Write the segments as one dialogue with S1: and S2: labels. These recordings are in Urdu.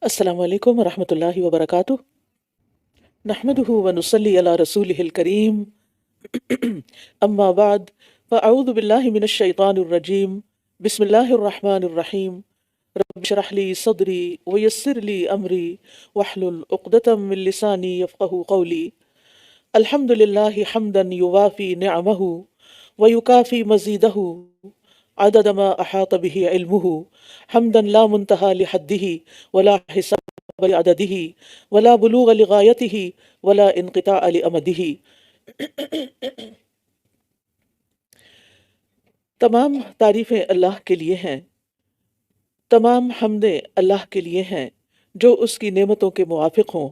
S1: السلام علیکم ورحمۃ اللہ وبرکاتہ، نحمده ونصلی علی رسولہ الکریم، اما بعد فاعوذ باللہ من الشیطان الرجیم، بسم اللہ الرحمن الرحیم، رب اشرح لی صدری ویسر لی امری واحلل عقدۃ من لسانی یفقهوا قولی۔ الحمد للہ حمدا یوافی نعمہ ویکافی مزیدہ عدد ما احاط به علمہ، حمدا لا منتہا لحدہ ولا حساب لعددہ ولا بلوغ لغایتہ ولا انقطاع لامدہ۔ تمام تعریفیں اللہ کے لیے ہیں، تمام حمدیں اللہ کے لیے ہیں جو اس کی نعمتوں کے موافق ہوں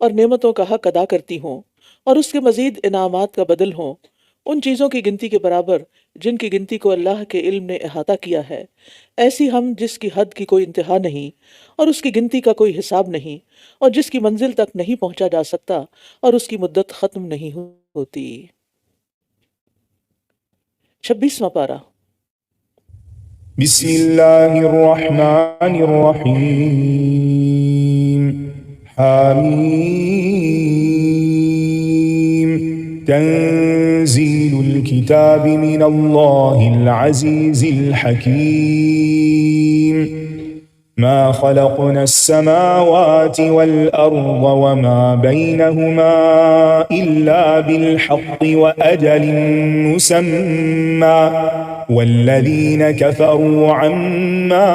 S1: اور نعمتوں کا حق ادا کرتی ہوں اور اس کے مزید انعامات کا بدل ہوں، ان چیزوں کی گنتی کے برابر جن کی گنتی کو اللہ کے علم نے احاطہ کیا ہے، ایسی ہم جس کی حد کی کوئی انتہا نہیں اور اس کی گنتی کا کوئی حساب نہیں، اور جس کی منزل تک نہیں پہنچا جا سکتا اور اس کی مدت ختم نہیں ہوتی۔ 26واں پارہ۔
S2: بسم اللہ الرحمن الرحیم۔ حامیم تنزیل الکتاب من اللہ العزیز الحکیم۔ ما خلقنا السماوات والأرض وما بينهما إلا بالحق وأجل مسمى والذين كفروا عما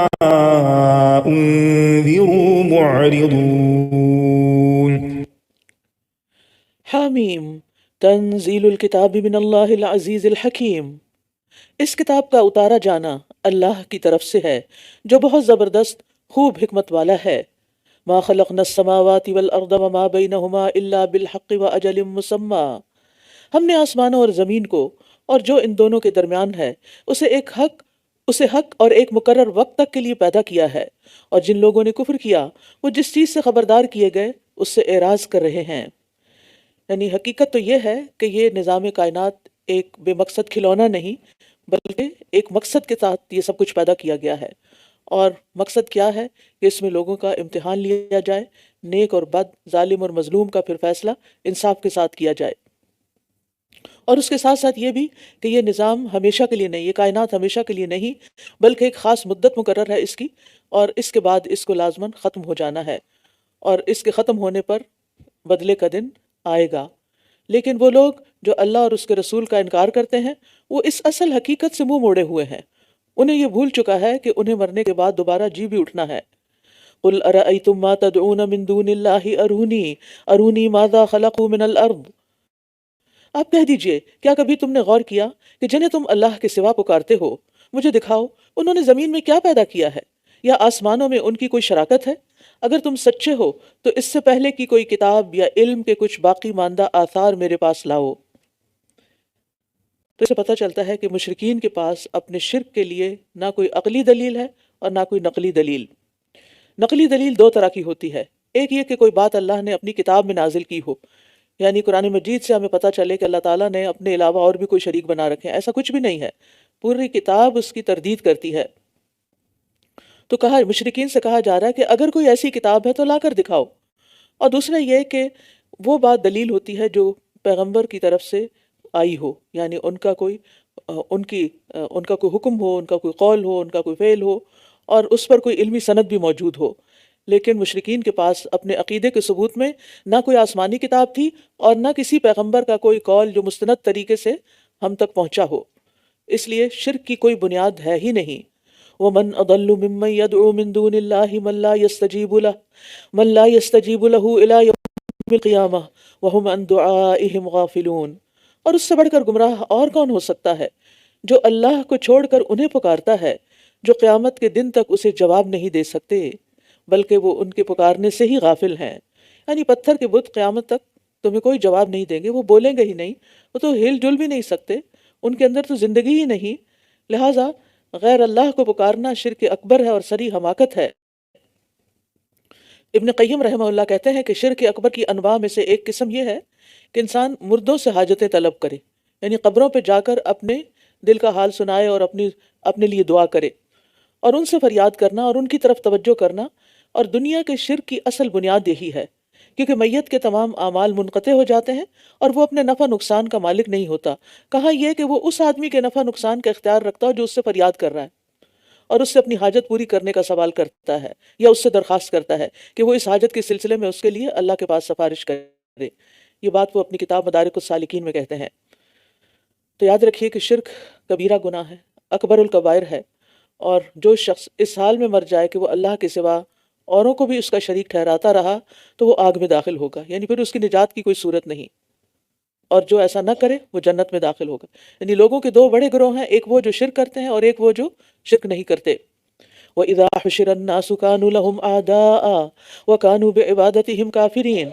S2: أنذروا معرضون۔
S1: حامیم تنزیل الکتاب من اللہ العزیز الحکیم۔ اس کتاب کا اتارا جانا اللہ کی طرف سے ہے جو بہت زبردست خوب حکمت والا ہے۔ ما خلقنا السماوات والارض وما بینہما الا بالحق واجل مسمى۔ ہم نے آسمانوں اور زمین کو اور جو ان دونوں کے درمیان ہے اسے حق اور ایک مقرر وقت تک کے لیے پیدا کیا ہے، اور جن لوگوں نے کفر کیا وہ جس چیز سے خبردار کیے گئے اس سے اعراض کر رہے ہیں۔ یعنی حقیقت تو یہ ہے کہ یہ نظام کائنات ایک بے مقصد کھلونا نہیں بلکہ ایک مقصد کے ساتھ یہ سب کچھ پیدا کیا گیا ہے، اور مقصد کیا ہے کہ اس میں لوگوں کا امتحان لیا جائے، نیک اور بد، ظالم اور مظلوم کا پھر فیصلہ انصاف کے ساتھ کیا جائے، اور اس کے ساتھ ساتھ یہ بھی کہ یہ نظام ہمیشہ کے لیے نہیں، یہ کائنات ہمیشہ کے لیے نہیں بلکہ ایک خاص مدت مقرر ہے اس کی، اور اس کے بعد اس کو لازماً ختم ہو جانا ہے، اور اس کے ختم ہونے پر بدلے کا دن آئے گا۔ لیکن وہ لوگ جو اللہ اور اس کے رسول کا انکار کرتے ہیں وہ اس اصل حقیقت سے منہ موڑے ہوئے ہیں، انہیں یہ بھول چکا ہے کہ انہیں مرنے کے بعد دوبارہ جی بھی اٹھنا ہے۔ قل ارأیتم ما تدعون من دون اللہ ارونی ماذا خلقوا من الارض۔ آپ کہہ دیجئے کیا کبھی تم نے غور کیا کہ جنہیں تم اللہ کے سوا پکارتے ہو مجھے دکھاؤ انہوں نے زمین میں کیا پیدا کیا ہے، یا آسمانوں میں ان کی کوئی شراکت ہے؟ اگر تم سچے ہو تو اس سے پہلے کی کوئی کتاب یا علم کے کچھ باقی ماندہ آثار میرے پاس لاؤ۔ تو اسے پتہ چلتا ہے کہ مشرکین کے پاس اپنے شرک کے لیے نہ کوئی عقلی دلیل ہے اور نہ کوئی نقلی دلیل۔ نقلی دلیل دو طرح کی ہوتی ہے، ایک یہ کہ کوئی بات اللہ نے اپنی کتاب میں نازل کی ہو، یعنی قرآن مجید سے ہمیں پتہ چلے کہ اللہ تعالیٰ نے اپنے علاوہ اور بھی کوئی شریک بنا رکھے ہیں، ایسا کچھ بھی نہیں ہے، پوری کتاب اس کی تردید کرتی ہے۔ تو مشرکین سے کہا جا رہا ہے کہ اگر کوئی ایسی کتاب ہے تو لا کر دکھاؤ، اور دوسرا یہ کہ وہ بات دلیل ہوتی ہے جو پیغمبر کی طرف سے آئی ہو، یعنی ان کا کوئی حکم ہو، ان کا کوئی قول ہو، ان کا کوئی فعل ہو، اور اس پر کوئی علمی سند بھی موجود ہو۔ لیکن مشرکین کے پاس اپنے عقیدے کے ثبوت میں نہ کوئی آسمانی کتاب تھی اور نہ کسی پیغمبر کا کوئی قول جو مستند طریقے سے ہم تک پہنچا ہو، اس لیے شرک کی کوئی بنیاد ہے ہی نہیں۔ وَمَنْ أَضَلُّ مِمَّنْ يَدْعُو مِن دُونِ اللَّهِ مَن لَّا يَسْتَجِيبُ لَهُ إِلَىٰ يَوْمِ الْقِيَامَةِ وَهُمْ عَن دُعَائِهِمْ غَافِلُونَ۔ اور اس سے بڑھ کر گمراہ اور کون ہو سکتا ہے جو اللہ کو چھوڑ کر انہیں پکارتا ہے جو قیامت کے دن تک اسے جواب نہیں دے سکتے بلکہ وہ ان کے پکارنے سے ہی غافل ہیں۔ یعنی پتھر کے بت قیامت تک تمہیں کوئی جواب نہیں دیں گے، وہ بولیں گے ہی نہیں، وہ تو ہل جل بھی نہیں سکتے، ان کے اندر تو زندگی ہی نہیں، لہٰذا غیر اللہ کو پکارنا شرک اکبر ہے اور سری حماقت ہے۔ ابن قیم رحمہ اللہ کہتے ہیں کہ شرک اکبر کی انواع میں سے ایک قسم یہ ہے کہ انسان مردوں سے حاجتیں طلب کرے، یعنی قبروں پہ جا کر اپنے دل کا حال سنائے اور اپنے لیے دعا کرے، اور ان سے فریاد کرنا اور ان کی طرف توجہ کرنا اور دنیا کے شرک کی اصل بنیاد یہی ہے، کیونکہ میت کے تمام اعمال منقطع ہو جاتے ہیں اور وہ اپنے نفع نقصان کا مالک نہیں ہوتا۔ کہا یہ کہ وہ اس آدمی کے نفع نقصان کا اختیار رکھتا ہو جو اس سے فریاد کر رہا ہے اور اس سے اپنی حاجت پوری کرنے کا سوال کرتا ہے یا اس سے درخواست کرتا ہے کہ وہ اس حاجت کے سلسلے میں اس کے لیے اللہ کے پاس سفارش کرے۔ یہ بات وہ اپنی کتاب مدارک السالکین میں کہتے ہیں۔ تو یاد رکھیے کہ شرک کبیرہ گناہ ہے، اکبر الکبائر ہے، اور جو شخص اس حال میں مر جائے کہ وہ اللہ کے سوا اوروں کو بھی اس کا شریک ٹھہراتا رہا تو وہ آگ میں داخل ہوگا، یعنی پھر اس کی نجات کی کوئی صورت نہیں، اور جو ایسا نہ کرے وہ جنت میں داخل ہوگا۔ یعنی لوگوں کے دو بڑے گروہ ہیں، ایک وہ جو شرک کرتے ہیں اور ایک وہ جو شرک نہیں کرتے۔ وَإِذَا حُشِرَ النَّاسُ كَانُوا لَهُمْ أَعْدَاءً وَكَانُوا بِعِبَادَتِهِمْ كَافِرِينَ،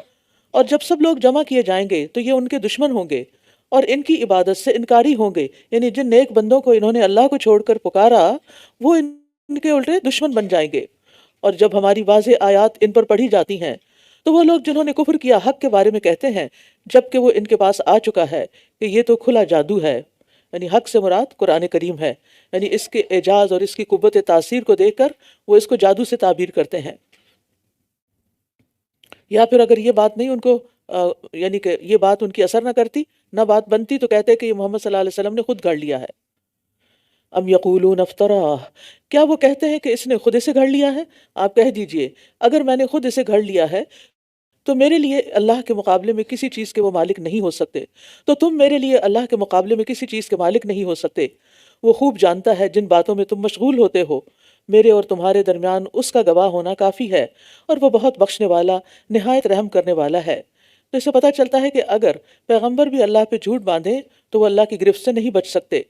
S1: اور جب سب لوگ جمع کیے جائیں گے تو یہ ان کے دشمن ہوں گے اور ان کی عبادت سے انکاری ہوں گے، یعنی جن نیک بندوں کو انہوں نے اللہ کو چھوڑ کر پکارا وہ ان کے الٹے دشمن بن جائیں گے۔ اور جب ہماری واضح آیات ان پر پڑھی جاتی ہیں تو وہ لوگ جنہوں نے کفر کیا حق کے بارے میں کہتے ہیں جبکہ وہ ان کے پاس آ چکا ہے کہ یہ تو کھلا جادو ہے، یعنی حق سے مراد قرآن کریم ہے، یعنی اس کے اعجاز اور اس کی قوت تاثیر کو دیکھ کر وہ اس کو جادو سے تعبیر کرتے ہیں۔ یا پھر اگر یہ بات نہیں ان کو یعنی کہ یہ بات ان کی اثر نہ کرتی، نہ بات بنتی، تو کہتے کہ یہ محمد صلی اللہ علیہ وسلم نے خود گھڑ لیا ہے۔ ام یقولون افطراہ، کیا وہ کہتے ہیں کہ اس نے خود اسے گھڑ لیا ہے؟ آپ کہہ دیجئے اگر میں نے خود اسے گھڑ لیا ہے تو میرے لیے اللہ کے مقابلے میں کسی چیز کے وہ مالک نہیں ہو سکتے، تو تم میرے لیے اللہ کے مقابلے میں کسی چیز کے مالک نہیں ہو سکتے۔ وہ خوب جانتا ہے جن باتوں میں تم مشغول ہوتے ہو، میرے اور تمہارے درمیان اس کا گواہ ہونا کافی ہے، اور وہ بہت بخشنے والا نہایت رحم کرنے والا ہے۔ تو اس سے پتہ چلتا ہے کہ اگر پیغمبر بھی اللہ پہ جھوٹ باندھیں تو وہ اللہ کی گرفت سے نہیں بچ سکتے۔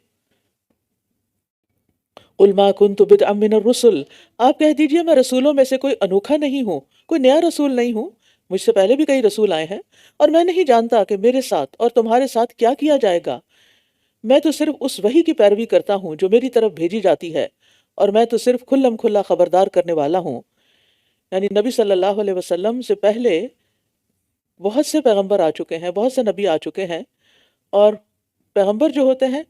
S1: قُلْ مَا كُنْتُ بِدْعًا مِّنَ الرُّسُلِ، آپ کہہ دیجئے میں رسولوں میں سے کوئی انوکھا نہیں ہوں، کوئی نیا رسول نہیں ہوں، مجھ سے پہلے بھی کئی رسول آئے ہیں، اور میں نہیں جانتا کہ میرے ساتھ اور تمہارے ساتھ کیا کیا جائے گا۔ میں تو صرف اس وحی کی پیروی کرتا ہوں جو میری طرف بھیجی جاتی ہے، اور میں تو صرف کھلم کھلا خبردار کرنے والا ہوں۔ یعنی نبی صلی اللہ علیہ وسلم سے پہلے بہت سے پیغمبر آ چکے ہیں، بہت سے نبی آ چکے ہیں، اور پیغمبر جو ہوتے ہیں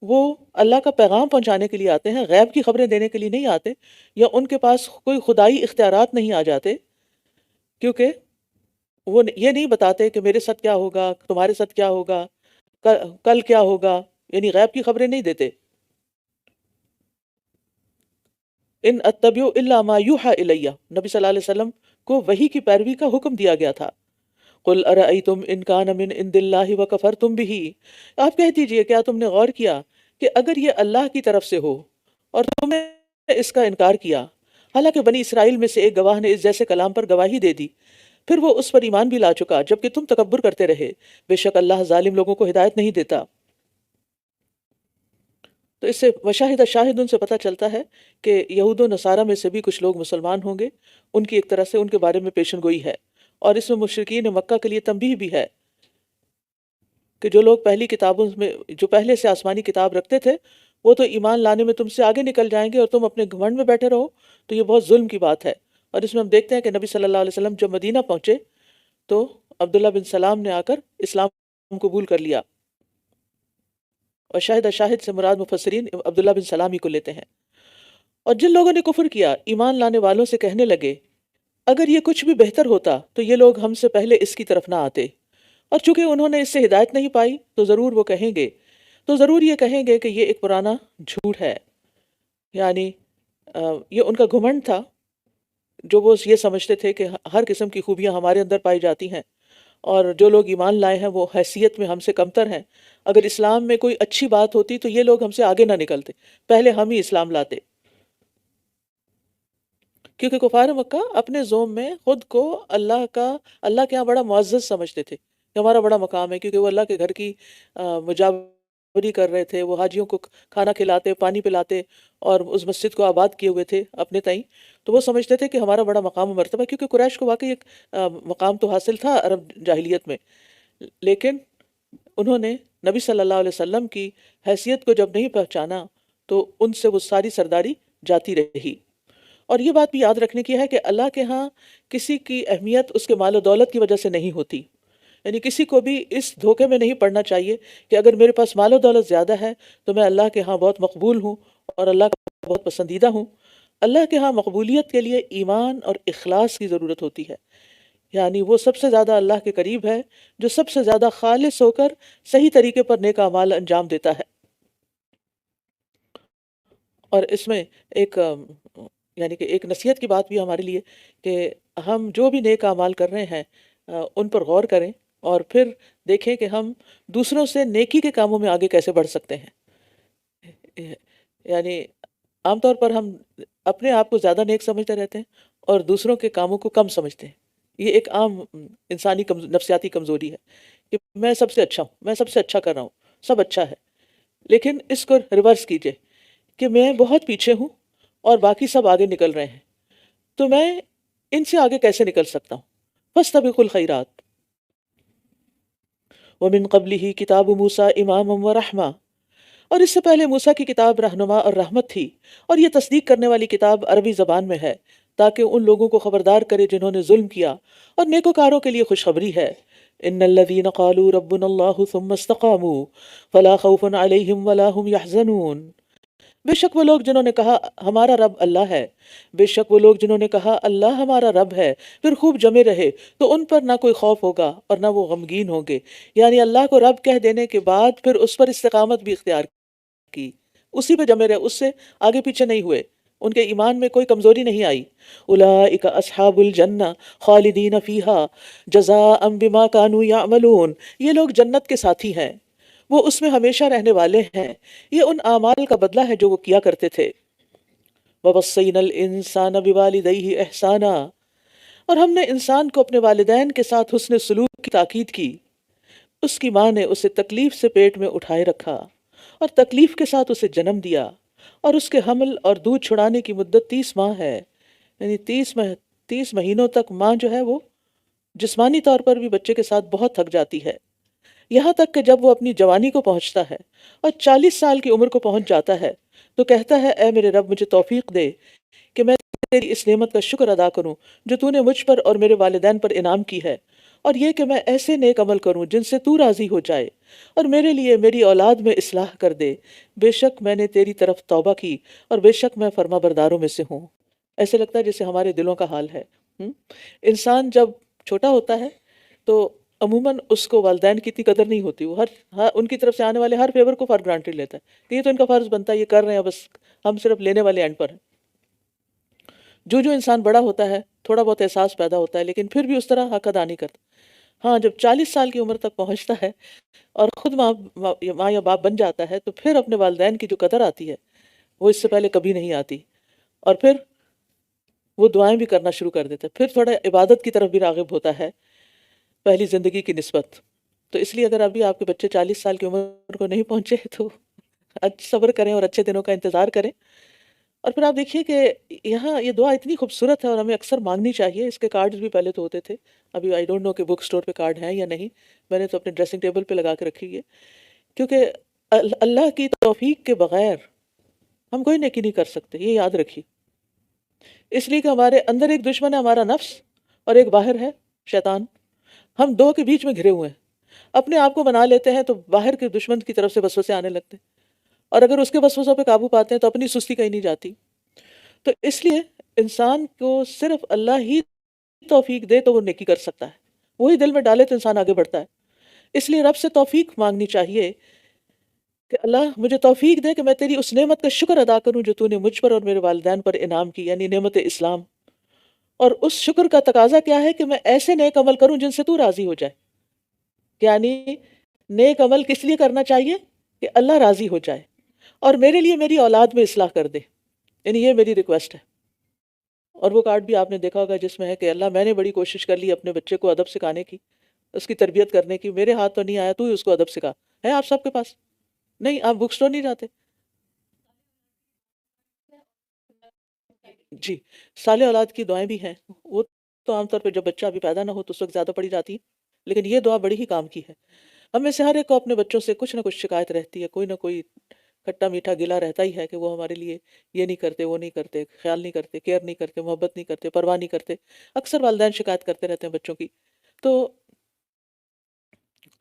S1: وہ اللہ کا پیغام پہنچانے کے لیے آتے ہیں، غیب کی خبریں دینے کے لیے نہیں آتے، یا ان کے پاس کوئی خدائی اختیارات نہیں آ جاتے، کیونکہ وہ یہ نہیں بتاتے کہ میرے ساتھ کیا ہوگا، تمہارے ساتھ کیا ہوگا، کل کیا ہوگا، یعنی غیب کی خبریں نہیں دیتے۔ ان اتبع الا ما یوحى الیہ، نبی صلی اللہ علیہ وسلم کو وحی کی پیروی کا حکم دیا گیا تھا۔ قل ارأیتم ان کان من عند اللہ وکفرتم بہ، آپ کہہ دیجئے کیا تم نے غور کیا کہ اگر یہ اللہ کی طرف سے ہو اور تم نے اس کا انکار کیا، حالانکہ بنی اسرائیل میں سے ایک گواہ نے اس جیسے کلام پر گواہی دے دی، پھر وہ اس پر ایمان بھی لا چکا جبکہ تم تکبر کرتے رہے، بے شک اللہ ظالم لوگوں کو ہدایت نہیں دیتا۔ تو اس سے وشاہد شاہد ان سے پتہ چلتا ہے کہ یہود و نصارہ میں سے بھی کچھ لوگ مسلمان ہوں گے، ان کی ایک طرح سے ان کے بارے میں پیشن گوئی ہے، اور اس میں مشرکین مکہ کے لیے تنبیہ بھی ہے کہ جو لوگ پہلی کتابوں میں جو پہلے سے آسمانی کتاب رکھتے تھے وہ تو ایمان لانے میں تم سے آگے نکل جائیں گے اور تم اپنے گھمنڈ میں بیٹھے رہو، تو یہ بہت ظلم کی بات ہے۔ اور اس میں ہم دیکھتے ہیں کہ نبی صلی اللہ علیہ وسلم جب مدینہ پہنچے تو عبداللہ بن سلام نے آ کر اسلام قبول کر لیا، اور شاہد سے مراد مفسرین عبداللہ بن سلام ہی کو لیتے ہیں۔ اور جن لوگوں نے کفر کیا ایمان لانے والوں سے کہنے لگے اگر یہ کچھ بھی بہتر ہوتا تو یہ لوگ ہم سے پہلے اس کی طرف نہ آتے، اور چونکہ انہوں نے اس سے ہدایت نہیں پائی تو ضرور یہ کہیں گے کہ یہ ایک پرانا جھوٹ ہے۔ یعنی یہ ان کا گھمنڈ تھا، جو وہ یہ سمجھتے تھے کہ ہر قسم کی خوبیاں ہمارے اندر پائی جاتی ہیں، اور جو لوگ ایمان لائے ہیں وہ حیثیت میں ہم سے کمتر ہیں۔ اگر اسلام میں کوئی اچھی بات ہوتی تو یہ لوگ ہم سے آگے نہ نکلتے، پہلے ہم ہی اسلام لاتے، کیونکہ کفار مکہ اپنے زوم میں خود کو اللہ کے ہاں بڑا معزز سمجھتے تھے کہ ہمارا بڑا مقام ہے، کیونکہ وہ اللہ کے گھر کی مجاوری کر رہے تھے، وہ حاجیوں کو کھانا کھلاتے، پانی پلاتے، اور اس مسجد کو آباد کیے ہوئے تھے اپنے تئیں، تو وہ سمجھتے تھے کہ ہمارا بڑا مقام و مرتبہ، کیونکہ قریش کو واقعی ایک مقام تو حاصل تھا عرب جاہلیت میں، لیکن انہوں نے نبی صلی اللہ علیہ وسلم کی حیثیت کو جب نہیں پہچانا تو ان سے وہ ساری سرداری جاتی رہی۔ اور یہ بات بھی یاد رکھنے کی ہے کہ اللہ کے ہاں کسی کی اہمیت اس کے مال و دولت کی وجہ سے نہیں ہوتی، یعنی کسی کو بھی اس دھوکے میں نہیں پڑنا چاہیے کہ اگر میرے پاس مال و دولت زیادہ ہے تو میں اللہ کے ہاں بہت مقبول ہوں اور اللہ کا بہت پسندیدہ ہوں۔ اللہ کے ہاں مقبولیت کے لیے ایمان اور اخلاص کی ضرورت ہوتی ہے، یعنی وہ سب سے زیادہ اللہ کے قریب ہے جو سب سے زیادہ خالص ہو کر صحیح طریقے پر نیک اعمال انجام دیتا ہے۔ اور اس میں ایک یعنی کہ ایک نصیحت کی بات بھی ہمارے لیے کہ ہم جو بھی نیک اعمال کر رہے ہیں ان پر غور کریں اور پھر دیکھیں کہ ہم دوسروں سے نیکی کے کاموں میں آگے کیسے بڑھ سکتے ہیں۔ یعنی عام طور پر ہم اپنے آپ کو زیادہ نیک سمجھتے رہتے ہیں اور دوسروں کے کاموں کو کم سمجھتے ہیں۔ یہ ایک عام انسانی نفسیاتی کمزوری ہے کہ میں سب سے اچھا ہوں، میں سب سے اچھا کر رہا ہوں، سب اچھا ہے۔ لیکن اس کو ریورس کیجئے کہ میں بہت پیچھے ہوں اور باقی سب آگے نکل رہے ہیں، تو میں ان سے آگے کیسے نکل سکتا ہوں؟ فاستبقوا الخیرات ومن قبلہ کتاب موسیٰ اماما ورحمہ، اور اس سے پہلے موسیٰ کی کتاب رہنما اور رحمت تھی، اور یہ تصدیق کرنے والی کتاب عربی زبان میں ہے تاکہ ان لوگوں کو خبردار کرے جنہوں نے ظلم کیا، اور نیکوکاروں کے لیے خوشخبری ہے۔ ان الذین قالوا ربنا اللہ ثم استقاموا فلا خوف علیہم ولا هم يحزنون، بے شک وہ لوگ جنہوں نے کہا ہمارا رب اللہ ہے، بے شک وہ لوگ جنہوں نے کہا اللہ ہمارا رب ہے، پھر خوب جمے رہے تو ان پر نہ کوئی خوف ہوگا اور نہ وہ غمگین ہوں گے۔ یعنی اللہ کو رب کہہ دینے کے بعد پھر اس پر استقامت بھی اختیار کی، اسی پہ جمے رہے، اس سے آگے پیچھے نہیں ہوئے، ان کے ایمان میں کوئی کمزوری نہیں آئی۔ اولئک اصحاب الجنہ خالدین فیہا جزاء بما کانوا یعملون، یہ لوگ جنت کے ساتھی ہیں، وہ اس میں ہمیشہ رہنے والے ہیں، یہ ان اعمال کا بدلہ ہے جو وہ کیا کرتے تھے۔ وَوَصَّيْنَا الْإِنسَانَ بِوَالِدَيْهِ إِحْسَانًا، اور ہم نے انسان کو اپنے والدین کے ساتھ حسن سلوک کی تاکید کی۔ اس کی ماں نے اسے تکلیف سے پیٹ میں اٹھائے رکھا اور تکلیف کے ساتھ اسے جنم دیا، اور اس کے حمل اور دودھ چھڑانے کی مدت 30 ماہ ہے، یعنی 30 مہینوں تک ماں جو ہے وہ جسمانی طور پر بھی بچے کے ساتھ بہت تھک جاتی ہے، یہاں تک کہ جب وہ اپنی جوانی کو پہنچتا ہے اور 40 سال کی عمر کو پہنچ جاتا ہے تو کہتا ہے اے میرے رب مجھے توفیق دے کہ میں تیری اس نعمت کا شکر ادا کروں جو تو نے مجھ پر اور میرے والدین پر انعام کی ہے، اور یہ کہ میں ایسے نیک عمل کروں جن سے تو راضی ہو جائے، اور میرے لیے میری اولاد میں اصلاح کر دے، بے شک میں نے تیری طرف توبہ کی اور بے شک میں فرما برداروں میں سے ہوں۔ ایسے لگتا ہے جیسے ہمارے دلوں کا حال ہے۔ انسان جب چھوٹا ہوتا ہے تو عموماً اس کو والدین کی اتنی قدر نہیں ہوتی، وہ ان کی طرف سے آنے والے ہر فیور کو فار گرانٹیڈ لیتا ہے کہ یہ تو ان کا فرض بنتا ہے، یہ کر رہے ہیں، بس ہم صرف لینے والے اینڈ پر ہیں۔ جو انسان بڑا ہوتا ہے تھوڑا بہت احساس پیدا ہوتا ہے، لیکن پھر بھی اس طرح حق ادا نہیں کرتا۔ ہاں، جب 40 سال کی عمر تک پہنچتا ہے اور خود ماں یا باپ بن جاتا ہے تو پھر اپنے والدین کی جو قدر آتی ہے وہ اس سے پہلے کبھی نہیں آتی، اور پھر وہ دعائیں بھی کرنا شروع کر دیتا ہے، پھر تھوڑا عبادت کی طرف بھی راغب ہوتا ہے پہلی زندگی کی نسبت۔ تو اس لیے اگر ابھی آپ کے بچے 40 سال کی عمر کو نہیں پہنچے تو صبر کریں اور اچھے دنوں کا انتظار کریں۔ اور پھر آپ دیکھیے کہ یہاں یہ دعا اتنی خوبصورت ہے اور ہمیں اکثر مانگنی چاہیے۔ اس کے کارڈز بھی پہلے تو ہوتے تھے، ابھی آئی ڈونٹ نو کہ بک سٹور پہ کارڈ ہیں یا نہیں، میں نے تو اپنے ڈریسنگ ٹیبل پہ لگا کے رکھی ہے، کیونکہ اللہ کی توفیق کے بغیر ہم کوئی نیکی نہیں کر سکتے، یہ یاد رکھیے۔ اس لیے کہ ہمارے اندر ایک دشمن ہے، ہمارا نفس، اور ایک باہر ہے شیطان، ہم دو کے بیچ میں گھرے ہوئے ہیں۔ اپنے آپ کو بنا لیتے ہیں تو باہر کے دشمن کی طرف سے وسوسے آنے لگتے ہیں، اور اگر اس کے وسوسوں پہ قابو پاتے ہیں تو اپنی سستی کہیں نہیں جاتی۔ تو اس لیے انسان کو صرف اللہ ہی توفیق دے تو وہ نیکی کر سکتا ہے، وہی دل میں ڈالے تو انسان آگے بڑھتا ہے۔ اس لیے رب سے توفیق مانگنی چاہیے کہ اللہ مجھے توفیق دے کہ میں تیری اس نعمت کا شکر ادا کروں جو تو نے مجھ پر اور میرے والدین پر انعام کی، یعنی نعمت اسلام۔ اور اس شکر کا تقاضا کیا ہے کہ میں ایسے نیک عمل کروں جن سے تو راضی ہو جائے، یعنی نیک عمل کس لیے کرنا چاہیے کہ اللہ راضی ہو جائے، اور میرے لیے میری اولاد میں اصلاح کر دے، یعنی یہ میری ریکویسٹ ہے۔ اور وہ کارڈ بھی آپ نے دیکھا ہوگا جس میں ہے کہ اللہ میں نے بڑی کوشش کر لی اپنے بچے کو ادب سکھانے کی، اس کی تربیت کرنے کی، میرے ہاتھ تو نہیں آیا، تو ہی اس کو ادب سکھا۔ ہے آپ سب کے پاس؟ نہیں، آپ بک سٹور نہیں جاتے؟ جی، صالح اولاد کی دعائیں بھی ہیں، وہ تو عام طور پہ جب بچہ ابھی پیدا نہ ہو تو اس وقت زیادہ پڑھی جاتی ہیں، لیکن یہ دعا بڑی ہی کام کی ہے۔ ہم میں سے ہر ایک کو اپنے بچوں سے کچھ نہ کچھ شکایت رہتی ہے، کوئی نہ کوئی کھٹا میٹھا گلا رہتا ہی ہے کہ وہ ہمارے لیے یہ نہیں کرتے، وہ نہیں کرتے، خیال نہیں کرتے، کیئر نہیں کرتے، محبت نہیں کرتے، پرواہ نہیں کرتے۔ اکثر والدین شکایت کرتے رہتے ہیں بچوں کی۔ تو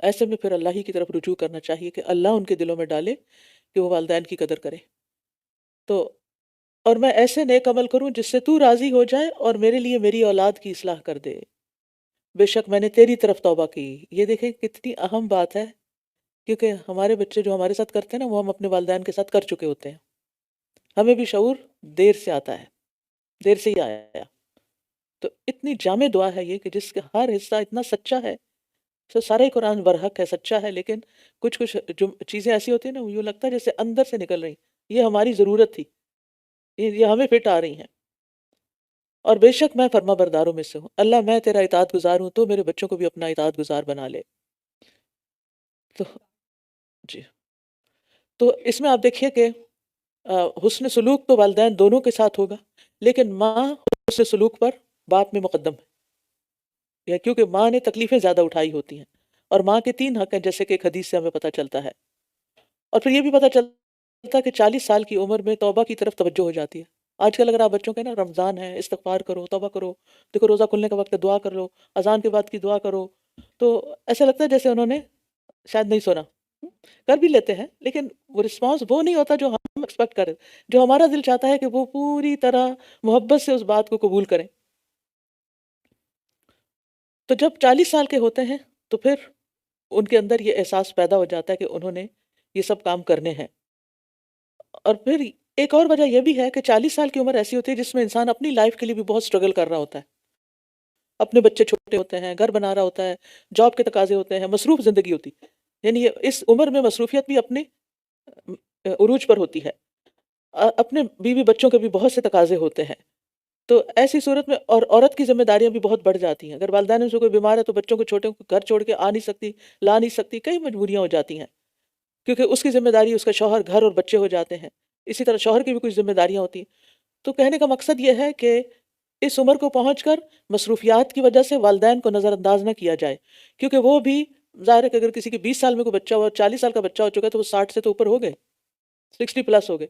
S1: ایسے میں پھر اللہ ہی کی طرف رجوع کرنا چاہیے کہ اللہ ان کے دلوں میں ڈالے کہ وہ والدین کی قدر کریں۔ تو اور میں ایسے نیک عمل کروں جس سے تو راضی ہو جائے اور میرے لیے میری اولاد کی اصلاح کر دے، بے شک میں نے تیری طرف توبہ کی۔ یہ دیکھیں کتنی اہم بات ہے، کیونکہ ہمارے بچے جو ہمارے ساتھ کرتے ہیں نا وہ ہم اپنے والدین کے ساتھ کر چکے ہوتے ہیں، ہمیں بھی شعور دیر سے آتا ہے، دیر سے ہی آیا۔ تو اتنی جامع دعا ہے یہ کہ جس کا ہر حصہ اتنا سچا ہے، تو سارا ہی قرآن برحق ہے، سچا ہے، لیکن کچھ کچھ جو چیزیں ایسی ہوتی ہیں نا وہ یوں لگتا ہے جیسے اندر سے نکل رہی، یہ ہماری ضرورت تھی، یہ ہمیں فٹ آ رہی ہیں۔ اور بے شک میں فرما برداروں میں سے ہوں، اللہ میں تیرا اطاعت گزار ہوں، تو میرے بچوں کو بھی اپنا اطاعت گزار بنا لے۔ تو جی، تو اس میں آپ دیکھیے کہ حسن سلوک تو والدین دونوں کے ساتھ ہوگا، لیکن ماں حسن سلوک پر باپ میں مقدم ہے، یا کیونکہ ماں نے تکلیفیں زیادہ اٹھائی ہوتی ہیں، اور ماں کے 3 حق ہیں جیسے کہ ایک حدیث سے ہمیں پتہ چلتا ہے۔ اور پھر یہ بھی پتہ چلتا ہے کہ 40 سال کی عمر میں توبہ کی طرف توجہ ہو جاتی ہے۔ آج کل اگر آپ بچوں کے نا رمضان ہے، استغفار کرو، توبہ کرو، دیکھو روزہ کھلنے کا وقت ہے، دعا کر لو، اذان کے بعد کی دعا کرو، تو ایسا لگتا ہے جیسے انہوں نے شاید نہیں سنا۔ کر بھی لیتے ہیں، لیکن وہ رسپانس وہ نہیں ہوتا جو ہم ایکسپیکٹ کریں، جو ہمارا دل چاہتا ہے کہ وہ پوری طرح محبت سے اس بات کو قبول کریں۔ تو جب 40 سال کے ہوتے ہیں تو پھر ان کے اندر یہ احساس پیدا ہو جاتا ہے کہ انہوں نے یہ سب کام کرنے ہیں۔ اور پھر ایک اور وجہ یہ بھی ہے کہ 40 سال کی عمر ایسی ہوتی ہے جس میں انسان اپنی لائف کے لیے بھی بہت سٹرگل کر رہا ہوتا ہے، اپنے بچے چھوٹے ہوتے ہیں، گھر بنا رہا ہوتا ہے، جاب کے تقاضے ہوتے ہیں، مصروف زندگی ہوتی ہے، یعنی اس عمر میں مصروفیت بھی اپنے عروج پر ہوتی ہے، اپنے بیوی بچوں کے بھی بہت سے تقاضے ہوتے ہیں۔ تو ایسی صورت میں اور عورت کی ذمہ داریاں بھی بہت بڑھ جاتی ہیں، اگر والدین سے کوئی بیمار ہے تو بچوں کو چھوٹے کو گھر چھوڑ کے آ نہیں سکتی، لا نہیں سکتی، کئی مجبوریاں ہو جاتی ہیں، کیونکہ اس کی ذمہ داری اس کا شوہر، گھر اور بچے ہو جاتے ہیں، اسی طرح شوہر کی بھی کچھ ذمہ داریاں ہوتی ہیں۔ تو کہنے کا مقصد یہ ہے کہ اس عمر کو پہنچ کر مصروفیات کی وجہ سے والدین کو نظر انداز نہ کیا جائے، کیونکہ وہ بھی ظاہر ہے کہ اگر کسی کے 20 سال میں کوئی بچہ ہوا اور 40 سال کا بچہ ہو چکا ہے تو وہ 60 سے تو اوپر ہو گئے، 60 پلس ہو گئے،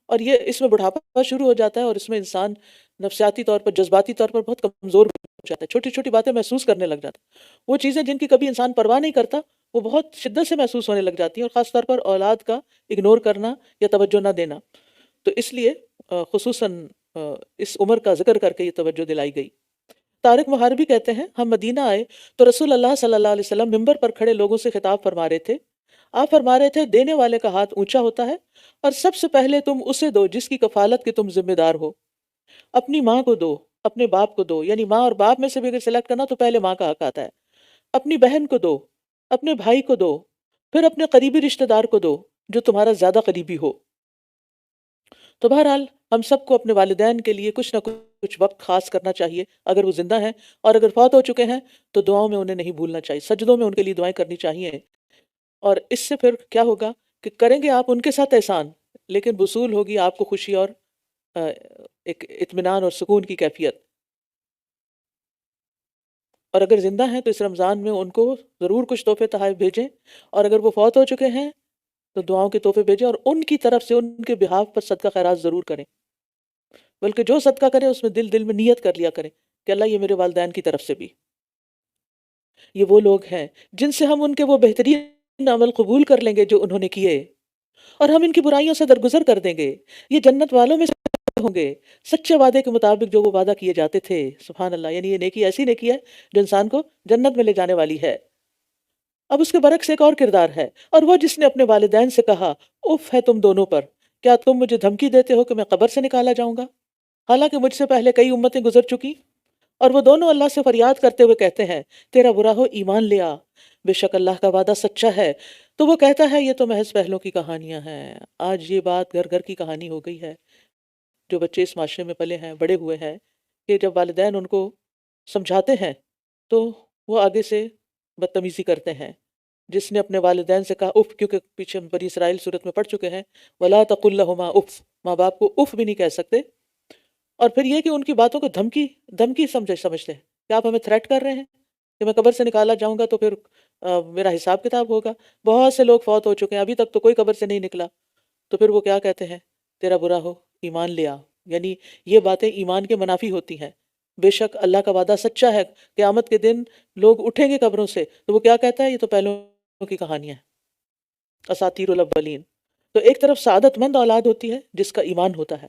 S1: اور یہ اس میں بڑھاپا شروع ہو جاتا ہے، اور اس میں انسان نفسیاتی طور پر، جذباتی طور پر بہت کمزور ہو جاتا ہے، چھوٹی چھوٹی باتیں محسوس کرنے لگ جاتا ہے، وہ چیزیں جن کی کبھی انسان پرواہ نہیں کرتا وہ بہت شدت سے محسوس ہونے لگ جاتی ہیں، اور خاص طور پر اولاد کا اگنور کرنا یا توجہ نہ دینا۔ تو اس لیے خصوصاً اس عمر کا ذکر کر کے یہ توجہ دلائی گئی۔ طارق محاربی کہتے ہیں ہم مدینہ آئے تو رسول اللہ صلی اللہ علیہ وسلم ممبر پر کھڑے لوگوں سے خطاب فرما رہے تھے۔ آپ فرما رہے تھے دینے والے کا ہاتھ اونچا ہوتا ہے، اور سب سے پہلے تم اسے دو جس کی کفالت کے تم ذمہ دار ہو۔ اپنی ماں کو دو، اپنے باپ کو دو، یعنی ماں اور باپ میں سے بھی اگر سلیکٹ کرنا تو پہلے ماں کا حق آتا ہے۔ اپنی بہن کو دو، اپنے بھائی کو دو، پھر اپنے قریبی رشتہ دار کو دو جو تمہارا زیادہ قریبی ہو۔ تو بہرحال ہم سب کو اپنے والدین کے لیے کچھ نہ کچھ وقت خاص کرنا چاہیے، اگر وہ زندہ ہیں، اور اگر فوت ہو چکے ہیں تو دعاؤں میں انہیں نہیں بھولنا چاہیے، سجدوں میں ان کے لیے دعائیں کرنی چاہیے۔ اور اس سے پھر کیا ہوگا کہ کریں گے آپ ان کے ساتھ احسان، لیکن وصول ہوگی آپ کو خوشی اور ایک اطمینان اور سکون کی کیفیت۔ اور اگر زندہ ہیں تو اس رمضان میں ان کو ضرور کچھ تحفے تحائف بھیجیں، اور اگر وہ فوت ہو چکے ہیں تو دعاؤں کے تحفے بھیجیں، اور ان کی طرف سے ان کے بہاف پر صدقہ خیرات ضرور کریں، بلکہ جو صدقہ کریں اس میں دل دل میں نیت کر لیا کریں کہ اللہ یہ میرے والدین کی طرف سے بھی، یہ وہ لوگ ہیں جن سے ہم ان کے وہ بہترین عمل قبول کر لیں گے جو انہوں نے کیے، اور ہم ان کی برائیوں سے درگزر کر دیں گے، یہ جنت والوں میں سے ہوں گے سچے وعدے کے مطابق جو وہ وعدہ کیے جاتے تھے۔ سبحان اللہ، یعنی یہ نیکی ایسی نیکی ہے جو انسان کو جنت میں لے جانے والی ہے۔ اب اس کے برعکس ایک اور کردار ہے، اور وہ جس نے اپنے والدین سے کہا اف ہے تم دونوں پر، کیا تم مجھے دھمکی دیتے ہو کہ میں قبر سے نکالا جاؤں گا، حالانکہ مجھ سے پہلے کئی امتیں گزر چکی۔ اور وہ دونوں اللہ سے فریاد کرتے ہوئے کہتے ہیں تیرا برا ہو ایمان لے آ، بے شک اللہ کا وعدہ سچا ہے۔ تو وہ کہتا ہے یہ تو محض پہلوں کی کہانیاں ہیں۔ آج یہ بات گھر گھر کی کہانی ہو گئی ہے، جو بچے اس معاشرے میں پلے ہیں، بڑے ہوئے ہیں، کہ جب والدین ان کو سمجھاتے ہیں تو وہ آگے سے بدتمیزی کرتے ہیں۔ جس نے اپنے والدین سے کہا اف، کیونکہ پیچھے ہم بنی اسرائیل صورت میں پڑھ چکے ہیں، وَلَا تَقُلْ لَهُمَا اف، ماں باپ کو اف بھی نہیں کہہ سکتے۔ اور پھر یہ کہ ان کی باتوں کو دھمکی سمجھتے ہیں کہ آپ ہمیں تھریٹ کر رہے ہیں کہ میں قبر سے نکالا جاؤں گا تو پھر میرا حساب کتاب ہوگا۔ بہت سے لوگ فوت ہو چکے ہیں، ابھی تک تو کوئی قبر سے نہیں نکلا، تو پھر وہ کیا کہتے ہیں تیرا برا ہو ایمان لیا، یعنی یہ باتیں ایمان کے منافی ہوتی ہیں۔ بے شک اللہ کا وعدہ سچا ہے، قیامت کے دن لوگ اٹھیں گے قبروں سے، تو وہ کیا کہتا ہے یہ تو پہلوں کی کہانیاں ہیں، اساطیر الاولین۔ تو ایک طرف سعادت مند اولاد ہوتی ہے جس کا ایمان ہوتا ہے،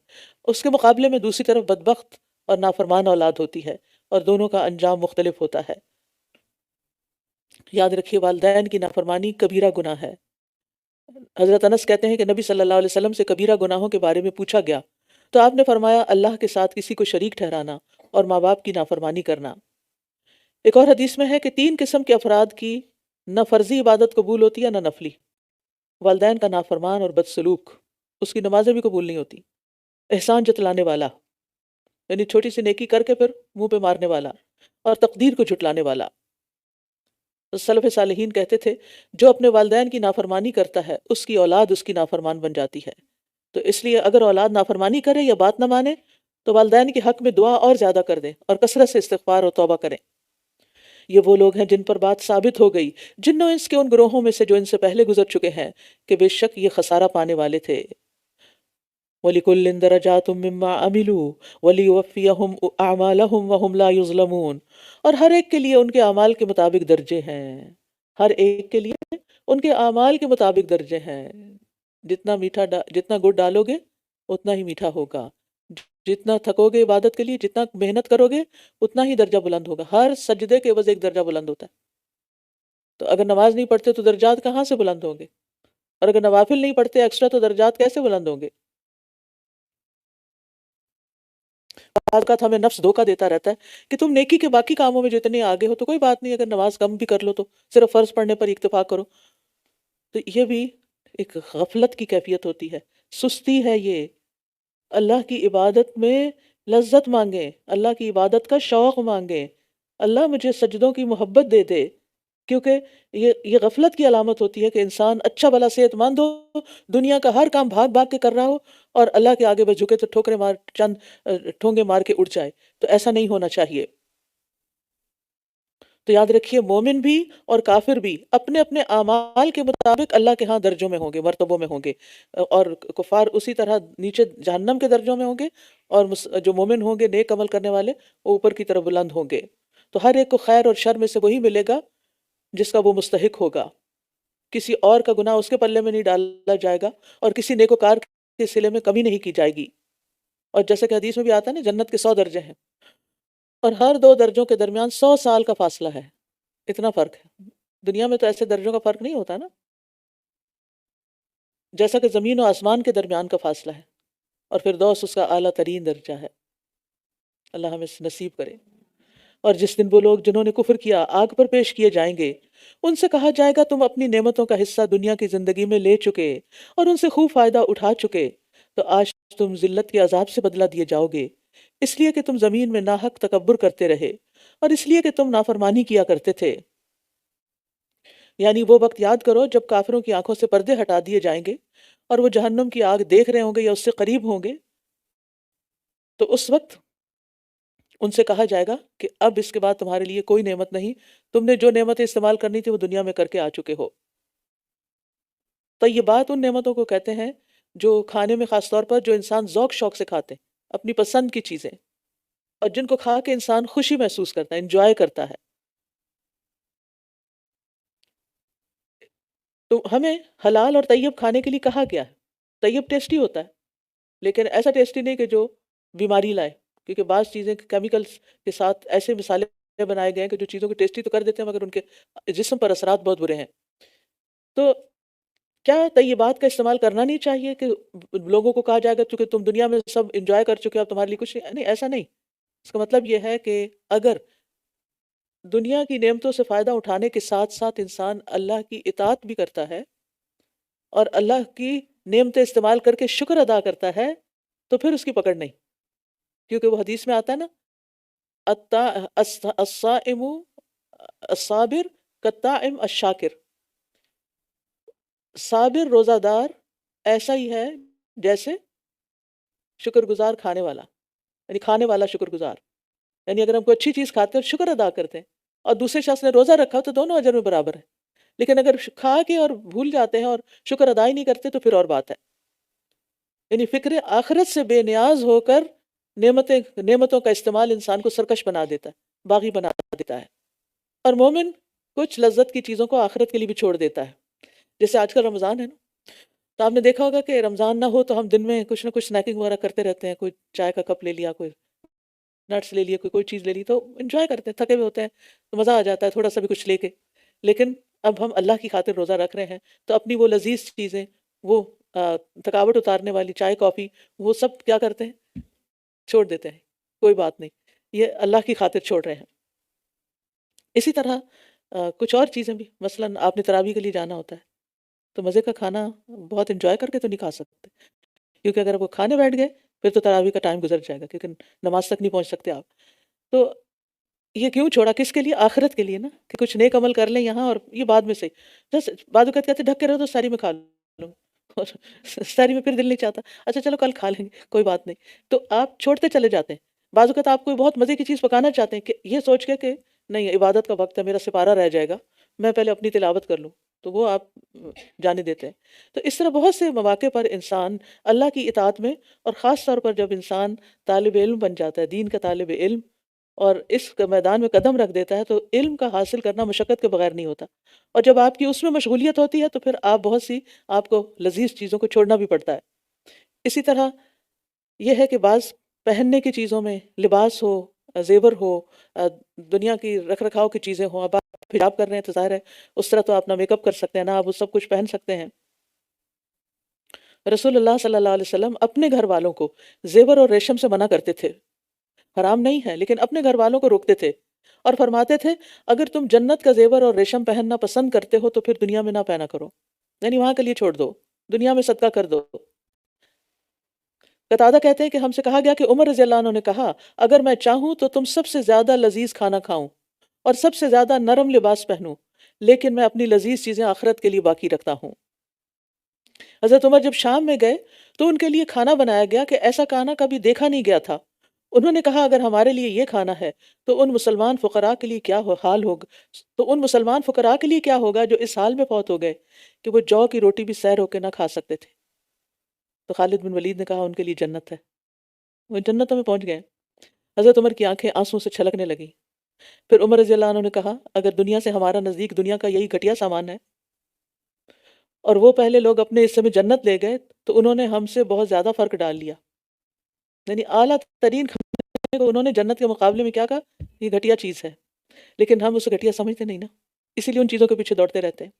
S1: اس کے مقابلے میں دوسری طرف بدبخت اور نافرمان اولاد ہوتی ہے، اور دونوں کا انجام مختلف ہوتا ہے۔ یاد رکھیے، والدین کی نافرمانی کبیرہ گناہ ہے۔ حضرت انس کہتے ہیں کہ نبی صلی اللہ علیہ وسلم سے کبیرہ گناہوں کے بارے میں پوچھا گیا تو آپ نے فرمایا اللہ کے ساتھ کسی کو شریک ٹھہرانا اور ماں باپ کی نافرمانی کرنا۔ ایک اور حدیث میں ہے کہ 3 قسم کے افراد کی نہ فرضی عبادت قبول ہوتی ہے نہ نفلی۔ والدین کا نافرمان اور بدسلوک، اس کی نمازیں بھی قبول نہیں ہوتی۔ احسان جتلانے والا، یعنی چھوٹی سی نیکی کر کے پھر منہ پہ مارنے والا، اور تقدیر کو جھٹلانے والا۔ سلف صالحین کہتے تھے جو اپنے والدین کی نافرمانی کرتا ہے اس کی اولاد اس کی نافرمان بن جاتی ہے۔ تو اس لیے اگر اولاد نافرمانی کرے یا بات نہ مانے تو والدین کے حق میں دعا اور زیادہ کر دیں اور کثرت سے استغفار اور توبہ کریں۔ یہ وہ لوگ ہیں جن پر بات ثابت ہو گئی جن و انس کے ان گروہوں میں سے جو ان سے پہلے گزر چکے ہیں کہ بے شک یہ خسارہ پانے والے تھے۔ وَلِكُلٍّ دَرَجَاتٌ مِّمَّا عَمِلُوا وَلِيُوَفِّيَهُمْ أَعْمَالَهُمْ وَهُمْ لَا يُظْلَمُونَ، اور ہر ایک کے لیے ان کے اعمال کے مطابق درجے ہیں۔ ہر ایک کے لیے ان کے اعمال کے مطابق درجے ہیں۔ جتنا گڑ ڈالو گے اتنا ہی میٹھا ہوگا، جتنا تھکو گے عبادت کے لیے، جتنا محنت کرو گے اتنا ہی درجہ بلند ہوگا۔ ہر سجدے کے عوض ایک درجہ بلند ہوتا ہے۔ تو اگر نماز نہیں پڑھتے تو درجات کہاں سے بلند ہوں گے؟ اور اگر نوافل نہیں پڑھتے ایکسٹرا تو درجات کیسے بلند ہوں گے؟ بعض اوقات ہمیں نفس دھوکہ دیتا رہتا ہے کہ تم نیکی کے باقی کاموں میں جتنے آگے ہو تو کوئی بات نہیں، اگر نماز کم بھی کر لو تو صرف فرض پڑھنے پر اکتفا کرو۔ تو یہ بھی ایک غفلت کی کیفیت ہوتی ہے، سستی ہے یہ۔ اللہ کی عبادت میں لذت مانگیں، اللہ کی عبادت کا شوق مانگیں، اللہ مجھے سجدوں کی محبت دے دے، کیونکہ یہ غفلت کی علامت ہوتی ہے کہ انسان اچھا بھلا صحت مند ہو، دنیا کا ہر کام بھاگ بھاگ کے کر رہا ہو، اور اللہ کے آگے بس جھکے تو ٹھوکریں مار ٹھونگے مار کے اٹھ جائے۔ تو ایسا نہیں ہونا چاہیے۔ تو یاد رکھیے، مومن بھی اور کافر بھی اپنے اپنے اعمال کے مطابق اللہ کے ہاں درجوں میں ہوں گے، مرتبوں میں ہوں گے، اور کفار اسی طرح نیچے جہنم کے درجوں میں ہوں گے، اور جو مومن ہوں گے نیک عمل کرنے والے وہ اوپر کی طرف بلند ہوں گے۔ تو ہر ایک کو خیر اور شر میں سے وہی ملے گا جس کا وہ مستحق ہوگا۔ کسی اور کا گناہ اس کے پلے میں نہیں ڈالا جائے گا، اور کسی نیکوکار کے صلے میں کمی نہیں کی جائے گی۔ اور جیسے کہ حدیث میں بھی آتا ہے نا، جنت کے 100 درجے ہیں، اور ہر 2 درجوں کے درمیان 100 سال کا فاصلہ ہے۔ اتنا فرق ہے۔ دنیا میں تو ایسے درجوں کا فرق نہیں ہوتا نا، جیسا کہ زمین و آسمان کے درمیان کا فاصلہ ہے، اور فردوس اس کا اعلیٰ ترین درجہ ہے۔ اللہ ہمیں نصیب کرے۔ اور جس دن وہ لوگ جنہوں نے کفر کیا آگ پر پیش کیے جائیں گے، ان سے کہا جائے گا تم اپنی نعمتوں کا حصہ دنیا کی زندگی میں لے چکے اور ان سے خوب فائدہ اٹھا چکے، تو آج تم ذلت کے عذاب سے بدلہ دیے جاؤ گے، اس لیے کہ تم زمین میں ناحق تکبر کرتے رہے اور اس لیے کہ تم نافرمانی کیا کرتے تھے۔ یعنی وہ وقت یاد کرو جب کافروں کی آنکھوں سے پردے ہٹا دیے جائیں گے اور وہ جہنم کی آگ دیکھ رہے ہوں گے یا اس سے قریب ہوں گے، تو اس وقت ان سے کہا جائے گا کہ اب اس کے بعد تمہارے لیے کوئی نعمت نہیں، تم نے جو نعمتیں استعمال کرنی تھی وہ دنیا میں کر کے آ چکے ہو۔ طیبات ان نعمتوں کو کہتے ہیں جو کھانے میں، خاص طور پر جو انسان ذوق شوق سے کھاتے ہیں، اپنی پسند کی چیزیں، اور جن کو کھا کے انسان خوشی محسوس کرتا ہے، انجوائے کرتا ہے۔ تو ہمیں حلال اور طیب کھانے کے لیے کہا گیا ہے۔ طیب ٹیسٹی ہوتا ہے، لیکن ایسا ٹیسٹی نہیں کہ جو بیماری لائے، کیونکہ بعض چیزیں کیمیکلز کے ساتھ ایسے مسالے بنائے گئے ہیں کہ جو چیزوں کو ٹیسٹی تو کر دیتے ہیں مگر ان کے جسم پر اثرات بہت برے ہیں۔ تو کیا طیبات کا استعمال کرنا نہیں چاہیے کہ لوگوں کو کہا جائے گا چونکہ تم دنیا میں سب انجوائے کر چکے ہو اب تمہارے لیے کچھ نہیں؟ نہیں، ایسا نہیں۔ اس کا مطلب یہ ہے کہ اگر دنیا کی نعمتوں سے فائدہ اٹھانے کے ساتھ ساتھ انسان اللہ کی اطاعت بھی کرتا ہے اور اللہ کی نعمتیں استعمال کر کے شکر ادا کرتا ہے تو پھر اس کی پکڑ نہیں، کیونکہ وہ حدیث میں آتا ہے نا، الصائم الصابر کالطاعم الشاکر، صابر روزہ دار ایسا ہی ہے جیسے شکر گزار کھانے والا، یعنی کھانے والا شکر گزار۔ یعنی اگر ہم کوئی اچھی چیز کھاتے ہیں اور شکر ادا کرتے ہیں اور دوسرے شخص نے روزہ رکھا ہو تو دونوں اجر میں برابر ہے، لیکن اگر کھا کے اور بھول جاتے ہیں اور شکر ادا ہی نہیں کرتے تو پھر اور بات ہے۔ یعنی فکر آخرت سے بے نیاز ہو کر نعمتوں کا استعمال انسان کو سرکش بنا دیتا ہے، باغی بنا دیتا ہے۔ اور مومن کچھ لذت کی چیزوں کو آخرت کے لیے بھی چھوڑ دیتا ہے، جیسے آج کل رمضان ہے نا، تو آپ نے دیکھا ہوگا کہ رمضان نہ ہو تو ہم دن میں کچھ نہ کچھ اسنیکنگ وغیرہ کرتے رہتے ہیں، کوئی چائے کا کپ لے لیا، کوئی نٹس لے لیے، کوئی چیز لے لی، تو انجوائے کرتے ہیں، تھکے ہوئے ہوتے ہیں تو مزہ آ جاتا ہے تھوڑا سا بھی کچھ لے کے. لیکن اب ہم اللہ کی خاطر روزہ رکھ رہے ہیں تو اپنی وہ لذیذ چیزیں، وہ تھکاوٹ اتارنے والی چائے کافی، وہ سب کیا کرتے ہیں، چھوڑ دیتے ہیں. کوئی بات نہیں، یہ اللہ کی خاطر چھوڑ رہے ہیں. اسی طرح کچھ اور چیزیں بھی، مثلاً آپ نے تراویح کے لیے جانا ہوتا ہے تو مزے کا کھانا بہت انجوائے کر کے تو نہیں کھا سکتے، کیونکہ اگر وہ کھانے بیٹھ گئے پھر تو تراویح کا ٹائم گزر جائے گا، کیونکہ نماز تک نہیں پہنچ سکتے آپ. تو یہ کیوں چھوڑا، کس کے لیے؟ آخرت کے لیے نا، کہ کچھ نیک عمل کر لیں یہاں اور یہ بعد میں سے. بس بعد اوقات کہتے ہیں ڈھک کے رہو تو ساری میں کھا لوں، اور ساری میں پھر دل نہیں چاہتا، اچھا چلو کل کھا لیں گے، کوئی بات نہیں. تو آپ چھوڑتے چلے جاتے ہیں. بعض اوقات آپ کوئی بہت مزے کی چیز پکانا چاہتے ہیں کہ یہ سوچ کے کہ نہیں عبادت کا وقت ہے، میرا سپارہ رہ جائے گا، میں پہلے اپنی تلاوت کر لوں، تو وہ آپ جانے دیتے ہیں. تو اس طرح بہت سے مواقع پر انسان اللہ کی اطاعت میں، اور خاص طور پر جب انسان طالب علم بن جاتا ہے، دین کا طالب علم، اور اس میدان میں قدم رکھ دیتا ہے، تو علم کا حاصل کرنا مشقت کے بغیر نہیں ہوتا. اور جب آپ کی اس میں مشغولیت ہوتی ہے تو پھر آپ بہت سی آپ کو لذیذ چیزوں کو چھوڑنا بھی پڑتا ہے. اسی طرح یہ ہے کہ بعض پہننے کی چیزوں میں، لباس ہو، زیور ہو، دنیا کی رکھ رکھاؤ کی چیزیں ہوں. اب آپ حجاب کر رہے ہیں تو ظاہر ہے اس طرح تو آپ نہ میک اپ کر سکتے ہیں، نہ آپ وہ سب کچھ پہن سکتے ہیں. رسول اللہ صلی اللہ علیہ وسلم اپنے گھر والوں کو زیور اور ریشم سے منع کرتے تھے. حرام نہیں ہے، لیکن اپنے گھر والوں کو روکتے تھے اور فرماتے تھے اگر تم جنت کا زیور اور ریشم پہننا پسند کرتے ہو تو پھر دنیا میں نہ پہنا کرو، یعنی وہاں کے لیے چھوڑ دو، دنیا میں صدقہ کر دو. قتادہ کہتے ہیں کہ ہم سے کہا گیا کہ عمر رضی اللہ عنہ نے کہا اگر میں چاہوں تو تم سب سے زیادہ لذیذ کھانا کھاؤں اور سب سے زیادہ نرم لباس پہنوں، لیکن میں اپنی لذیذ چیزیں آخرت کے لیے باقی رکھتا ہوں. حضرت عمر جب شام میں گئے تو ان کے لیے کھانا بنایا گیا کہ ایسا کھانا کبھی دیکھا نہیں گیا تھا. انہوں نے کہا اگر ہمارے لیے یہ کھانا ہے تو ان مسلمان فقراء کے لیے کیا حال ہوگا، تو ان مسلمان فقراء کے لیے کیا ہوگا جو اس حال میں فوت ہو گئے کہ وہ جو کی روٹی بھی سیر ہو کے نہ کھا سکتے تھے. تو خالد بن ولید نے کہا ان کے لیے جنت ہے، وہ جنتوں میں پہنچ گئے. حضرت عمر کی آنکھیں آنسوں سے چھلکنے لگیں. پھر عمر رضی اللہ عنہ نے کہا اگر دنیا سے ہمارا نزدیک دنیا کا یہی گھٹیا سامان ہے اور وہ پہلے لوگ اپنے حصے میں جنت لے گئے تو انہوں نے ہم سے بہت زیادہ فرق ڈال لیا، یعنی اعلیٰ ترین کھانے کو انہوں نے جنت کے مقابلے میں کیا کہا، یہ گھٹیا چیز ہے. لیکن ہم اسے گھٹیا سمجھتے نہیں نا، اسی لیے ان چیزوں کے پیچھے دوڑتے رہتے ہیں.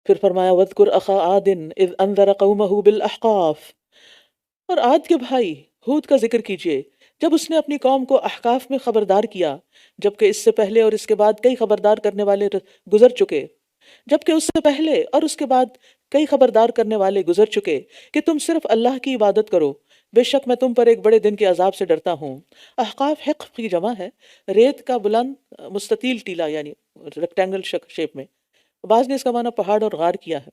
S1: پھر فرمایا وَاذْكُرْ أَخَا عَادٍ إِذْ أَنذَرَ قَوْمَهُ بِالْأَحْقَافِ، اور عاد کے بھائی ہود کا ذکر کیجئے جب اس نے اپنی قوم کو احقاف میں خبردار کیا، جبکہ اس سے پہلے اور اس کے بعد کئی خبردار کرنے والے گزر چکے، جبکہ اس سے پہلے اور اس کے بعد کئی خبردار کرنے والے گزر چکے کہ تم صرف اللہ کی عبادت کرو، بے شک میں تم پر ایک بڑے دن کے عذاب سے ڈرتا ہوں. احقاف حقف کی جمع ہے، ریت کا بلند مستطیل ٹیلا، یعنی ریکٹینگل شیپ میں. بعض نے اس کا معنی پہاڑ اور غار کیا ہے.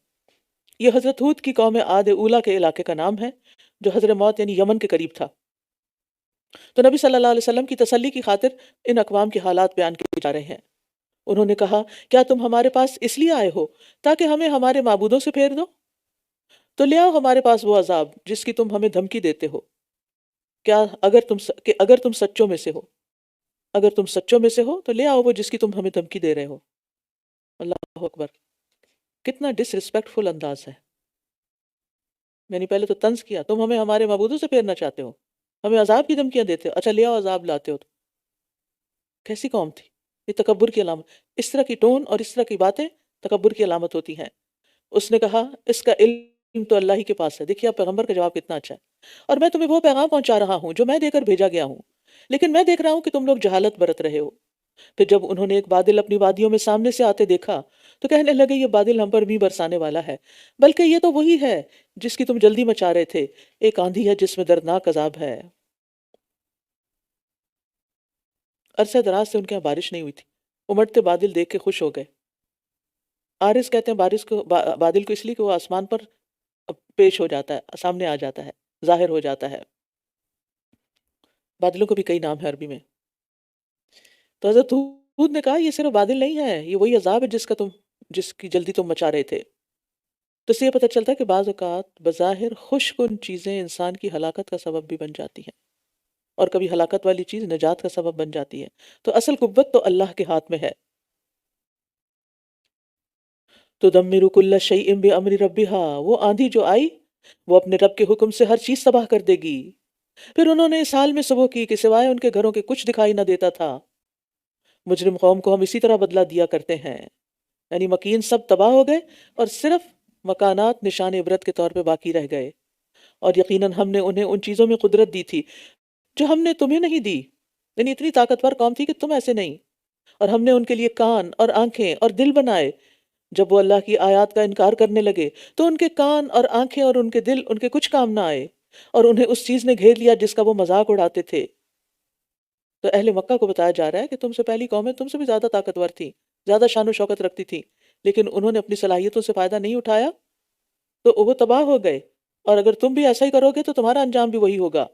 S1: یہ حضرت ہود کی قوم عاد اولا کے علاقے کا نام ہے جو حضر موت یعنی یمن کے قریب تھا. تو نبی صلی اللہ علیہ وسلم کی تسلی کی خاطر ان اقوام کے حالات بیان کیے جا رہے ہیں. انہوں نے کہا کیا تم ہمارے پاس اس لیے آئے ہو تاکہ ہمیں ہمارے معبودوں سے پھیر دو؟ تو لے آؤ ہمارے پاس وہ عذاب جس کی تم ہمیں دھمکی دیتے ہو، کیا اگر تم سچوں میں سے ہو، اگر تم سچوں میں سے ہو تو لے آؤ وہ جس کی تم ہمیں دھمکی دے رہے ہو. اللہ اکبر، کتنا ڈس ریسپیکٹفل انداز ہے. میں نے پہلے تو طنز کیا، تم ہمیں ہمارے معبودوں سے پھیرنا چاہتے ہو، ہمیں عذاب کی دھمکیاں دیتے ہو، اچھا لے آؤ عذاب لاتے ہو. تو کیسی قوم تھی، یہ تکبر کی علامت. اس طرح کی ٹون اور اس طرح کی باتیں تکبر کی علامت ہوتی ہیں. اس نے کہا اس کا علم تو اللہ ہی کے پاس ہے. دیکھیے پیغمبر کا جواب کتنا اچھا ہے. اور میں تمہیں وہ پیغام پہنچا رہا ہوں جو میں دے کر بھیجا گیا ہوں، لیکن میں دیکھ رہا ہوں کہ تم لوگ جہالت برت رہے ہو. پھر جب انہوں نے ایک بادل اپنی وادیوں میں سامنے سے آتے دیکھا تو کہنے لگے یہ بادل ہم پر بھی برسانے والا ہے، بلکہ یہ تو وہی ہے جس کی تم جلدی مچا رہے تھے، ایک آندھی ہے جس میں دردناک عذاب ہے. عرصہ دراز سے ان کے یہاں بارش نہیں ہوئی تھی، امٹتے بادل دیکھ کے خوش ہو گئے. عارض کہتے ہیں بادل کو اس لیے کہ وہ آسمان پر پیش ہو جاتا ہے، سامنے آ جاتا ہے، ظاہر ہو جاتا ہے. بادلوں کو بھی کئی نام ہے عربی میں. تو حضرت ہود نے کہا یہ صرف بادل نہیں ہے، یہ وہی عذاب ہے جس کی جلدی تم مچا رہے تھے. تو اس سے یہ پتہ چلتا ہے کہ بعض اوقات بظاہر خوش کن چیزیں انسان کی ہلاکت کا سبب بھی بن جاتی ہیں، اور کبھی ہلاکت والی چیز نجات کا سبب بن جاتی ہے. تو اصل قوت تو اللہ کے ہاتھ میں ہے. تدمر کل شیء بامر ربہا، وہ آندھی جو آئی وہ اپنے رب کے حکم سے ہر چیز تباہ کر دے گی۔ پھر انہوں نے اس حال میں صبح کی کہ سوائے ان کے گھروں کے کچھ دکھائی نہ دیتا تھا۔ مجرم قوم کو ہم اسی طرح بدلہ دیا کرتے ہیں، یعنی مکین سب تباہ ہو گئے اور صرف مکانات نشان عبرت کے طور پہ باقی رہ گئے۔ اور یقیناً ہم نے انہیں ان چیزوں میں قدرت دی تھی جو ہم نے تمہیں نہیں دی، یعنی اتنی طاقتور قوم تھی کہ تم ایسے نہیں۔ اور ہم نے ان کے لیے کان اور آنکھیں اور دل بنائے، جب وہ اللہ کی آیات کا انکار کرنے لگے تو ان کے کان اور آنکھیں اور ان کے دل ان کے کچھ کام نہ آئے، اور انہیں اس چیز نے گھیر لیا جس کا وہ مذاق اڑاتے تھے۔ تو اہل مکہ کو بتایا جا رہا ہے کہ تم سے پہلی قومیں تم سے بھی زیادہ طاقتور تھیں، زیادہ شان و شوکت رکھتی تھیں، لیکن انہوں نے اپنی صلاحیتوں سے فائدہ نہیں اٹھایا تو وہ تباہ ہو گئے۔ اور اگر تم بھی ایسا ہی کرو گے تو تمہارا انجام بھی وہی ہوگا۔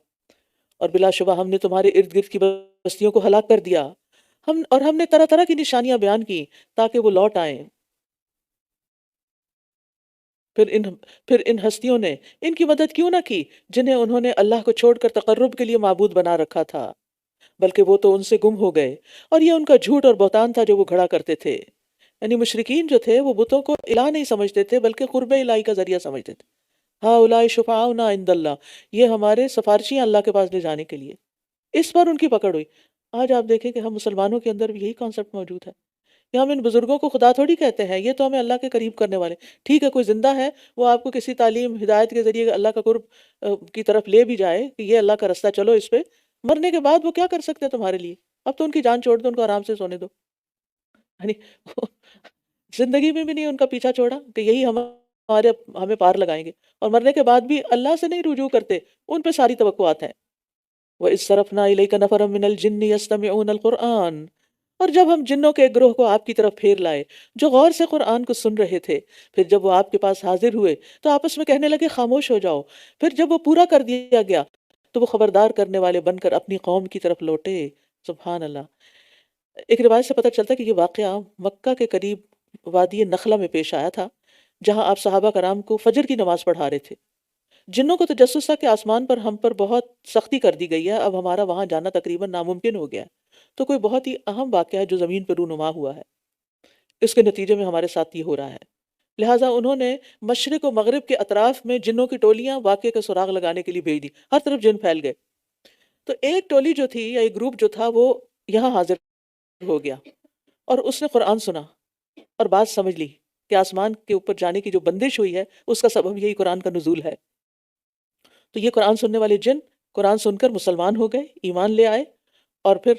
S1: اور بلا شبہ ہم نے تمہارے ارد گرد کی بستیوں کو ہلاک کر دیا، ہم نے طرح طرح کی نشانیاں بیان کی تاکہ وہ لوٹ آئیں۔ پھر ان ہستیوں نے ان کی مدد کیوں نہ کی جنہیں انہوں نے اللہ کو چھوڑ کر تقرب کے لیے معبود بنا رکھا تھا، بلکہ وہ تو ان سے گم ہو گئے، اور یہ ان کا جھوٹ اور بہتان تھا جو وہ گھڑا کرتے تھے۔ یعنی مشرکین جو تھے وہ بتوں کو الہ نہیں سمجھتے تھے بلکہ قرب الہی کا ذریعہ سمجھتے تھے۔ ہاں اولئک شفعاؤنا عند اللہ، یہ ہمارے سفارشی ہیں اللہ کے پاس لے جانے کے لیے۔ اس پر ان کی پکڑ ہوئی۔ آج آپ دیکھیں کہ ہم مسلمانوں کے اندر بھی یہی کانسیپٹ موجود ہے کہ ہم ان بزرگوں کو خدا تھوڑی کہتے ہیں، یہ تو ہمیں اللہ کے قریب کرنے والے۔ ٹھیک ہے، کوئی زندہ ہے، وہ آپ کو کسی تعلیم ہدایت کے ذریعے اللہ کا قرب کی طرف لے بھی جائے کہ یہ اللہ کا رستہ چلو اس پہ، مرنے کے بعد وہ کیا کر سکتے ہیں تمہارے لیے؟ اب تو ان کی جان چھوڑ دو، ان کو آرام سے سونے دو۔ یعنی زندگی میں بھی نہیں ان کا پیچھا چھوڑا کہ یہی ہمیں پار لگائیں گے، اور مرنے کے بعد بھی اللہ سے نہیں رجوع کرتے، ان پہ ساری توقعات ہیں۔ وَإِذْ صَرَفْنَا إِلَيْكَ نَفَرًا مِّنَ الْجِنِّ يَسْتَمِعُونَ الْقُرْآنَ، اور جب ہم جنوں کے ایک گروہ کو آپ کی طرف پھیر لائے جو غور سے قرآن کو سن رہے تھے، پھر جب وہ آپ کے پاس حاضر ہوئے تو آپس میں کہنے لگے خاموش ہو جاؤ، پھر جب وہ پورا کر دیا گیا تو وہ خبردار کرنے والے بن کر اپنی قوم کی طرف لوٹے۔ سبحان اللہ۔ ایک روایت سے پتہ چلتا ہے کہ یہ واقعہ مکہ کے قریب وادی نخلہ میں پیش آیا تھا، جہاں آپ صحابہ کرام کو فجر کی نماز پڑھا رہے تھے۔ جنوں کو تجسس تھا کہ آسمان پر ہم پر بہت سختی کر دی گئی ہے، اب ہمارا وہاں جانا تقریباً ناممکن ہو گیا ہے، تو کوئی بہت ہی اہم واقعہ ہے جو زمین پر رونما ہوا ہے، اس کے نتیجے میں ہمارے ساتھ یہ ہو رہا ہے۔ لہٰذا انہوں نے مشرق و مغرب کے اطراف میں جنوں کی ٹولیاں واقعے کا سراغ لگانے کے لیے بھیج دی، ہر طرف جن پھیل گئے۔ تو ایک ٹولی جو تھی یا ایک گروپ جو تھا وہ یہاں حاضر ہو گیا، اور اس نے قرآن سنا اور بات سمجھ لی کہ آسمان کے اوپر جانے کی جو بندش ہوئی ہے اس کا سبب یہی قرآن کا نزول ہے۔ تو یہ قرآن سننے والے جن قرآن سن کر مسلمان ہو گئے، ایمان لے آئے، اور پھر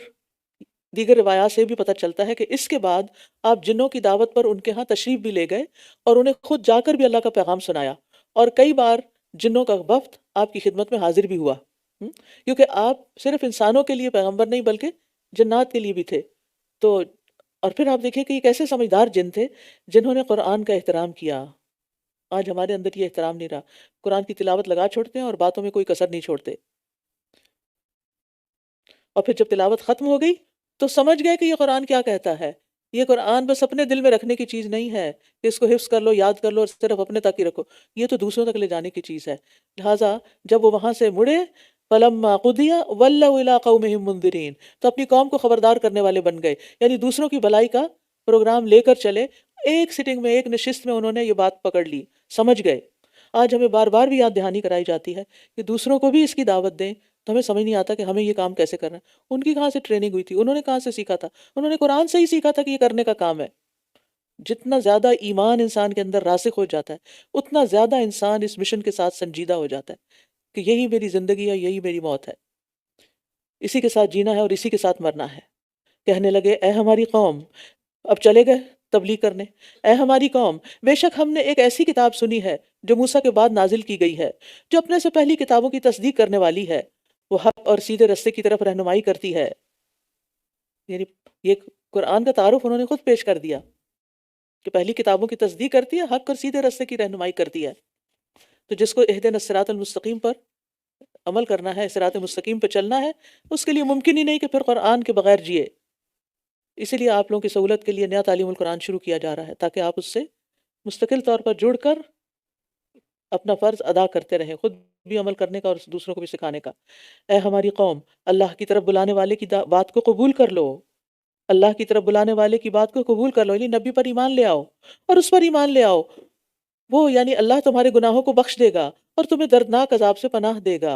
S1: دیگر روایات سے بھی پتہ چلتا ہے کہ اس کے بعد آپ جنوں کی دعوت پر ان کے ہاں تشریف بھی لے گئے اور انہیں خود جا کر بھی اللہ کا پیغام سنایا، اور کئی بار جنوں کا وفد آپ کی خدمت میں حاضر بھی ہوا، کیونکہ آپ صرف انسانوں کے لیے پیغمبر نہیں بلکہ جنات کے لیے بھی تھے۔ تو اور پھر آپ دیکھیں کہ یہ کیسے سمجھدار جن تھے جنہوں نے قرآن کا احترام کیا۔ آج ہمارے اندر یہ احترام نہیں رہا، قرآن کی تلاوت لگا چھوڑتے ہیں اور باتوں میں کوئی کسر نہیں چھوڑتے، اور پھر جب تلاوت ختم ہو گئی تو سمجھ گئے کہ یہ قرآن کیا کہتا ہے۔ یہ قرآن بس اپنے دل میں رکھنے کی چیز نہیں ہے کہ اس کو حفظ کر لو، یاد کر لو اور صرف اپنے تک ہی رکھو، یہ تو دوسروں تک لے جانے کی چیز ہے۔ لہٰذا جب وہ وہاں سے مڑے فَلَمَّا قُضِيَ وَلَّوْا إِلَىٰ قَوْمِهِمْ مُنذِرِينَ، تو اپنی قوم کو خبردار کرنے والے بن گئے، یعنی دوسروں کی بھلائی کا پروگرام لے کر چلے۔ ایک سٹنگ میں، ایک نشست میں انہوں نے یہ بات پکڑ لی، سمجھ گئے۔ آج ہمیں بار بار بھی یاد دہانی کرائی جاتی ہے کہ دوسروں کو بھی اس کی دعوت دیں، تو ہمیں سمجھ نہیں آتا کہ ہمیں یہ کام کیسے کرنا ہے۔ ان کی کہاں سے ٹریننگ ہوئی تھی؟ انہوں نے کہاں سے سیکھا تھا؟ انہوں نے قرآن سے ہی سیکھا تھا کہ یہ کرنے کا کام ہے۔ جتنا زیادہ ایمان انسان کے اندر راسخ ہو جاتا ہے اتنا زیادہ انسان اس مشن کے ساتھ سنجیدہ ہو جاتا ہے کہ یہی میری زندگی ہے، یہی میری موت ہے، اسی کے ساتھ جینا ہے اور اسی کے ساتھ مرنا ہے۔ کہنے لگے اے ہماری قوم، اب چلے گئے تبلیغ کرنے، اے ہماری قوم، بے شک ہم نے ایک ایسی کتاب سنی ہے جو موسیٰ کے بعد نازل کی گئی ہے، جو اپنے سے پہلی کتابوں کی تصدیق کرنے والی ہے، وہ حق اور سیدھے رستے کی طرف رہنمائی کرتی ہے۔ یعنی یہ قرآن کا تعارف انہوں نے خود پیش کر دیا کہ پہلی کتابوں کی تصدیق کرتی ہے، حق اور سیدھے رستے کی رہنمائی کرتی ہے۔ تو جس کو اہدنا الصراط المستقیم پر عمل کرنا ہے، صراط مستقیم پہ چلنا ہے، اس کے لیے ممکن ہی نہیں کہ پھر قرآن کے بغیر جیے۔ اسی لیے آپ لوگوں کی سہولت کے لیے نیا تعلیم القرآن شروع کیا جا رہا ہے تاکہ آپ اس سے مستقل طور پر جڑ کر اپنا فرض ادا کرتے رہیں، خود بھی عمل کرنے کا اور دوسروں کو بھی سکھانے کا۔ اے ہماری قوم، اللہ کی طرف بلانے والے کی بات کو قبول کر لو، اللہ کی طرف بلانے والے کی بات کو قبول کر لو، یعنی نبی پر ایمان لے آؤ اور اس پر ایمان لے آؤ، وہ یعنی اللہ تمہارے گناہوں کو بخش دے گا اور تمہیں دردناک عذاب سے پناہ دے گا۔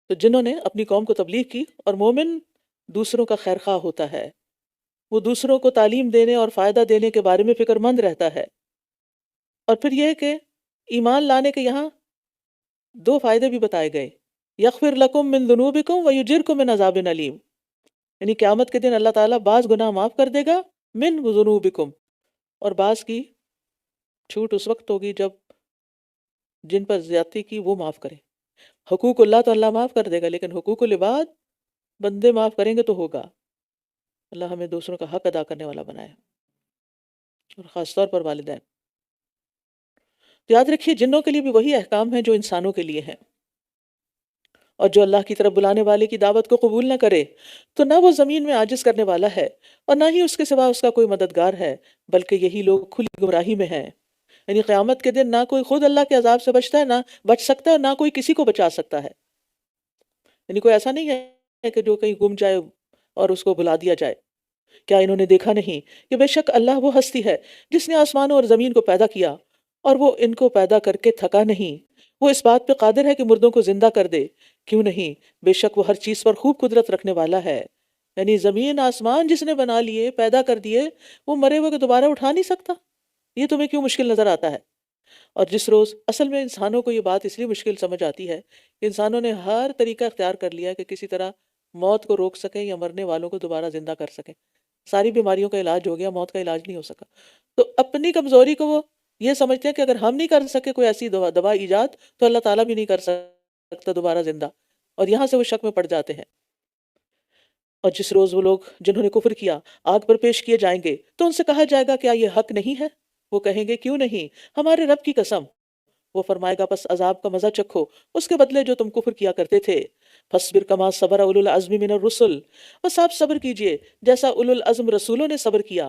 S1: تو جنہوں نے اپنی قوم کو تبلیغ کی، اور مومن دوسروں کا خیر خواہ ہوتا ہے، وہ دوسروں کو تعلیم دینے اور فائدہ دینے کے بارے میں فکر مند رہتا ہے۔ اور پھر یہ کہ ایمان لانے کے یہاں دو فائدے بھی بتائے گئے، یغفر لکم من ذنوبکم ویجرکم من عذاب علیم، یعنی قیامت کے دن اللہ تعالیٰ بعض گناہ معاف کر دے گا، من ذنوبکم، اور بعض کی چھوٹ اس وقت ہوگی جب جن پر زیادتی کی وہ معاف کرے۔ حقوق اللہ تو اللہ معاف کر دے گا، لیکن حقوق العباد بندے معاف کریں گے تو ہوگا۔ اللہ ہمیں دوسروں کا حق ادا کرنے والا بنائے، اور خاص طور پر والدین۔ تو یاد رکھیے جنوں کے لیے بھی وہی احکام ہیں جو انسانوں کے لیے ہیں، اور جو اللہ کی طرف بلانے والے کی دعوت کو قبول نہ کرے تو نہ وہ زمین میں عاجز کرنے والا ہے اور نہ ہی اس کے سوا اس کا کوئی مددگار ہے، بلکہ یہی لوگ کھلی گمراہی میں ہیں۔ یعنی قیامت کے دن نہ کوئی خود اللہ کے عذاب سے بچتا ہے، نہ بچ سکتا ہے، نہ کوئی کسی کو بچا سکتا ہے۔ یعنی کوئی ایسا نہیں ہے کہ جو کہیں گم جائے اور اس کو بھلا دیا جائے۔ کیا انہوں نے دیکھا نہیں کہ بے شک اللہ وہ ہستی ہے جس نے آسمانوں اور زمین کو پیدا کیا، اور وہ ان کو پیدا کر کے تھکا نہیں، وہ اس بات پہ قادر ہے کہ مردوں کو زندہ کر دے، کیوں نہیں، بے شک وہ ہر چیز پر خوب قدرت رکھنے والا ہے۔ یعنی زمین آسمان جس نے بنا لیے، پیدا کر دیے، وہ مرے ہوئے کو دوبارہ اٹھا نہیں سکتا؟ یہ تمہیں کیوں مشکل نظر آتا ہے؟ اور جس روز اصل میں انسانوں کو یہ بات اس لیے مشکل سمجھ آتی ہے کہ انسانوں نے ہر طریقہ اختیار کر لیا ہے کہ کسی طرح موت کو روک سکیں یا مرنے والوں کو دوبارہ زندہ کر سکیں۔ ساری بیماریوں کا علاج ہو گیا، موت کا علاج نہیں ہو سکا۔ تو اپنی کمزوری کو وہ یہ سمجھتے ہیں کہ اگر ہم نہیں کر سکے کوئی ایسی دوا ایجاد تو اللہ تعالیٰ بھی نہیں کر سکتا دوبارہ زندہ، اور یہاں سے وہ شک میں پڑ جاتے ہیں۔ اور جس روز وہ لوگ جنہوں نے کفر کیا آگ پر پیش کیے جائیں گے تو ان سے کہا جائے گا کیا یہ حق نہیں ہے؟ وہ کہیں گے کیوں نہیں، ہمارے رب کی قسم۔ وہ فرمائے گا پس عذاب کا مزہ چکھو اس کے بدلے جو تم کفر کیا کرتے تھے۔ فاصبر کما صبر اولو العزم من الرسل، بس آپ صبر کیجئے جیسا اولو العزم رسولوں نے صبر کیا،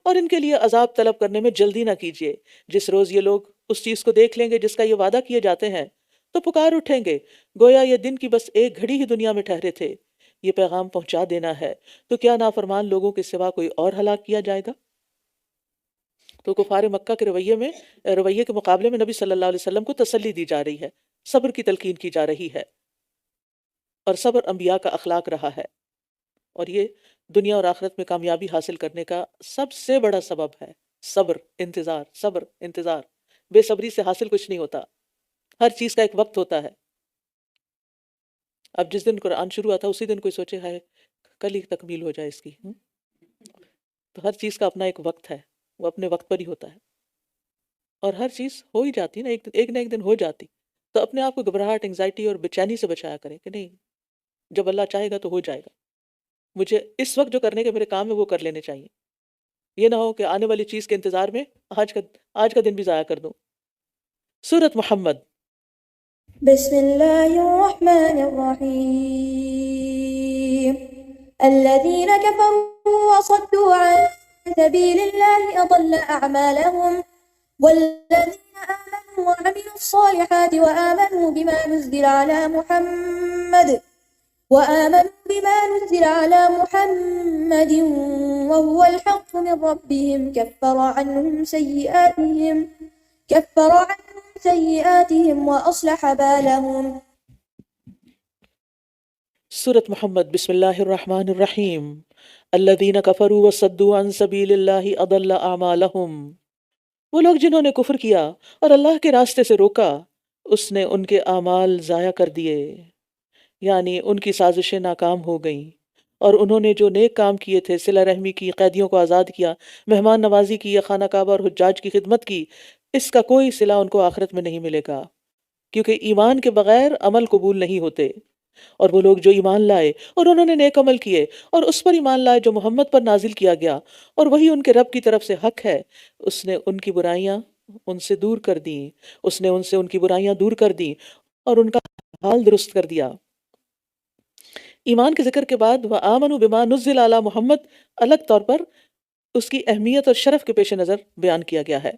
S1: اور ان کے لیے عذاب طلب کرنے میں جلدی نہ کیجئے۔ جس روز یہ لوگ اس چیز کو دیکھ لیں گے جس کا یہ وعدہ کیے جاتے ہیں تو پکار اٹھیں گے، گویا یہ دن کی بس ایک گھڑی ہی دنیا میں ٹھہرے تھے۔ یہ پیغام پہنچا دینا ہے، تو کیا نافرمان لوگوں کے سوا کوئی اور ہلاک کیا جائے گا؟ تو کفار مکہ کے رویے کے مقابلے میں نبی صلی اللہ علیہ وسلم کو تسلی دی جا رہی ہے، صبر کی تلقین کی جا رہی ہے، اور صبر انبیاء کا اخلاق رہا ہے، اور یہ دنیا اور آخرت میں کامیابی حاصل کرنے کا سب سے بڑا سبب ہے۔ صبر، انتظار، صبر، انتظار۔ بے صبری سے حاصل کچھ نہیں ہوتا، ہر چیز کا ایک وقت ہوتا ہے۔ اب جس دن قرآن شروع ہوا تھا اسی دن کوئی سوچے ہے کل ہی تکمیل ہو جائے اس کی، تو ہر چیز کا اپنا ایک وقت ہے، وہ اپنے وقت پر ہی ہوتا ہے، اور ہر چیز ہو ہی جاتی نا، ایک نہ ایک دن ہو جاتی۔ تو اپنے آپ کو گھبراہٹ، انگزائٹی اور بے چینی سے بچایا کریں کہ نہیں، جب اللہ چاہے گا تو ہو جائے گا، مجھے اس وقت جو کرنے کے میرے کام ہے وہ کر لینے چاہیے، یہ نہ ہو کہ آنے والی چیز کے انتظار میں آج کا دن بھی ضائع کر دوں۔ سورۃ محمد۔
S3: بسم الله الرحمن الرحيم الذين كفروا وصدوا عن سبيل الله أضل أعمالهم والذين آمنوا وعملوا الصالحات وآمنوا بما نزل على محمد وهو الحق من ربهم كفر عنهم سيئاتهم وأصلح بالهم۔
S1: سورۃ محمد۔ بسم اللہ الرحمن الرحیم۔ الذین کفروا وصدوا عن سبیل اللہ اضل اعمالهم، وہ لوگ جنہوں نے کفر کیا اور اللہ کے راستے سے روکا، اس نے ان کے اعمال ضائع کر دیے، یعنی ان کی سازشیں ناکام ہو گئیں، اور انہوں نے جو نیک کام کیے تھے، صلہ رحمی کی، قیدیوں کو آزاد کیا، مہمان نوازی کی، یا خانہ کعبہ اور حجاج کی خدمت کی، اس کا کوئی صلہ ان کو آخرت میں نہیں ملے گا، کیونکہ ایمان کے بغیر عمل قبول نہیں ہوتے۔ اور وہ لوگ جو ایمان لائے اور انہوں نے نیک عمل کیے اور اس پر ایمان لائے جو محمد پر نازل کیا گیا، اور وہی ان کے رب کی طرف سے حق ہے، اس نے ان کی برائیاں ان سے دور کر دیں، اس نے ان سے ان کی برائیاں دور کر دیں اور ان کا حال درست کر دیا۔ ایمان کے ذکر کے بعد وَآمَنُوا بِمَا نُزِّلَ عَلَى محمد الگ طور پر اس کی اہمیت اور شرف کے پیش نظر بیان کیا گیا ہے۔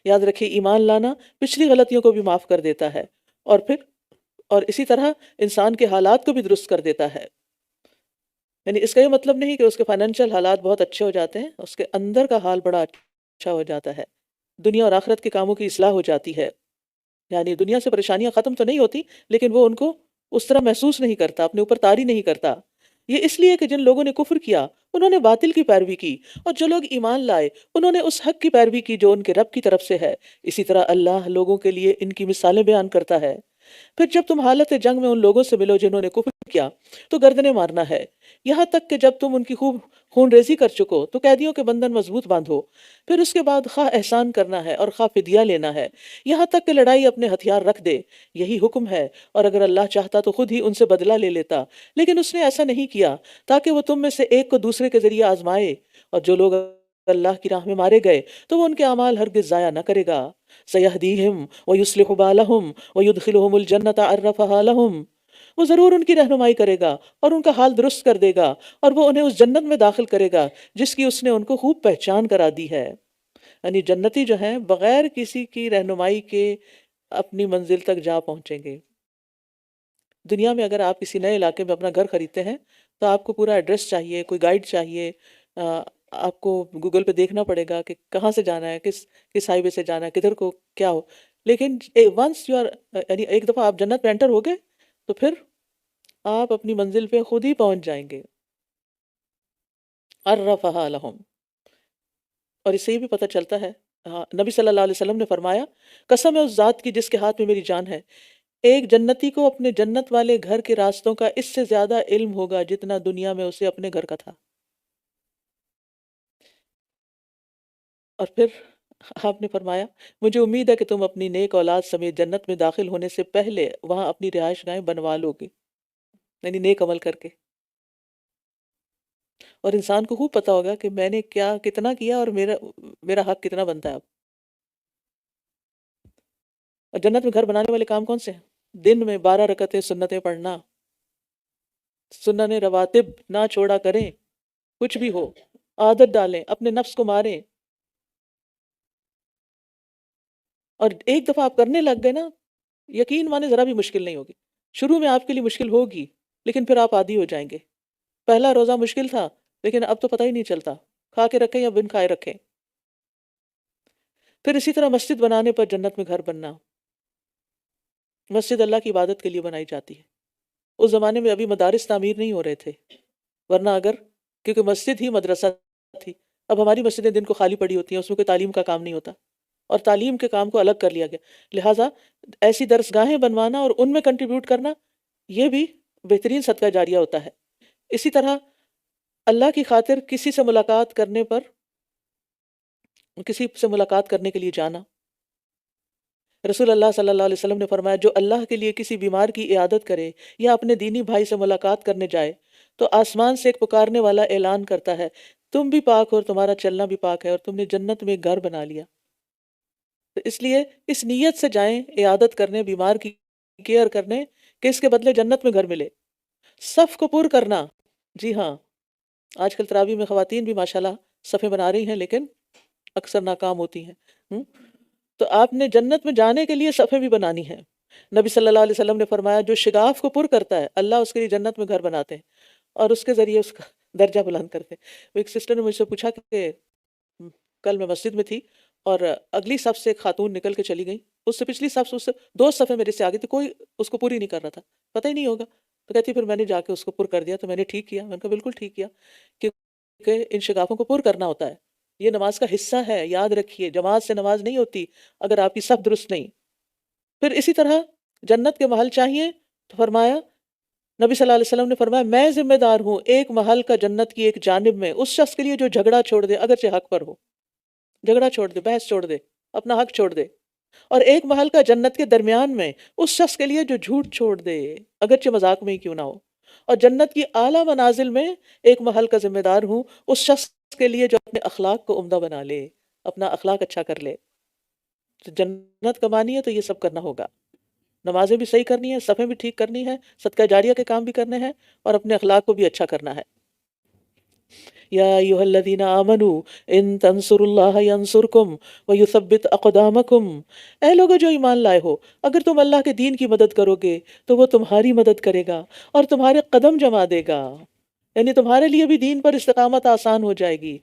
S1: یاد رکھیں ایمان لانا پچھلی غلطیوں کو بھی معاف کر دیتا ہے، اور پھر اور اسی طرح انسان کے حالات کو بھی درست کر دیتا ہے. یعنی اس کا یہ مطلب نہیں کہ اس کے فائنینشیل حالات بہت اچھے ہو جاتے ہیں، اس کے اندر کا حال بڑا اچھا ہو جاتا ہے. دنیا اور آخرت کے کاموں کی اصلاح ہو جاتی ہے. یعنی دنیا سے پریشانیاں ختم تو نہیں ہوتی، لیکن وہ ان کو اس طرح محسوس نہیں کرتا، اپنے اوپر طاری نہیں کرتا. یہ اس لیے کہ جن لوگوں نے کفر کیا انہوں نے باطل کی پیروی کی، اور جو لوگ ایمان لائے انہوں نے اس حق کی پیروی کی جو ان کے رب کی طرف سے ہے. اسی طرح اللہ لوگوں کے لیے ان کی مثالیں بیان کرتا ہے. پھر جب تم حالت جنگ میں ان لوگوں سے ملو جنہوں نے کفر کیا تو گردنیں مارنا ہے، یہاں تک کہ جب تم ان کی خوب خون ریزی کر چکو تو قیدیوں کے بندھن مضبوط باندھو. پھر اس کے بعد خواہ احسان کرنا ہے اور خواہ فدیہ لینا ہے، یہاں تک کہ لڑائی اپنے ہتھیار رکھ دے. یہی حکم ہے، اور اگر اللہ چاہتا تو خود ہی ان سے بدلہ لے لیتا، لیکن اس نے ایسا نہیں کیا تاکہ وہ تم میں سے ایک کو دوسرے کے ذریعے آزمائے. اور جو لوگ اللہ کی راہ میں مارے گئے تو وہ ان کے اعمال ہرگز ضائع نہ کرے گا. سَيَهْدِيهِمْ وَيُصْلِحُ بَالَهُمْ وَيُدْخِلُهُمُ الْجَنَّةَ عَرَّفَهَا لَهُمْ. وہ ضرور ان کی رہنمائی کرے گا اور ان کا حال درست کر دے گا، اور وہ انہیں اس جنت میں داخل کرے گا جس کی اس نے ان کو خوب پہچان کرا دی ہے. یعنی جنتی جو ہیں بغیر کسی کی رہنمائی کے اپنی منزل تک جا پہنچیں گے. دنیا میں اگر آپ کسی نئے علاقے میں اپنا گھر خریدتے ہیں تو آپ کو پورا ایڈریس چاہیے، کوئی گائیڈ چاہیے، آپ کو گوگل پہ دیکھنا پڑے گا کہ کہاں سے جانا ہے، کس ہائی وے سے جانا ہے، کدھر کو کیا ہو. لیکن ونس یو آر یعنی ایک دفعہ آپ جنت میں انٹر ہو گئے تو پھر آپ اپنی منزل پہ خود ہی پہنچ جائیں گے. عرفہا لہم. اور اس سے یہ بھی پتہ چلتا ہے، نبی صلی اللہ علیہ وسلم نے فرمایا، قسم ہے اس ذات کی جس کے ہاتھ میں میری جان ہے، ایک جنتی کو اپنے جنت والے گھر کے راستوں کا اس سے زیادہ علم ہوگا جتنا دنیا میں اسے اپنے گھر کا تھا. اور پھر آپ نے فرمایا، مجھے امید ہے کہ تم اپنی نیک اولاد سمیت جنت میں داخل ہونے سے پہلے وہاں اپنی رہائش گاہیں بنوا لو گے، یعنی نیک عمل کر کے. اور انسان کو خوب پتہ ہوگا کہ میں نے کتنا کیا اور میرا حق کتنا بنتا ہے اب. اور جنت میں گھر بنانے والے کام کون سے ہیں؟ دن میں 12 رکعتیں سنتیں پڑھنا، سنن رواتب نہ چھوڑا کریں، کچھ بھی ہو عادت ڈالیں، اپنے نفس کو ماریں. اور ایک دفعہ آپ کرنے لگ گئے نا، یقین مانے ذرا بھی مشکل نہیں ہوگی. شروع میں آپ کے لیے مشکل ہوگی لیکن پھر آپ عادی ہو جائیں گے. پہلا روزہ مشکل تھا لیکن اب تو پتہ ہی نہیں چلتا، کھا کے رکھیں یا بن کھائے رکھیں. پھر اسی طرح مسجد بنانے پر جنت میں گھر بننا. مسجد اللہ کی عبادت کے لیے بنائی جاتی ہے. اس زمانے میں ابھی مدارس تعمیر نہیں ہو رہے تھے، ورنہ کیونکہ مسجد ہی مدرسہ تھی. اب ہماری مسجدیں دن کو خالی پڑی ہوتی ہیں، اس میں کوئی تعلیم کا کام نہیں ہوتا، اور تعلیم کے کام کو الگ کر لیا گیا. لہٰذا ایسی درسگاہیں بنوانا اور ان میں کنٹریبیوٹ کرنا یہ بھی بہترین صدقہ جاریہ ہوتا ہے. اسی طرح اللہ کی خاطر کسی سے ملاقات کرنے کے لیے جانا. رسول اللہ صلی اللہ علیہ وسلم نے فرمایا، جو اللہ کے لیے کسی بیمار کی عیادت کرے یا اپنے دینی بھائی سے ملاقات کرنے جائے تو آسمان سے ایک پکارنے والا اعلان کرتا ہے، تم بھی پاک ہو اور تمہارا چلنا بھی پاک ہے اور تم نے جنت میں ایک گھر بنا لیا. تو اس لیے اس نیت سے جائیں عیادت کرنے، بیمار کی کیئر کرنے، کہ اس کے بدلے جنت میں گھر ملے. صف کو پر کرنا. جی ہاں، آج کل تراویح میں خواتین بھی ماشاءاللہ صفیں بنا رہی ہیں لیکن اکثر ناکام ہوتی ہیں. تو آپ نے جنت میں جانے کے لیے صفیں بھی بنانی ہیں. نبی صلی اللہ علیہ وسلم نے فرمایا، جو شگاف کو پر کرتا ہے اللہ اس کے لیے جنت میں گھر بناتے ہیں اور اس کے ذریعے اس کا درجہ بلند کرتے ہیں. ایک سسٹر نے مجھ سے پوچھا کہ کل میں مسجد میں تھی اور اگلی صف سے ایک خاتون نکل کے چلی گئی، اس سے پچھلی صف سے 2 صفیں میرے سے آگے تھی، کوئی اس کو پوری نہیں کر رہا تھا، پتہ ہی نہیں ہوگا. تو کہتی پھر میں نے جا کے اس کو پر کر دیا. تو میں نے ٹھیک کیا. میں نے کہا بالکل ٹھیک کیا، کیونکہ ان شگافوں کو پر کرنا ہوتا ہے، یہ نماز کا حصہ ہے. یاد رکھیے، جماعت سے نماز نہیں ہوتی اگر آپ کی صف درست نہیں. پھر اسی طرح جنت کے محل چاہیے تو فرمایا، نبی صلی اللہ علیہ وسلم نے فرمایا، میں ذمہ دار ہوں ایک محل کا جنت کی ایک جانب میں اس شخص کے لیے جو جھگڑا چھوڑ دے اگرچہ حق پر ہو. جھگڑا چھوڑ دے، بحث چھوڑ دے، اپنا حق چھوڑ دے. اور ایک محل کا جنت کے درمیان میں اس شخص کے لیے جو جھوٹ چھوڑ دے اگرچہ مذاق میں ہی کیوں نہ ہو. اور جنت کی اعلیٰ منازل میں ایک محل کا ذمہ دار ہوں اس شخص کے لیے جو اپنے اخلاق کو عمدہ بنا لے، اپنا اخلاق اچھا کر لے. تو جنت کمانی ہے تو یہ سب کرنا ہوگا. نمازیں بھی صحیح کرنی ہے، صفیں بھی ٹھیک کرنی ہے، صدقہ جاریہ کے کام بھی کرنے ہیں اور اپنے اخلاق کو بھی اچھا کرنا ہے. یا ایھا الذین آمنوا ان تنصروا اللہ ینصرکم ویثبت اقدامکم، اے لوگو جو ایمان لائے ہو، اگر تم اللہ کے دین کی مدد کرو گے تو وہ تمہاری مدد کرے گا اور تمہارے قدم جما دے گا، یعنی تمہارے لیے بھی دین پر استقامت آسان ہو جائے گی۔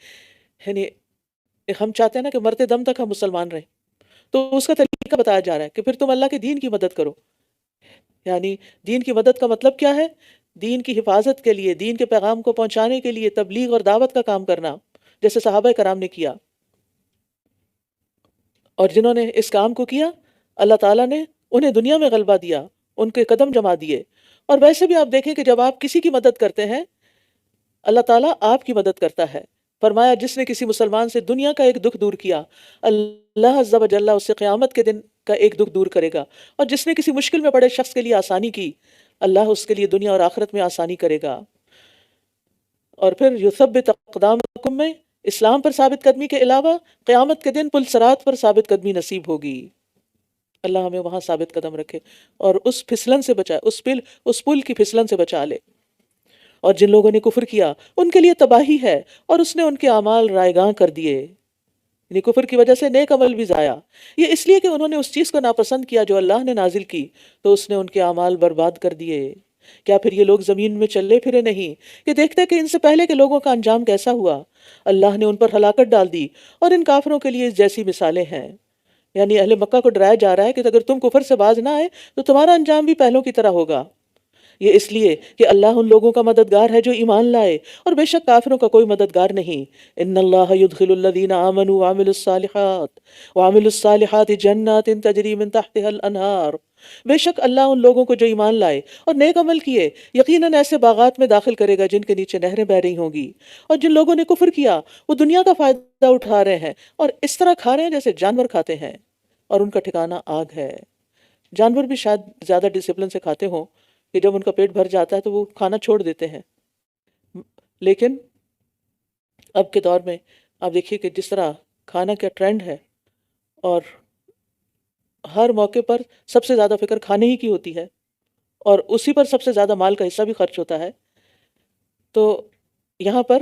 S1: یعنی ہم چاہتے ہیں نا کہ مرتے دم تک ہم مسلمان رہیں، تو اس کا طریقہ بتایا جا رہا ہے کہ پھر تم اللہ کے دین کی مدد کرو۔ یعنی دین کی مدد کا مطلب کیا ہے؟ دین کی حفاظت کے لیے، دین کے پیغام کو پہنچانے کے لیے تبلیغ اور دعوت کا کام کرنا، جیسے صحابہ کرام نے کیا، اور جنہوں نے اس کام کو کیا اللہ تعالیٰ نے انہیں دنیا میں غلبہ دیا، ان کے قدم جما دیے۔ اور ویسے بھی آپ دیکھیں کہ جب آپ کسی کی مدد کرتے ہیں اللہ تعالیٰ آپ کی مدد کرتا ہے۔ فرمایا جس نے کسی مسلمان سے دنیا کا ایک دکھ دور کیا، اللہ عز و جل اس سے قیامت کے دن کا ایک دکھ دور کرے گا، اور جس نے کسی مشکل میں پڑے شخص کے لیے آسانی کی، اللہ اس کے لیے دنیا اور آخرت میں آسانی کرے گا۔ اور پھر یثبت اقدامکم میں اسلام پر ثابت قدمی کے علاوہ قیامت کے دن پل صراط پر ثابت قدمی نصیب ہوگی۔ اللہ ہمیں وہاں ثابت قدم رکھے اور اس پھسلن سے بچائے، اس پل کی پھسلن سے بچا لے۔ اور جن لوگوں نے کفر کیا ان کے لیے تباہی ہے، اور اس نے ان کے اعمال رائیگاں کر دیے، یعنی کفر کی وجہ سے نیک عمل بھی ضائع، یہ اس لیے کہ انہوں نے اس چیز کو ناپسند کیا جو اللہ نے نازل کی، تو اس نے ان کے اعمال برباد کر دیے۔ کیا پھر یہ لوگ زمین میں چلے پھرے نہیں کہ دیکھتے کہ ان سے پہلے کے لوگوں کا انجام کیسا ہوا؟ اللہ نے ان پر ہلاکت ڈال دی، اور ان کافروں کے لیے اس جیسی مثالیں ہیں۔ یعنی اہل مکہ کو ڈرایا جا رہا ہے کہ اگر تم کفر سے باز نہ آئے تو تمہارا انجام بھی پہلوں کی طرح ہوگا۔ یہ اس لیے کہ اللہ ان لوگوں کا مددگار ہے جو ایمان لائے، اور بے شک کافروں کا کوئی مددگار نہیں۔ ان اللہ يدخل الذین آمنوا وعملوا الصالحات جنات تجری من تحتها الانہار، بے شک اللہ ان لوگوں کو جو ایمان لائے اور نیک عمل کیے یقیناً ایسے باغات میں داخل کرے گا جن کے نیچے نہریں بہہ رہی ہوں گی۔ اور جن لوگوں نے کفر کیا وہ دنیا کا فائدہ اٹھا رہے ہیں اور اس طرح کھا رہے ہیں جیسے جانور کھاتے ہیں، اور ان کا ٹھکانہ آگ ہے۔ جانور بھی شاید زیادہ ڈسپلن سے کھاتے ہوں کہ جب ان کا پیٹ بھر جاتا ہے تو وہ کھانا چھوڑ دیتے ہیں، لیکن اب کے دور میں آپ دیکھیے کہ جس طرح کھانا کا ٹرینڈ ہے، اور ہر موقع پر سب سے زیادہ فکر کھانے ہی کی ہوتی ہے، اور اسی پر سب سے زیادہ مال کا حصہ بھی خرچ ہوتا ہے، تو یہاں پر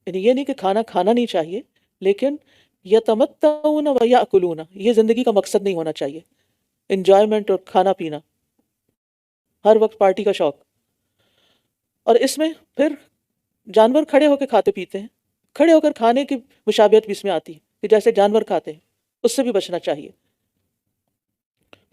S1: یعنی یہ نہیں کہ کھانا کھانا نہیں چاہیے، لیکن یتمتعون و یاکلون، یہ زندگی کا مقصد نہیں ہونا چاہیے، انجوائمنٹ اور کھانا پینا، ہر وقت پارٹی کا شوق۔ اور اس میں پھر جانور کھڑے ہو کے کھاتے پیتے ہیں، کھڑے ہو کر کھانے کی مشابہت بھی اس میں آتی ہے کہ جیسے جانور کھاتے ہیں، اس سے بھی بچنا چاہیے۔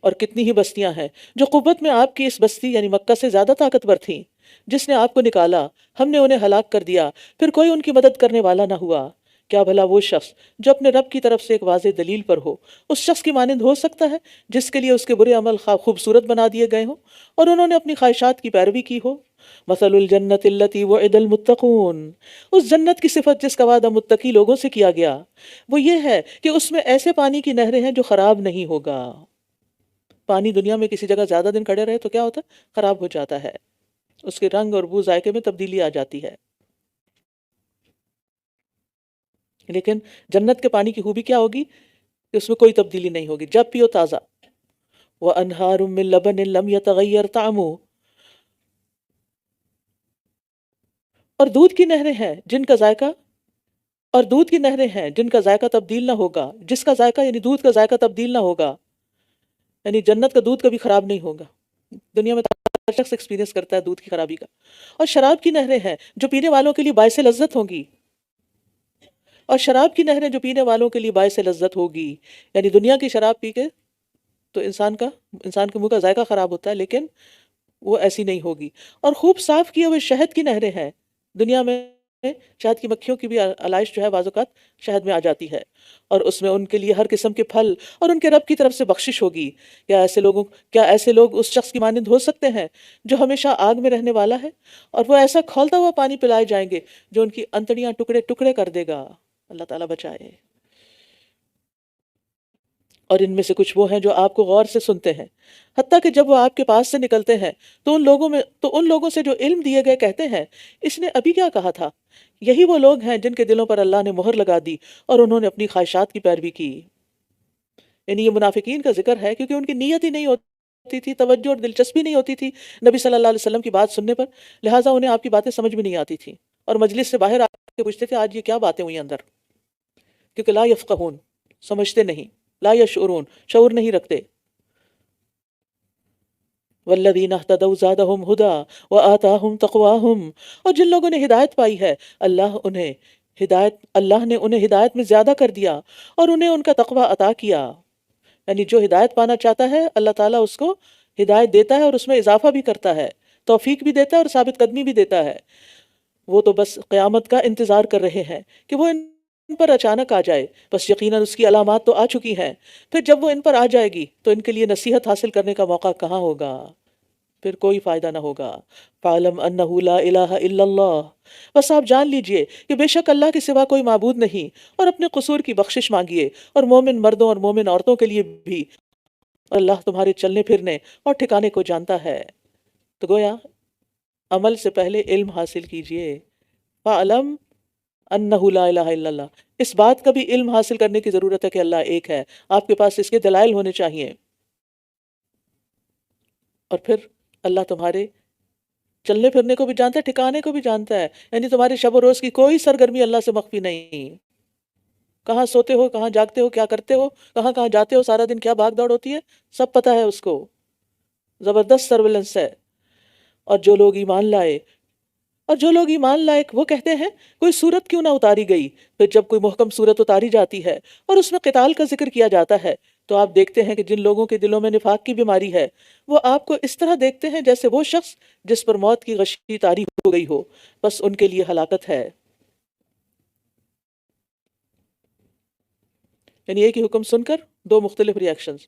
S1: اور کتنی ہی بستیاں ہیں جو قوت میں آپ کی اس بستی یعنی مکہ سے زیادہ طاقتور تھیں، جس نے آپ کو نکالا، ہم نے انہیں ہلاک کر دیا، پھر کوئی ان کی مدد کرنے والا نہ ہوا۔ کیا بھلا وہ شخص جو اپنے رب کی طرف سے ایک واضح دلیل پر ہو اس شخص کی مانند ہو سکتا ہے جس کے لیے اس کے برے عمل خوبصورت بنا دیے گئے ہوں اور انہوں نے اپنی خواہشات کی پیروی کی ہو؟ مثل الجنت التی وعد المتقون، اس جنت کی صفت جس کا وعدہ متقی لوگوں سے کیا گیا، وہ یہ ہے کہ اس میں ایسے پانی کی نہریں ہیں جو خراب نہیں ہوگا۔ پانی دنیا میں کسی جگہ زیادہ دن کھڑے رہے تو کیا ہوتا ہے؟ خراب ہو جاتا ہے، اس کے رنگ اور بو ذائقے میں تبدیلی آ جاتی ہے۔ لیکن جنت کے پانی کی خوبی کیا ہوگی کہ اس میں کوئی تبدیلی نہیں ہوگی، جب پیو تازہ۔ وَأَنْهَارٌ مِّن لَبَنٍ لَّمْ يَتَغَيَّرْ طَعْمُهُ، اور دودھ کی نہریں ہیں جن کا ذائقہ تبدیل نہ ہوگا، جس کا ذائقہ یعنی دودھ کا ذائقہ تبدیل نہ ہوگا، یعنی جنت کا دودھ کبھی خراب نہیں ہوگا۔ دنیا میں ہر شخص ایکسپیرینس کرتا ہے دودھ کی خرابی کا۔ اور شراب کی نہریں ہیں جو پینے والوں کے لیے باعث لذت ہوں گی، اور شراب کی نہریں جو پینے والوں کے لیے باعث لذت ہوگی، یعنی دنیا کی شراب پی کے تو انسان کے منہ کا ذائقہ خراب ہوتا ہے، لیکن وہ ایسی نہیں ہوگی۔ اور خوب صاف کیے ہوئے شہد کی نہریں ہیں، دنیا میں شہد کی مکھیوں کی بھی علائش جو ہے بعض اوقات شہد میں آ جاتی ہے، اور اس میں ان کے لیے ہر قسم کے پھل اور ان کے رب کی طرف سے بخشش ہوگی۔ کیا ایسے لوگ اس شخص کی مانند ہو سکتے ہیں جو ہمیشہ آگ میں رہنے والا ہے، اور وہ ایسا کھولتا ہوا پانی پلائے جائیں گے جو ان کی انتڑیاں ٹکڑے ٹکڑے کر دے گا۔ اللہ تعالیٰ بچائے۔ اور ان میں سے کچھ وہ ہیں جو آپ کو غور سے سنتے ہیں، حتیٰ کہ جب وہ آپ کے پاس سے نکلتے ہیں تو ان لوگوں سے جو علم دیے گئے کہتے ہیں اس نے ابھی کیا کہا تھا۔ یہی وہ لوگ ہیں جن کے دلوں پر اللہ نے مہر لگا دی اور انہوں نے اپنی خواہشات کی پیروی کی۔ یعنی یہ منافقین کا ذکر ہے کیونکہ ان کی نیت ہی نہیں ہوتی تھی، توجہ اور دلچسپی نہیں ہوتی تھی نبی صلی اللہ علیہ وسلم کی بات سننے پر، لہٰذا انہیں آپ کی باتیں سمجھ میں نہیں آتی تھی، اور مجلس سے باہر آ کے پوچھتے تھے آج یہ کیا باتیں ہوئی اندر، کیونکہ لا یفقہون، سمجھتے نہیں، لا یشعرون، شعور نہیں رکھتے۔ والذین اہتدوا زادہم ہدی وآتاہم تقواہم، اور جن لوگوں نے ہدایت پائی ہے اللہ نے انہیں ہدایت میں زیادہ کر دیا اور انہیں ان کا تقوی عطا کیا۔ یعنی جو ہدایت پانا چاہتا ہے اللہ تعالیٰ اس کو ہدایت دیتا ہے اور اس میں اضافہ بھی کرتا ہے، توفیق بھی دیتا ہے اور ثابت قدمی بھی دیتا ہے۔ وہ تو بس قیامت کا انتظار کر رہے ہیں کہ وہ ان پر اچانک آ جائے، بس یقیناً اس کی علامات تو آ چکی ہیں، پھر جب وہ ان پر آ جائے گی تو ان کے لیے نصیحت حاصل کرنے کا موقع کہاں ہوگا، پھر کوئی فائدہ نہ ہوگا۔ فَعْلَمْ أَنَّهُ لَا إِلَهَ إِلَّا اللَّهُ، بس آپ جان لیجئے کہ بے شک اللہ کے سوا کوئی معبود نہیں، اور اپنے قصور کی بخشش مانگیے، اور مومن مردوں اور مومن عورتوں کے لیے بھی، اور اللہ تمہارے چلنے پھرنے اور ٹھکانے کو جانتا ہے۔ تو گویا عمل سے پہلے علم حاصل کیجئے۔ فَعْلَمْ أَنَّهُ لَا إِلَهَ إِلَّا اللَّهُ، اس بات کا بھی علم حاصل کرنے کی ضرورت ہے کہ اللہ ایک ہے، آپ کے پاس اس کے دلائل ہونے چاہیے۔ اور پھر اللہ تمہارے چلنے پھرنے کو بھی جانتا ہے، ٹھکانے کو بھی جانتا ہے، یعنی تمہارے شب و روز کی کوئی سرگرمی اللہ سے مخفی نہیں۔ کہاں سوتے ہو، کہاں جاگتے ہو، کیا کرتے ہو، کہاں کہاں جاتے ہو، سارا دن کیا بھاگ دوڑ ہوتی ہے، سب پتہ ہے اس کو، زبردست سرویلنس ہے۔ اور جو لوگ ایمان لائے وہ کہتے ہیں کوئی صورت کیوں نہ اتاری گئی، پھر جب کوئی محکم صورت اتاری جاتی ہے اور اس میں قتال کا ذکر کیا جاتا ہے تو آپ دیکھتے ہیں کہ جن لوگوں کے دلوں میں نفاق کی بیماری ہے وہ آپ کو اس طرح دیکھتے ہیں جیسے وہ شخص جس پر موت کی غشی طاری ہو گئی ہو، بس ان کے لیے ہلاکت ہے۔ یعنی ایک ہی حکم سن کر دو مختلف ریاکشنز،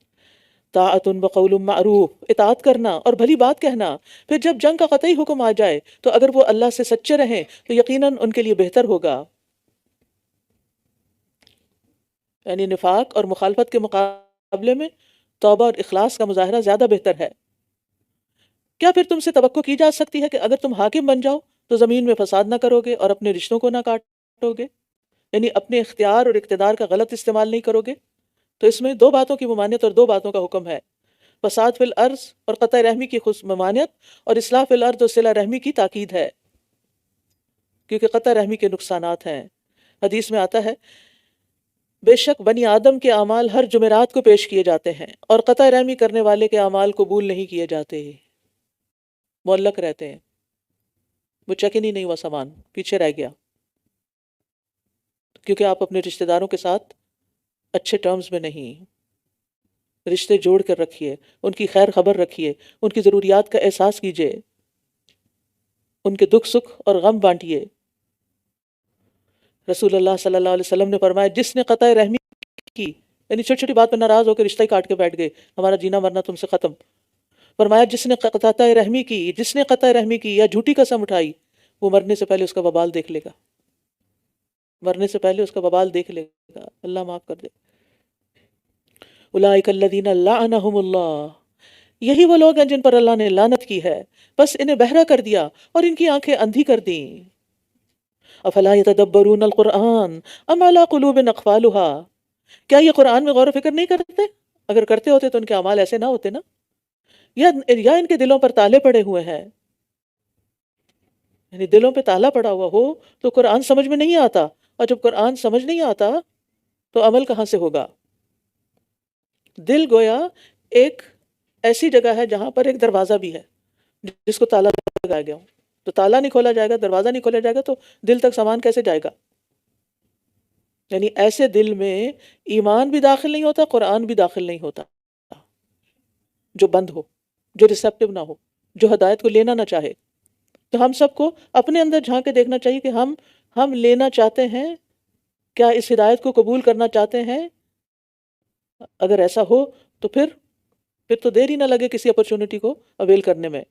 S1: طاعت بقول معروف، اطاعت کرنا اور بھلی بات کہنا، پھر جب جنگ کا قطعی حکم آ جائے تو اگر وہ اللہ سے سچے رہیں تو یقیناً ان کے لیے بہتر ہوگا۔ یعنی نفاق اور مخالفت کے مقابلے میں توبہ اور اخلاص کا مظاہرہ زیادہ بہتر ہے۔ کیا پھر تم سے توقع کی جا سکتی ہے کہ اگر تم حاکم بن جاؤ تو زمین میں فساد نہ کرو گے اور اپنے رشتوں کو نہ کاٹو گے، یعنی اپنے اختیار اور اقتدار کا غلط استعمال نہیں کرو گے؟ تو اس میں دو باتوں کی ممانعت اور دو باتوں کا حکم ہے، فساد فی الارض اور قطع رحمی کی ممانعت، اور اصلاح فی الارض اور صلہ رحمی کی تاکید ہے، کیونکہ قطع رحمی کے نقصانات ہیں۔ حدیث میں آتا ہے بے شک بنی آدم کے اعمال ہر جمعرات کو پیش کیے جاتے ہیں اور قطع رحمی کرنے والے کے اعمال قبول نہیں کیے جاتے، معلق رہتے ہیں، وہ چیک ہی نہیں ہوا، سامان پیچھے رہ گیا، کیونکہ آپ اپنے رشتہ داروں کے ساتھ اچھے ٹرمز میں نہیں۔ رشتے جوڑ کر رکھیے، ان کی خیر خبر رکھیے، ان کی ضروریات کا احساس کیجیے، ان کے دکھ سکھ اور غم بانٹیے۔ رسول اللہ صلی اللہ علیہ وسلم نے فرمایا جس نے قطع رحمی کی، یعنی چھوٹی چھوٹی بات پر ناراض ہو کے رشتہ ہی کاٹ کے بیٹھ گئے، ہمارا جینا مرنا تم سے ختم، فرمایا جس نے قطع رحمی کی یا جھوٹی قسم اٹھائی، وہ مرنے سے پہلے اس کا وبال دیکھ لے گا، مرنے سے پہلے اس کا وبال دیکھ لے گا، اللہ معاف کر دے۔ اولئک الذین لعنہم اللہ، یہی وہ لوگ ہیں جن پر اللہ نے لعنت کی ہے، بس انہیں بہرا کر دیا اور ان کی آنکھیں اندھی کر دیں۔ افلا یتدبرون القرآن ام علی قلوب اقفالها، کیا یہ قرآن میں غور و فکر نہیں کرتے؟ اگر کرتے ہوتے تو ان کے اعمال ایسے نہ ہوتے نا، یا ان کے دلوں پر تالے پڑے ہوئے ہیں، یعنی دلوں پہ تالا پڑا ہوا ہو تو قرآن سمجھ میں نہیں آتا، اور جب قرآن سمجھ نہیں آتا تو عمل کہاں سے ہوگا؟ دل گویا ایک ایسی جگہ ہے جہاں پر ایک دروازہ بھی ہے جس کو تالا لگایا گیا ہو، تو تالا نہیں کھولا جائے گا، دروازہ نہیں کھولا جائے گا تو دل تک سامان کیسے جائے گا؟ یعنی ایسے دل میں ایمان بھی داخل نہیں ہوتا، قرآن بھی داخل نہیں ہوتا، جو بند ہو، جو ریسیپٹیو نہ ہو، جو ہدایت کو لینا نہ چاہے۔ تو ہم سب کو اپنے اندر جھانک کے دیکھنا چاہیے کہ ہم لینا چاہتے ہیں، کیا اس ہدایت کو قبول کرنا چاہتے ہیں؟ اگر ایسا ہو تو پھر تو دیر ہی نہ لگے کسی اپرچونٹی کو اویل کرنے میں۔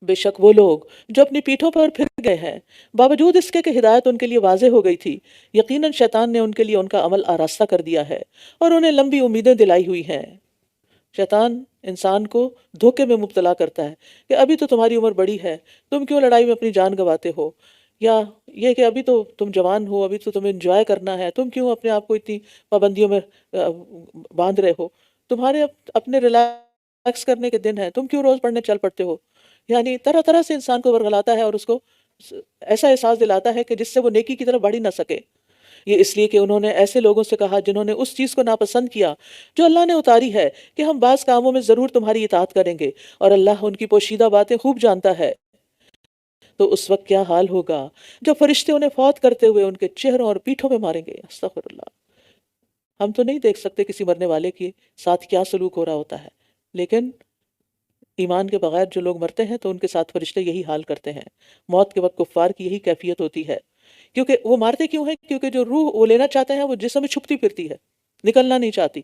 S1: بے شک وہ لوگ جو اپنی پیٹھوں پر پھر گئے ہیں باوجود اس کے کہ ہدایت ان کے لیے واضح ہو گئی تھی، یقیناً شیطان نے ان کے لیے ان کا عمل آراستہ کر دیا ہے اور انہیں لمبی امیدیں دلائی ہوئی ہیں۔ شیطان انسان کو دھوکے میں مبتلا کرتا ہے کہ ابھی تو تمہاری عمر بڑی ہے، تم کیوں لڑائی میں اپنی جان گنواتے ہو، یا یہ کہ ابھی تو تم جوان ہو، ابھی تو تمہیں انجوائے کرنا ہے، تم کیوں اپنے آپ کو اتنی پابندیوں میں باندھ رہے ہو، تمہارے اپنے ریلیکس کرنے کے دن ہیں، تم کیوں روز پڑھنے چل پڑتے ہو؟ یعنی طرح طرح سے انسان کو ورگلاتا ہے اور اس کو ایسا احساس دلاتا ہے کہ جس سے وہ نیکی کی طرف بڑھ ہی نہ سکے۔ یہ اس لیے کہ انہوں نے ایسے لوگوں سے کہا جنہوں نے اس چیز کو ناپسند کیا جو اللہ نے اتاری ہے کہ ہم بعض کاموں میں ضرور تمہاری اطاعت کریں گے، اور اللہ ان کی پوشیدہ باتیں خوب جانتا ہے۔ تو اس وقت کیا حال ہوگا جب فرشتے انہیں فوت کرتے ہوئے ان کے چہروں اور پیٹھوں پہ ماریں گے۔ استغفر اللہ۔ ہم تو نہیں دیکھ سکتے کسی مرنے والے کے ساتھ کیا سلوک ہو رہا ہوتا ہے، لیکن ایمان کے بغیر جو لوگ مرتے ہیں تو ان کے ساتھ فرشتے یہی حال کرتے ہیں۔ موت کے وقت کفار کی یہی کیفیت ہوتی ہے، کیونکہ وہ مارتے کیوں ہیں؟ کیونکہ جو روح وہ لینا چاہتے ہیں وہ جسم میں چھپتی پھرتی ہے، نکلنا نہیں چاہتی،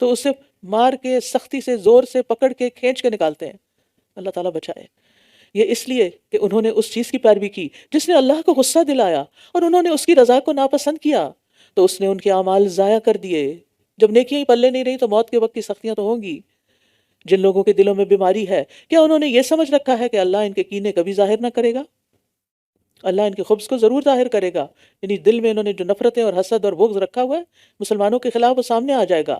S1: تو اسے مار کے سختی سے زور سے پکڑ کے کھینچ کے نکالتے ہیں۔ اللہ تعالیٰ بچائے۔ یہ اس لیے کہ انہوں نے اس چیز کی پیروی کی جس نے اللہ کو غصہ دلایا، اور انہوں نے اس کی رضا کو ناپسند کیا، تو اس نے ان کے اعمال ضائع کر دیے۔ جب نیکیاں ہی پلے نہیں رہی تو موت کے وقت کی سختیاں تو ہوں گی۔ جن لوگوں کے دلوں میں بیماری ہے، کیا انہوں نے یہ سمجھ رکھا ہے کہ اللہ ان کے کینے کبھی ظاہر نہ کرے گا؟ اللہ ان کے خبث کو ضرور ظاہر کرے گا، یعنی دل میں انہوں نے جو نفرتیں اور حسد اور بغض رکھا ہوا ہے مسلمانوں کے خلاف، وہ سامنے آ جائے گا۔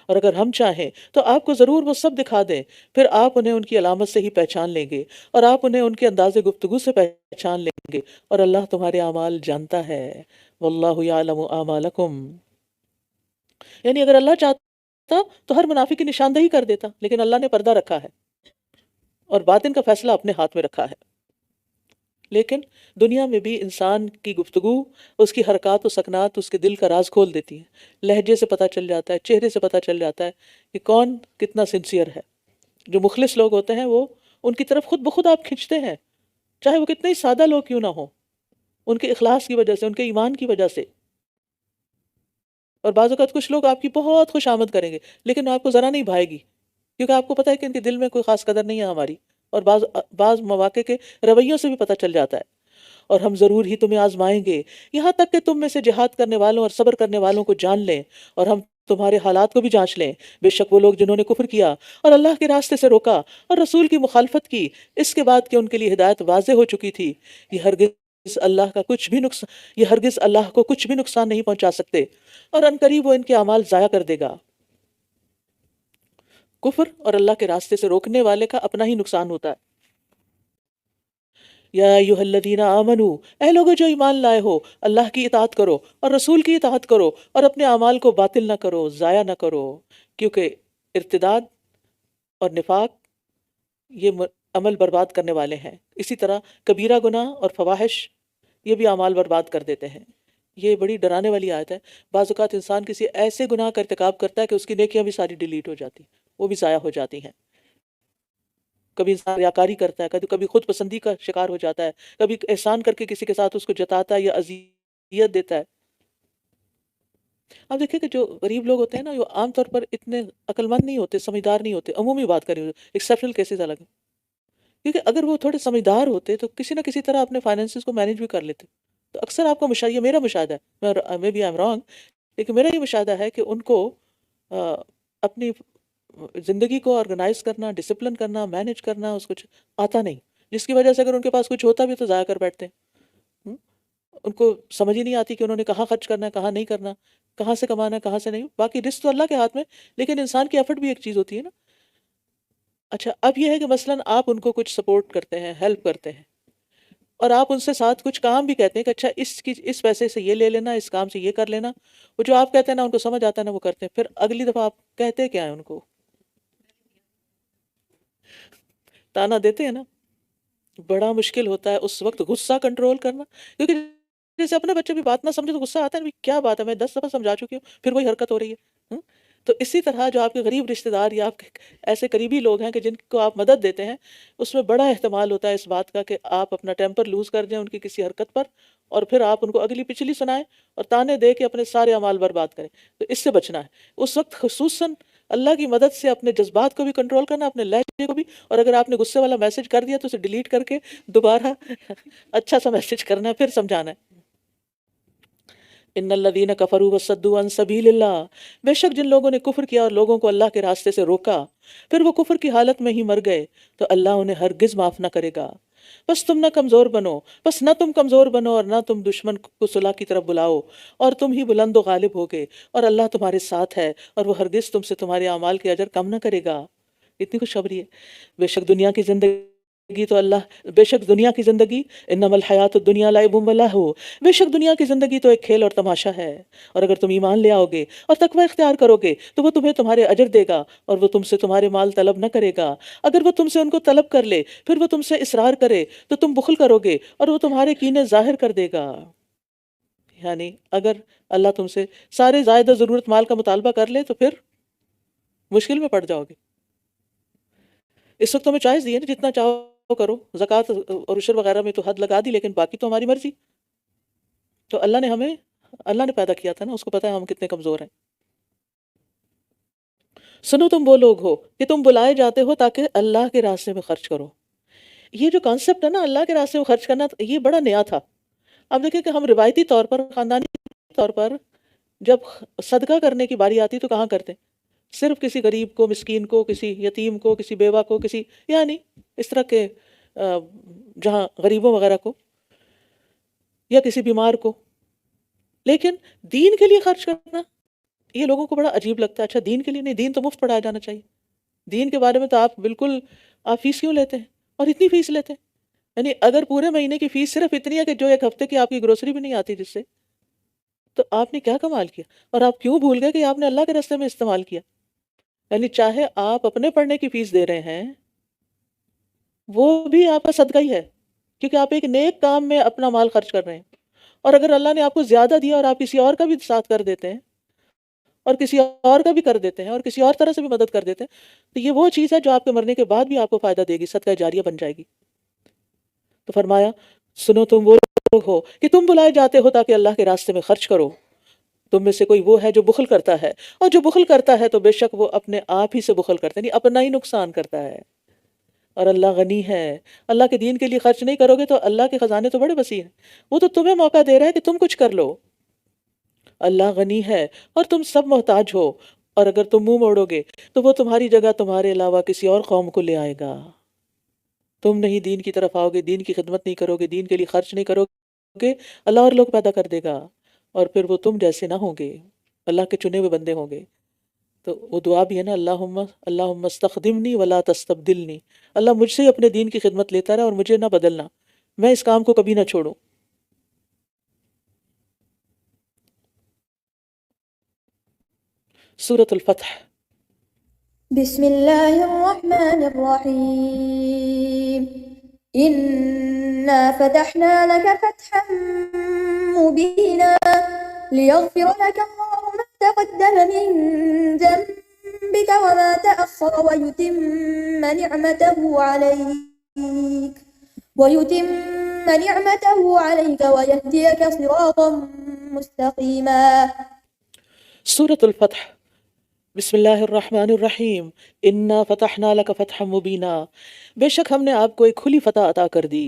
S1: اور اگر ہم چاہیں تو آپ کو ضرور وہ سب دکھا دیں، پھر آپ انہیں ان کی علامت سے ہی پہچان لیں گے، اور آپ انہیں ان کے انداز گفتگو سے پہچان لیں گے، اور اللہ تمہارے اعمال جانتا ہے۔ واللہ یعلم اعمالکم۔ یعنی اگر اللہ چاہتا تو ہر منافق کی نشاندہی کر دیتا، لیکن اللہ نے پردہ رکھا ہے اور باطن کا فیصلہ اپنے ہاتھ میں رکھا ہے۔ لیکن دنیا میں بھی انسان کی گفتگو، اس کی حرکات و سکنات اس کے دل کا راز کھول دیتی ہیں۔ لہجے سے پتہ چل جاتا ہے، چہرے سے پتہ چل جاتا ہے کہ کون کتنا سنسیئر ہے۔ جو مخلص لوگ ہوتے ہیں وہ ان کی طرف خود بخود آپ کھنچتے ہیں، چاہے وہ کتنے ہی سادہ لوگ کیوں نہ ہوں، ان کے اخلاص کی وجہ سے، ان کے ایمان کی وجہ سے۔ اور بعض اوقات کچھ لوگ آپ کی بہت خوش آمد کریں گے، لیکن آپ کو ذرا نہیں بھائے گی، کیونکہ آپ کو پتہ ہے کہ ان کے دل میں کوئی خاص قدر نہیں ہے ہماری۔ اور بعض مواقع کے رویوں سے بھی پتہ چل جاتا ہے۔ اور ہم ضرور ہی تمہیں آزمائیں گے، یہاں تک کہ تم میں سے جہاد کرنے والوں اور صبر کرنے والوں کو جان لیں، اور ہم تمہارے حالات کو بھی جانچ لیں۔ بے شک وہ لوگ جنہوں نے کفر کیا اور اللہ کے راستے سے روکا اور رسول کی مخالفت کی، اس کے بعد کہ ان کے لیے ہدایت واضح ہو چکی تھی، یہ ہرگز اللہ کو کچھ بھی نقصان نہیں پہنچا سکتے، اور عنقریب وہ ان کے اعمال ضائع کر دے گا۔ کفر اور اللہ کے راستے سے روکنے والے کا اپنا ہی نقصان ہوتا ہے۔ یا ایھا الذین آمنو، اے لوگو جو ایمان لائے ہو، اللہ کی اطاعت کرو اور رسول کی اطاعت کرو، اور اپنے اعمال کو باطل نہ کرو، ضائع نہ کرو، کیونکہ ارتداد اور نفاق یہ عمل برباد کرنے والے ہیں۔ اسی طرح کبیرہ گناہ اور فواحش یہ بھی اعمال برباد کر دیتے ہیں۔ یہ بڑی ڈرانے والی آیت ہے۔ بعض اوقات انسان کسی ایسے گناہ کا ارتکاب کرتا ہے کہ اس کی نیکیاں بھی ساری ڈیلیٹ ہو جاتی ہیں، وہ بھی ضائع ہو جاتی ہیں۔ کبھی انسان ریاکاری کرتا ہے، کبھی خود پسندی کا شکار ہو جاتا ہے، کبھی احسان کر کے کسی کے ساتھ اس کو جتاتا ہے یا اذیت دیتا ہے۔ اب دیکھیں کہ جو غریب لوگ ہوتے ہیں نا، وہ عام طور پر اتنے عقل مند نہیں ہوتے، سمجھدار نہیں ہوتے۔ عمومی بات کر رہی ہوں، ایکسیپشنل کیسز الگ ہیں، کیونکہ اگر وہ تھوڑے سمجھدار ہوتے تو کسی نہ کسی طرح اپنے فائنینسز کو مینیج بھی کر لیتے۔ تو اکثر آپ کو یہ میرا مشاہدہ ہے، may be I am wrong, لیکن میرا یہ مشاہدہ ہے کہ ان کو اپنی زندگی کو آرگنائز کرنا، ڈسپلن کرنا، مینیج کرنا اس کچھ آتا نہیں، جس کی وجہ سے اگر ان کے پاس کچھ ہوتا بھی تو ضائع کر بیٹھتے ہیں۔ ان کو سمجھ ہی نہیں آتی کہ انہوں نے کہاں خرچ کرنا ہے، کہاں نہیں کرنا، کہاں سے کمانا ہے، کہاں سے نہیں۔ باقی رزق تو اللہ کے ہاتھ میں، لیکن انسان کی ایفرٹ بھی ایک چیز ہوتی ہے نا۔ اچھا، اب یہ ہے کہ مثلاً آپ ان کو کچھ سپورٹ کرتے ہیں، ہیلپ کرتے ہیں، اور آپ ان سے ساتھ کچھ کام بھی کہتے ہیں کہ اچھا اس پیسے سے یہ لے لینا، اس کام سے یہ کر لینا۔ وہ جو آپ کہتے ہیں نا ان کو سمجھ آتا ہے نا، وہ کرتے ہیں۔ پھر اگلی دفعہ آپ کہتے کیا ہیں ان کو؟ تانا دیتے ہیں نا۔ بڑا مشکل ہوتا ہے اس وقت غصہ کنٹرول کرنا، کیونکہ جیسے اپنے بچے بھی بات نہ سمجھے تو غصہ آتا ہے نا، کیا بات ہے، میں 10 دفعہ سمجھا چکی ہوں، پھر وہی حرکت ہو رہی ہے۔ تو اسی طرح جو آپ کے غریب رشتہ دار یا آپ کے ایسے قریبی لوگ ہیں کہ جن کو آپ مدد دیتے ہیں، اس میں بڑا احتمال ہوتا ہے اس بات کا کہ آپ اپنا ٹیمپر لوز کر دیں ان کی کسی حرکت پر، اور پھر آپ ان کو اگلی پچھلی سنائیں اور تانے دے کے اپنے سارے اعمال برباد کریں۔ تو اس سے بچنا ہے اس وقت، خصوصاً اللہ کی مدد سے اپنے جذبات کو بھی کنٹرول کرنا، اپنے لہجے کو بھی، اور اگر آپ نے غصے والا میسج کر دیا تو اسے ڈیلیٹ کر کے دوبارہ اچھا سا میسج کرنا ہے، پھر سمجھانا ہے۔ ان الذین کفروا وصدوا عن سبیل اللہ، بے شک جن لوگوں نے کفر کیا اور لوگوں کو اللہ کے راستے سے روکا، پھر وہ کفر کی حالت میں ہی مر گئے، تو اللہ انہیں ہرگز معاف نہ کرے گا۔ بس تم نہ کمزور بنو، بس نہ تم کمزور بنو اور نہ تم دشمن کو صلح کی طرف بلاؤ، اور تم ہی بلند و غالب ہوگے، اور اللہ تمہارے ساتھ ہے، اور وہ ہرگز تم سے تمہارے اعمال کے اجر کم نہ کرے گا۔ اتنی خوشخبری ہے۔ بے شک دنیا کی زندگی گی تو اللہ بے شک دنیا کی زندگی انما الحیات الدنیا لعب و لہو، بے شک دنیا کی زندگی تو ایک کھیل اور تماشا ہے، اور اگر تم ایمان لے آؤ گے اور تقوی اختیار کرو گے تو وہ تمہیں تمہارے اجر دے گا، اور وہ تم سے تمہارے مال طلب نہ کرے گا۔ اگر وہ تم سے ان کو طلب کر لے پھر وہ تم سے اصرار کرے تو تم بخل کرو گے اور وہ تمہارے کینے ظاہر کر دے گا۔ یعنی اگر اللہ تم سے سارے زائدہ ضرورت مال کا مطالبہ کر لے تو پھر مشکل میں پڑ جاؤ گے۔ اس وقت ہمیں چوائس دی ہے نا، جتنا چاہو کرو، زکوٰۃ اور عشر وغیرہ میں تو حد لگا دی، لیکن باقی تو ہماری مرضی۔ تو اللہ نے پیدا کیا تھا نا، اس کو پتا ہے ہم کتنے کمزور ہیں۔ سنو تم وہ لوگ ہو کہ تم بلائے جاتے ہو تاکہ اللہ کے راستے میں خرچ کرو۔ یہ جو کانسیپٹ ہے نا اللہ کے راستے میں خرچ کرنا، یہ بڑا نیا تھا۔ اب دیکھیں کہ ہم روایتی طور پر، خاندانی طور پر جب صدقہ کرنے کی باری آتی تو کہاں کرتے؟ صرف کسی غریب کو، مسکین کو، کسی یتیم کو، کسی بیوہ کو، کسی یعنی اس طرح کے جہاں غریبوں وغیرہ کو، یا کسی بیمار کو۔ لیکن دین کے لیے خرچ کرنا یہ لوگوں کو بڑا عجیب لگتا ہے۔ اچھا دین کے لیے نہیں، دین تو مفت پڑھایا جانا چاہیے۔ دین کے بارے میں تو آپ فیس کیوں لیتے ہیں اور اتنی فیس لیتے ہیں؟ یعنی اگر پورے مہینے کی فیس صرف اتنی ہے کہ جو ایک ہفتے کی آپ کی گروسری بھی نہیں آتی جس سے، تو آپ نے کیا کمال کیا؟ اور آپ کیوں بھول گئے کہ آپ نے اللہ کے راستے میں استعمال کیا؟ یعنی چاہے آپ اپنے پڑھنے کی فیس دے رہے ہیں، وہ بھی آپ کا صدقہ ہی ہے، کیونکہ آپ ایک نیک کام میں اپنا مال خرچ کر رہے ہیں۔ اور اگر اللہ نے آپ کو زیادہ دیا اور آپ کسی اور کا بھی ساتھ کر دیتے ہیں، اور کسی اور کا بھی کر دیتے ہیں، اور کسی اور طرح سے بھی مدد کر دیتے ہیں، تو یہ وہ چیز ہے جو آپ کے مرنے کے بعد بھی آپ کو فائدہ دے گی، صدقہ جاریہ بن جائے گی۔ تو فرمایا سنو تم وہ لوگ ہو کہ تم بلائے جاتے ہو تاکہ اللہ کے راستے میں خرچ کرو۔ تم میں سے کوئی وہ ہے جو بخل کرتا ہے، اور جو بخل کرتا ہے تو بے شک وہ اپنے آپ ہی سے بخل کرتا ہے، یعنی اپنا ہی نقصان کرتا ہے۔ اور اللہ غنی ہے، اللہ کے دین کے لیے خرچ نہیں کرو گے تو اللہ کے خزانے تو بڑے وسیع ہیں، وہ تو تمہیں موقع دے رہا ہے کہ تم کچھ کر لو۔ اللہ غنی ہے اور تم سب محتاج ہو، اور اگر تم منہ موڑو گے تو وہ تمہاری جگہ تمہارے علاوہ کسی اور قوم کو لے آئے گا۔ تم نہیں دین کی طرف آؤ گے، دین کی خدمت نہیں کرو گے، دین کے لیے خرچ نہیں کرو گے، اللہ اور لوگ پیدا کر دے گا، اور پھر وہ تم جیسے نہ ہوں گے، اللہ کے چنے ہوئے بندے ہوں گے۔ تو وہ دعا بھی ہے نا، اللہم استخدمنی ولا تستبدلنی، اللہ مجھ سے اپنے دین کی خدمت لیتا رہے اور مجھے نہ بدلنا، میں اس کام کو کبھی نہ چھوڑوں۔ سورة الفتح۔
S3: بسم الله الرحمن الرحيم إنا فتحنا لك فتحا مبينا ليغفر لك الله ما تقدم من ذنبك وما تأخر ويتم نعمته عليك ويهديك صراطا مستقيما۔
S1: سورة الفتح۔ بسم اللہ الرحمن الرحیم، انا فتحنا لک فتحا مبینا، بے شک ہم نے آپ کو ایک کھلی فتح عطا کر دی۔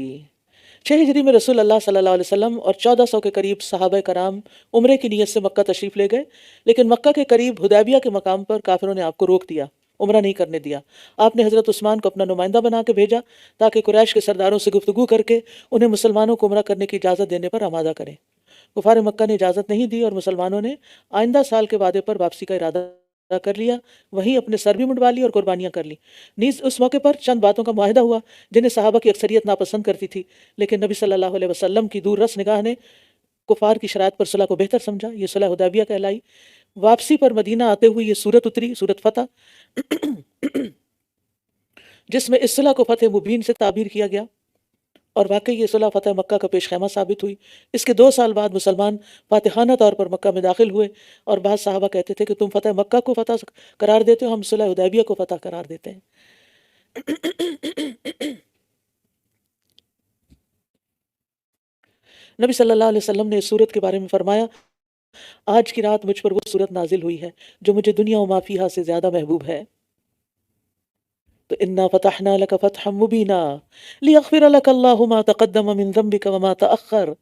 S1: 6 ہجری میں رسول اللہ صلی اللہ علیہ وسلم اور 1400 کے قریب صحابہ کرام عمرے کی نیت سے مکہ تشریف لے گئے، لیکن مکہ کے قریب حدیبیہ کے مقام پر کافروں نے آپ کو روک دیا، عمرہ نہیں کرنے دیا۔ آپ نے حضرت عثمان کو اپنا نمائندہ بنا کے بھیجا تاکہ قریش کے سرداروں سے گفتگو کر کے انہیں مسلمانوں کو عمرہ کرنے کی اجازت دینے پر آمادہ کریں۔ کفار مکہ نے اجازت نہیں دی اور مسلمانوں نے آئندہ سال کے وعدے پر واپسی کا ارادہ کر لیا، وہیں اپنے سر بھی منڈوا لی اور قربانیاں کر لی۔ نیز اس موقع پر چند باتوں کا معاہدہ ہوا جنہیں صحابہ کی اکثریت ناپسند کرتی تھی، لیکن نبی صلی اللہ علیہ وسلم کی دور رس نگاہ نے کفار کی شرائط پر صلح کو بہتر سمجھا، یہ صلح حدیبیہ کہلائی۔ واپسی پر مدینہ آتے ہوئے یہ سورت اتری، سورت فتح، جس میں اس صلح کو فتح مبین سے تعبیر کیا گیا، اور واقعی یہ صلح فتح مکہ کا پیش خیمہ ثابت ہوئی۔ اس کے 2 سال بعد مسلمان فاتحانہ طور پر مکہ میں داخل ہوئے، اور بعض صحابہ کہتے تھے کہ تم فتح مکہ کو فتح قرار دیتے ہو، ہم صلح حدیبیہ کو فتح قرار دیتے ہیں۔ نبی صلی اللہ علیہ وسلم نے اس صورت کے بارے میں فرمایا، آج کی رات مجھ پر وہ صورت نازل ہوئی ہے جو مجھے دنیا و ما فیہا سے زیادہ محبوب ہے۔ تو انا فتحنا لک فتحا مبینا لیغفر لک اللہ ما تقدم من ذنبک وما تأخر،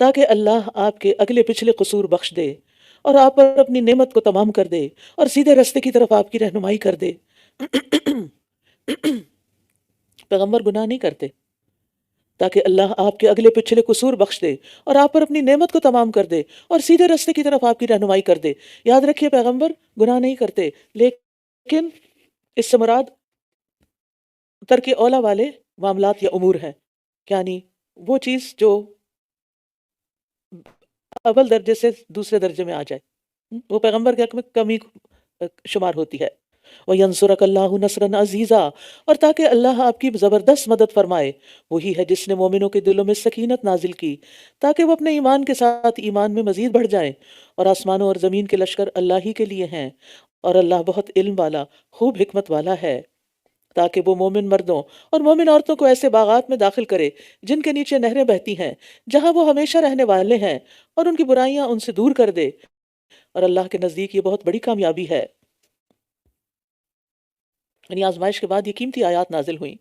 S1: تاکہ اللہ آپ کے اگلے پچھلے قصور بخش دے اور آپ پر اپنی نعمت کو تمام کر دے اور سیدھے راستے کی طرف آپ کی رہنمائی کر دے۔ پیغمبر گناہ نہیں کرتے، تاکہ اللہ آپ کے اگلے پچھلے قصور بخش دے اور آپ پر اپنی نعمت کو تمام کر دے اور سیدھے راستے کی طرف آپ کی رہنمائی کر دے۔ یاد رکھیے پیغمبر گناہ نہیں کرتے، لیکن اس سے مراد ترک اولا والے معاملات یا امور ہیں، یعنی وہ چیز جو اول درجے سے دوسرے درجے میں آ جائے، وہ پیغمبر کے حق میں کمی شمار ہوتی ہے۔ وَيَنصُرَكَ اللَّهُ نَصْرًا عَزِيزًا، اور تاکہ اللہ آپ کی زبردست مدد فرمائے، وہی ہے جس نے مومنوں کے دلوں میں سکینت نازل کی تاکہ وہ اپنے ایمان کے ساتھ ایمان میں مزید بڑھ جائیں، اور آسمانوں اور زمین کے لشکر اللہ ہی کے لیے ہیں، اور اللہ بہت علم والا خوب حکمت والا ہے، تاکہ وہ مومن مردوں اور مومن عورتوں کو ایسے باغات میں داخل کرے جن کے نیچے نہریں بہتی ہیں، جہاں وہ ہمیشہ رہنے والے ہیں، اور ان کی برائیاں ان سے دور کر دے، اور اللہ کے نزدیک یہ بہت بڑی کامیابی ہے۔ یعنی آزمائش کے بعد یہ قیمتی آیات نازل ہوئیں،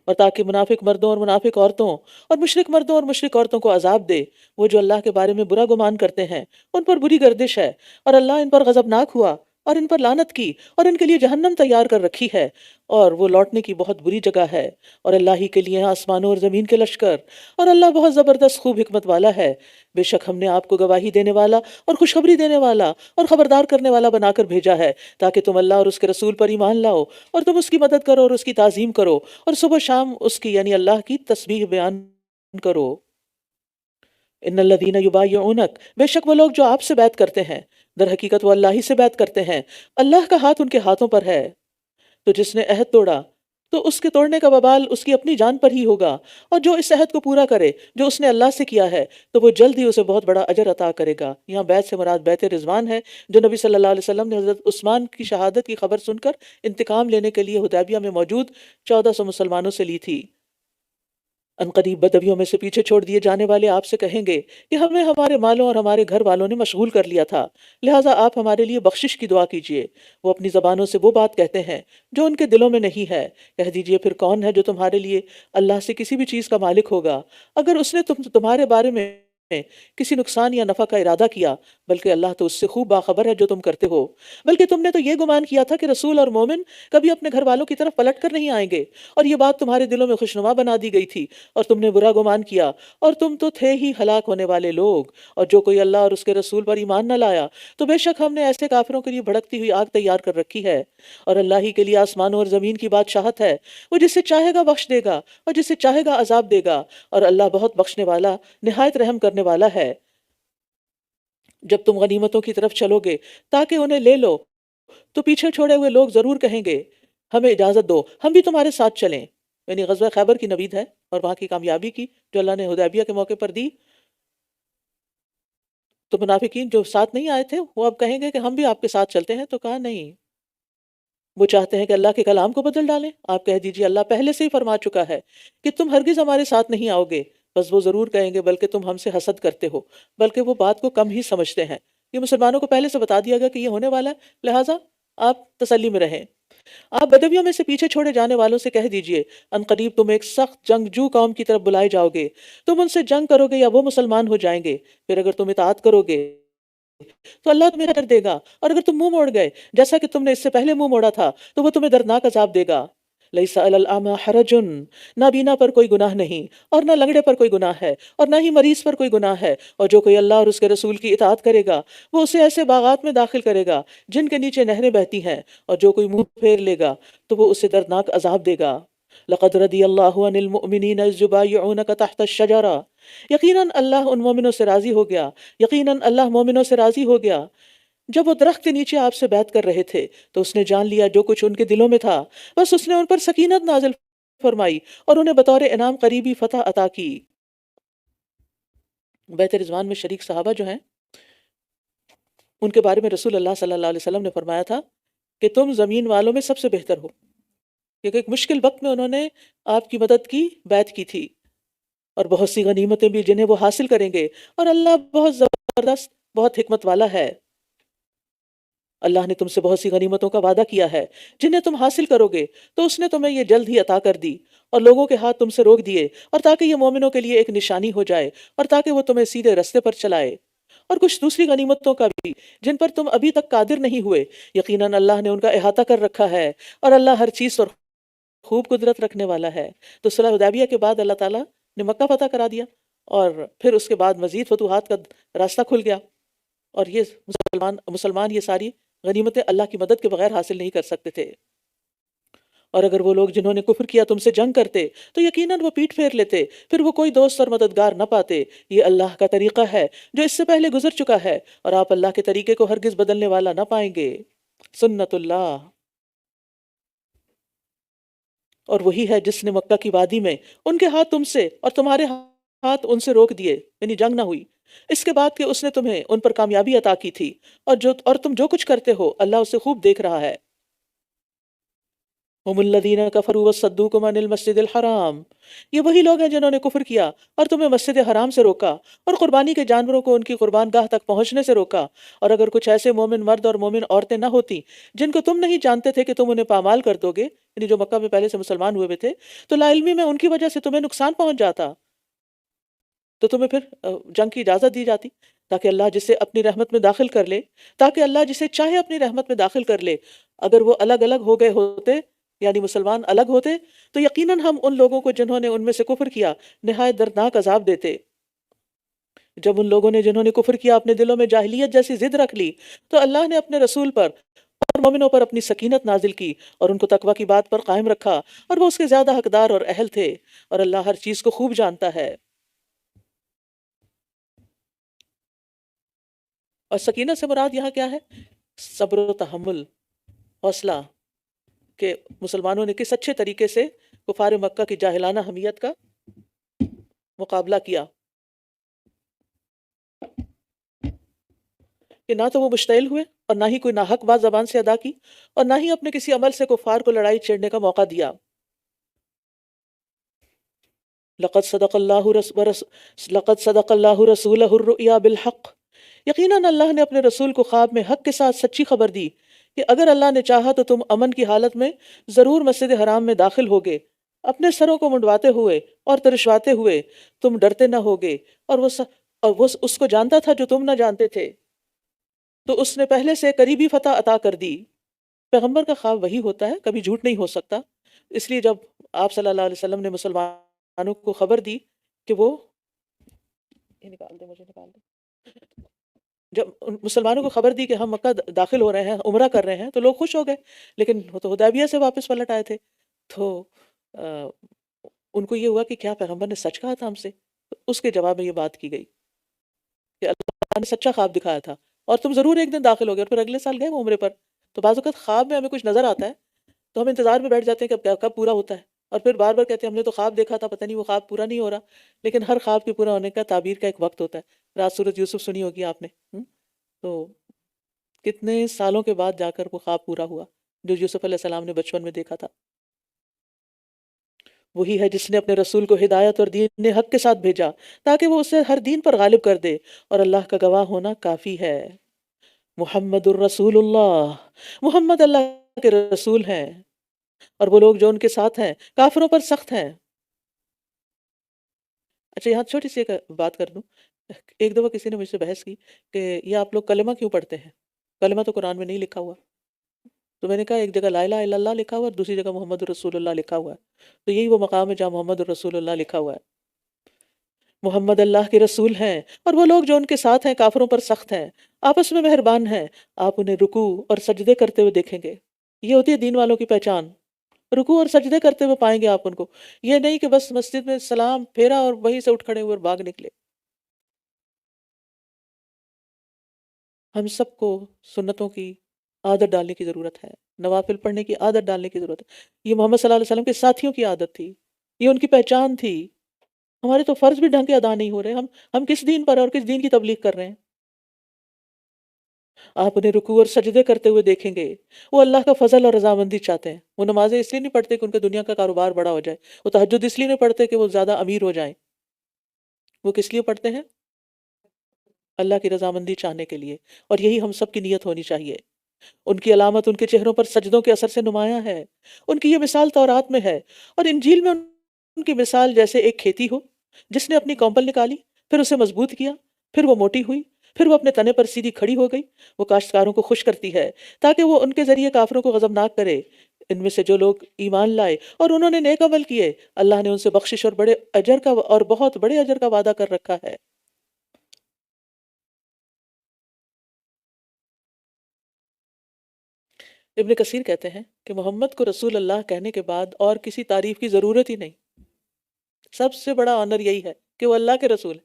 S1: اور تاکہ منافق مردوں اور منافق عورتوں اور مشرک مردوں اور مشرک عورتوں کو عذاب دے، وہ جو اللہ کے بارے میں برا گمان کرتے ہیں ان پر بری گردش ہے، اور اللہ ان پر غضبناک ہوا اور ان پر لعنت کی، اور ان کے لیے جہنم تیار کر رکھی ہے، اور وہ لوٹنے کی بہت بری جگہ ہے، اور اللہ ہی کے لیے ہیں آسمانوں اور زمین کے لشکر، اور اللہ بہت زبردست خوب حکمت والا ہے۔ بے شک ہم نے آپ کو گواہی دینے والا اور خوشخبری دینے والا اور خبردار کرنے والا بنا کر بھیجا ہے، تاکہ تم اللہ اور اس کے رسول پر ایمان لاؤ، اور تم اس کی مدد کرو اور اس کی تعظیم کرو، اور صبح شام اس کی یعنی اللہ کی تسبیح بیان کرو۔ ان الذین یبایعونک، بے شک وہ لوگ جو آپ سے بیعت کرتے ہیں، در حقیقت وہ اللہ ہی سے بیعت کرتے ہیں، اللہ کا ہاتھ ان کے ہاتھوں پر ہے، تو جس نے عہد توڑا تو اس کے توڑنے کا وبال اس کی اپنی جان پر ہی ہوگا، اور جو اس عہد کو پورا کرے جو اس نے اللہ سے کیا ہے تو وہ جلد ہی اسے بہت بڑا اجر عطا کرے گا۔ یہاں بیعت سے مراد بیعت رضوان ہے، جو نبی صلی اللہ علیہ وسلم نے حضرت عثمان کی شہادت کی خبر سن کر انتقام لینے کے لیے حدیبیہ میں موجود 1400 مسلمانوں سے لی تھی۔ ان قریب بدویوں میں سے پیچھے چھوڑ دیے جانے والے آپ سے کہیں گے کہ ہمیں ہمارے مالوں اور ہمارے گھر والوں نے مشغول کر لیا تھا، لہٰذا آپ ہمارے لیے بخشش کی دعا کیجیے۔ وہ اپنی زبانوں سے وہ بات کہتے ہیں جو ان کے دلوں میں نہیں ہے۔ کہہ دیجئے پھر کون ہے جو تمہارے لیے اللہ سے کسی بھی چیز کا مالک ہوگا اگر اس نے تمہارے بارے میں کسی نقصان یا نفع کا ارادہ کیا، بلکہ اللہ تو اس سے خوب باخبر ہے جو تم کرتے ہو۔ بلکہ تم نے تو یہ گمان کیا تھا کہ رسول اور مومن کبھی اپنے گھر والوں کی طرف پلٹ کر نہیں آئیں گے، اور یہ بات تمہارے دلوں میں خوشنما بنا دی گئی تھی، اور تم نے برا گمان کیا، اور تم تو تھے ہی ہلاک ہونے والے لوگ۔ اور جو کوئی اللہ اور اس کے رسول پر ایمان نہ لایا تو بے شک ہم نے ایسے کافروں کے لیے بھڑکتی ہوئی آگ تیار کر رکھی ہے۔ اور اللہ ہی کے لیے آسمانوں اور زمین کی بادشاہت ہے، وہ جسے چاہے گا بخش دے گا اور جسے چاہے گا عذاب دے گا، اور اللہ بہت بخشنے والا نہایت رحم کرنے والا ہے۔ جب تم غنیمتوں کی طرف چلو گے تاکہ انہیں لے لو تو پیچھے چھوڑے ہوئے لوگ ضرور کہیں گے ہمیں اجازت دو ہم بھی تمہارے ساتھ چلیں، یعنی غزوہ خیبر کی نوید ہے اور وہاں کی کامیابی کی جو اللہ نے حدیبیہ کے موقع پر دی۔ تو منافقین جو ساتھ نہیں آئے تھے وہ اب کہیں گے کہ ہم بھی آپ کے ساتھ چلتے ہیں، تو کہا نہیں، وہ چاہتے ہیں کہ اللہ کے کلام کو بدل ڈالیں۔ آپ کہہ دیجئے اللہ پہلے سے ہی فرما چکا ہے کہ تم ہرگز ہمارے ساتھ نہیں آؤ گے۔ بس وہ ضرور کہیں گے بلکہ تم ہم سے حسد کرتے ہو، بلکہ وہ بات کو کم ہی سمجھتے ہیں۔ یہ مسلمانوں کو پہلے سے بتا دیا گیا کہ یہ ہونے والا ہے، لہٰذا آپ تسلی میں رہیں۔ آپ بدویوں میں سے پیچھے چھوڑے جانے والوں سے کہہ دیجئے ان قریب تم ایک سخت جنگجو قوم کی طرف بلائے جاؤ گے، تم ان سے جنگ کرو گے یا وہ مسلمان ہو جائیں گے، پھر اگر تم اطاعت کرو گے تو اللہ تمہیں اجر دے گا، اور اگر تم منہ موڑ گئے جیسا کہ تم نے اس سے پہلے منہ موڑا تھا تو وہ تمہیں دردناک عذاب دے گا۔ لیس علی الاعمی حرج، نابینا پر کوئی گناہ نہیں، اور نہ لنگڑے پر کوئی گناہ ہے، اور نہ ہی مریض پر کوئی گناہ ہے، اور جو کوئی اللہ اور اس کے رسول کی اطاعت کرے گا وہ اسے ایسے باغات میں داخل کرے گا جن کے نیچے نہریں بہتی ہیں، اور جو کوئی منہ پھیر لے گا تو وہ اسے دردناک عذاب دے گا۔ لقد رضی اللہ عن المؤمنین اذ یبایعونک تحت الشجرہ، یقیناً اللہ ان مومنوں سے راضی ہو گیا، یقیناً اللہ مومنوں سے راضی ہو گیا جب وہ درخت کے نیچے آپ سے بیعت کر رہے تھے، تو اس نے جان لیا جو کچھ ان کے دلوں میں تھا، بس اس نے ان پر سکینت نازل فرمائی اور انہیں بطور انعام قریبی فتح عطا کی۔ بیعت رضوان میں شریک صحابہ جو ہیں ان کے بارے میں رسول اللہ صلی اللہ علیہ وسلم نے فرمایا تھا کہ تم زمین والوں میں سب سے بہتر ہو، کیونکہ ایک مشکل وقت میں انہوں نے آپ کی مدد کی، بیعت کی تھی، اور بہت سی غنیمتیں بھی جنہیں وہ حاصل کریں گے، اور اللہ بہت زبردست بہت حکمت والا ہے۔ اللہ نے تم سے بہت سی غنیمتوں کا وعدہ کیا ہے جنہیں تم حاصل کرو گے تو اس نے تمہیں یہ جلد ہی عطا کر دی، اور لوگوں کے ہاتھ تم سے روک دیے، اور تاکہ یہ مومنوں کے لیے ایک نشانی ہو جائے، اور تاکہ وہ تمہیں سیدھے رستے پر چلائے، اور کچھ دوسری غنیمتوں کا بھی جن پر تم ابھی تک قادر نہیں ہوئے، یقیناً اللہ نے ان کا احاطہ کر رکھا ہے، اور اللہ ہر چیز پر خوب قدرت رکھنے والا ہے۔ تو صلح حدیبیہ کے بعد اللہ تعالیٰ نے مکہ فتح کرا دیا، اور پھر اس کے بعد مزید فتوحات کا راستہ کھل گیا، اور یہ مسلمان یہ ساری غنیمتیں اللہ کی مدد کے بغیر حاصل نہیں کر سکتے تھے۔ اور اگر وہ لوگ جنہوں نے کفر کیا تم سے جنگ کرتے تو یقیناً وہ پیٹ پھیر لیتے، پھر وہ کوئی دوست اور مددگار نہ پاتے۔ یہ اللہ کا طریقہ ہے جو اس سے پہلے گزر چکا ہے، اور آپ اللہ کے طریقے کو ہرگز بدلنے والا نہ پائیں گے۔ سنت اللہ۔ اور وہی ہے جس نے مکہ کی وادی میں ان کے ہاتھ تم سے اور تمہارے ہاتھ ان سے روک دیے، یعنی جنگ نہ ہوئی، اس کے بعد کہ اس نے تمہیں ان پر کامیابی عطا کی تھی، اور تم جو کچھ کرتے ہو اللہ اسے خوب دیکھ رہا ہے۔ ہم الذین کفروا وصدوکم عن المسجد الحرام، یہ وہی لوگ ہیں جنہوں نے کفر کیا اور تمہیں مسجد حرام سے روکا اور قربانی کے جانوروں کو ان کی قربان گاہ تک پہنچنے سے روکا۔ اور اگر کچھ ایسے مومن مرد اور مومن عورتیں نہ ہوتی جن کو تم نہیں جانتے تھے کہ تم انہیں پامال کر دو گے، یعنی جو مکہ میں پہلے سے مسلمان ہوئے تھے، تو لا علمی میں ان کی وجہ سے تمہیں نقصان پہنچ جاتا، تو تمہیں پھر جنگ کی اجازت دی جاتی، تاکہ اللہ جسے اپنی رحمت میں داخل کر لے، تاکہ اللہ جسے چاہے اپنی رحمت میں داخل کر لے۔ اگر وہ الگ الگ ہو گئے ہوتے، یعنی مسلمان الگ ہوتے، تو یقیناً ہم ان لوگوں کو جنہوں نے ان میں سے کفر کیا نہایت دردناک عذاب دیتے۔ جب ان لوگوں نے جنہوں نے کفر کیا اپنے دلوں میں جاہلیت جیسی ضد رکھ لی، تو اللہ نے اپنے رسول پر اور مومنوں پر اپنی سکینت نازل کی اور ان کو تقوی کی بات پر قائم رکھا، اور وہ اس کے زیادہ حقدار اور اہل تھے، اور اللہ ہر چیز کو خوب جانتا ہے۔ اور سکینت سے مراد یہاں کیا ہے؟ صبر و تحمل، حوصلہ، کہ مسلمانوں نے کس اچھے طریقے سے کفار مکہ کی جاہلانہ حمیت کا مقابلہ کیا، کہ نہ تو وہ مشتعل ہوئے اور نہ ہی کوئی ناحق بات زبان سے ادا کی، اور نہ ہی اپنے کسی عمل سے کفار کو لڑائی چھیڑنے کا موقع دیا۔ لقد صدق اللہ رسولہ الرؤیا بالحق، یقیناً اللہ نے اپنے رسول کو خواب میں حق کے ساتھ سچی خبر دی کہ اگر اللہ نے چاہا تو تم امن کی حالت میں ضرور مسجد حرام میں داخل ہوگے، اپنے سروں کو منڈواتے ہوئے اور ترشواتے ہوئے، تم ڈرتے نہ ہوگے، اور وہ اس کو جانتا تھا جو تم نہ جانتے تھے، تو اس نے پہلے سے قریبی فتح عطا کر دی۔ پیغمبر کا خواب وہی ہوتا ہے، کبھی جھوٹ نہیں ہو سکتا۔ اس لیے جب آپ صلی اللہ علیہ وسلم نے مسلمانوں کو خبر دی کہ وہ یہ نکال دے، مجھے نکال دے، جب مسلمانوں کو خبر دی کہ ہم مکہ داخل ہو رہے ہیں، عمرہ کر رہے ہیں، تو لوگ خوش ہو گئے، لیکن وہ تو حدیبیہ سے واپس پلٹ آئے تھے، تو ان کو یہ ہوا کہ کیا پیغمبر نے سچ کہا تھا ہم سے؟ تو اس کے جواب میں یہ بات کی گئی کہ اللہ نے سچا خواب دکھایا تھا اور تم ضرور ایک دن داخل ہو گئے، اور پھر اگلے سال گئے وہ عمرے پر۔ تو بعض اوقات خواب میں ہمیں کچھ نظر آتا ہے تو ہم انتظار میں بیٹھ جاتے ہیں کہ کب پورا ہوتا ہے، اور پھر بار بار کہتے ہیں ہم نے تو خواب دیکھا تھا، پتہ نہیں وہ خواب پورا نہیں ہو رہا۔ لیکن ہر خواب کے پورا ہونے کا تعبیر کا ایک وقت ہوتا ہے۔ رات سورۃ یوسف سنی ہوگی آپ نے، تو کتنے سالوں کے بعد جا کر وہ خواب پورا ہوا جو یوسف علیہ السلام نے بچپن میں دیکھا تھا۔ وہی ہے جس نے اپنے رسول کو ہدایت اور دین حق کے ساتھ بھیجا تاکہ وہ اسے ہر دین پر غالب کر دے، اور اللہ کا گواہ ہونا کافی ہے۔ محمد الرسول اللہ، محمد اللہ کے رسول ہیں، اور وہ لوگ جو ان کے ساتھ ہیں کافروں پر سخت ہیں۔ اچھا یہاں چھوٹی سی ایک بات کر دوں، ایک دفعہ کسی نے مجھ سے بحث کی کہ یہ آپ لوگ کلمہ کیوں پڑھتے ہیں؟ کلمہ تو قرآن میں نہیں لکھا ہوا۔ تو میں نے کہا ایک جگہ لا الہ الا اللہ لکھا ہوا ہے اور دوسری جگہ محمد الرسول اللہ لکھا ہوا ہے، تو یہی وہ مقام ہے جہاں محمد الرسول اللہ لکھا ہوا ہے۔ محمد اللہ کے رسول ہیں، اور وہ لوگ جو ان کے ساتھ ہیں کافروں پر سخت ہیں، آپس میں مہربان ہیں، آپ انہیں رکوع اور سجدے کرتے ہوئے دیکھیں گے۔ یہ ہوتی ہے دین والوں کی پہچان، رکوع اور سجدے کرتے ہوئے پائیں گے آپ ان کو، یہ نہیں کہ بس مسجد میں سلام پھیرا اور وہیں سے اٹھ کھڑے ہوئے اور بھاگ نکلے۔ ہم سب کو سنتوں کی عادت ڈالنے کی ضرورت ہے، نوافل پڑھنے کی عادت ڈالنے کی ضرورت ہے۔ یہ محمد صلی اللہ علیہ وسلم کے ساتھیوں کی عادت تھی، یہ ان کی پہچان تھی۔ ہمارے تو فرض بھی ڈھنگ کے ادا نہیں ہو رہے، ہم کس دین پر اور کس دین کی تبلیغ کر رہے ہیں؟ آپ انہیں رکوع اور سجدے کرتے ہوئے دیکھیں گے۔ وہ اللہ کا فضل اور رضامندی چاہتے ہیں۔ وہ نمازیں اس لیے نہیں پڑھتے کہ ان کے دنیا کا کاروبار بڑا ہو جائے، وہ تہجد اس لیے نہیں پڑھتے کہ وہ زیادہ امیر ہو جائیں۔ وہ کس لیے پڑھتے ہیں؟ اللہ کی رضامندی چاہنے کے لیے، اور یہی ہم سب کی نیت ہونی چاہیے۔ ان کی علامت ان کے چہروں پر سجدوں کے اثر سے نمایاں ہے۔ ان کی یہ مثال تورات میں ہے، اور انجیل میں ان کی مثال جیسے ایک کھیتی ہو جس نے اپنی کونپل نکالی، پھر اسے مضبوط کیا، پھر وہ موٹی ہوئی، پھر وہ اپنے تنے پر سیدھی کھڑی ہو گئی۔ وہ کاشتکاروں کو خوش کرتی ہے تاکہ وہ ان کے ذریعے کافروں کو غضبناک کرے۔ ان میں سے جو لوگ ایمان لائے اور انہوں نے نیک عمل کیے، اللہ نے ان سے بخشش اور بڑے اجر کا اور بہت بڑے اجر کا وعدہ کر رکھا ہے۔ ابن کثیر کہتے ہیں کہ محمد کو رسول اللہ کہنے کے بعد اور کسی تعریف کی ضرورت ہی نہیں. سب سے بڑا آنر یہی ہے کہ وہ اللہ کے رسول ہے.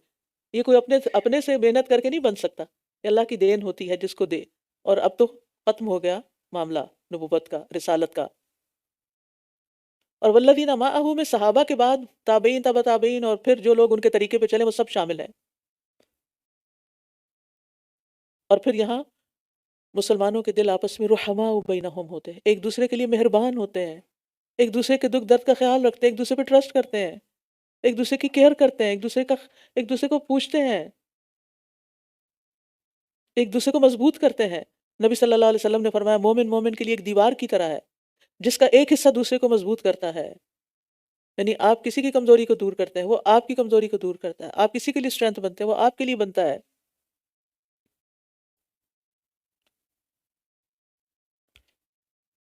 S1: یہ کوئی اپنے سے محنت کر کے نہیں بن سکتا. یہ اللہ کی دین ہوتی ہے جس کو دے. اور اب تو ختم ہو گیا معاملہ نبوت کا، رسالت کا. اور والذین معہ میں صحابہ کے بعد تابعین، تبع تابعین، اور پھر جو لوگ ان کے طریقے پہ چلے وہ سب شامل ہیں. اور پھر یہاں مسلمانوں کے دل آپس میں رحماء بینہم ہوتے ہیں، ایک دوسرے کے لیے مہربان ہوتے ہیں، ایک دوسرے کے دکھ درد کا خیال رکھتے ہیں، ایک دوسرے پہ ٹرسٹ کرتے ہیں، ایک دوسرے کی کیئر کرتے ہیں، ایک دوسرے کو پوچھتے ہیں، ایک دوسرے کو مضبوط کرتے ہیں. نبی صلی اللہ علیہ وسلم نے فرمایا مومن مومن کے لیے ایک دیوار کی طرح ہے جس کا ایک حصہ دوسرے کو مضبوط کرتا ہے. یعنی آپ کسی کی کمزوری کو دور کرتے ہیں، وہ آپ کی کمزوری کو دور کرتا ہے. آپ کسی کے لیے اسٹرینتھ بنتے ہیں، وہ آپ کے لیے بنتا ہے.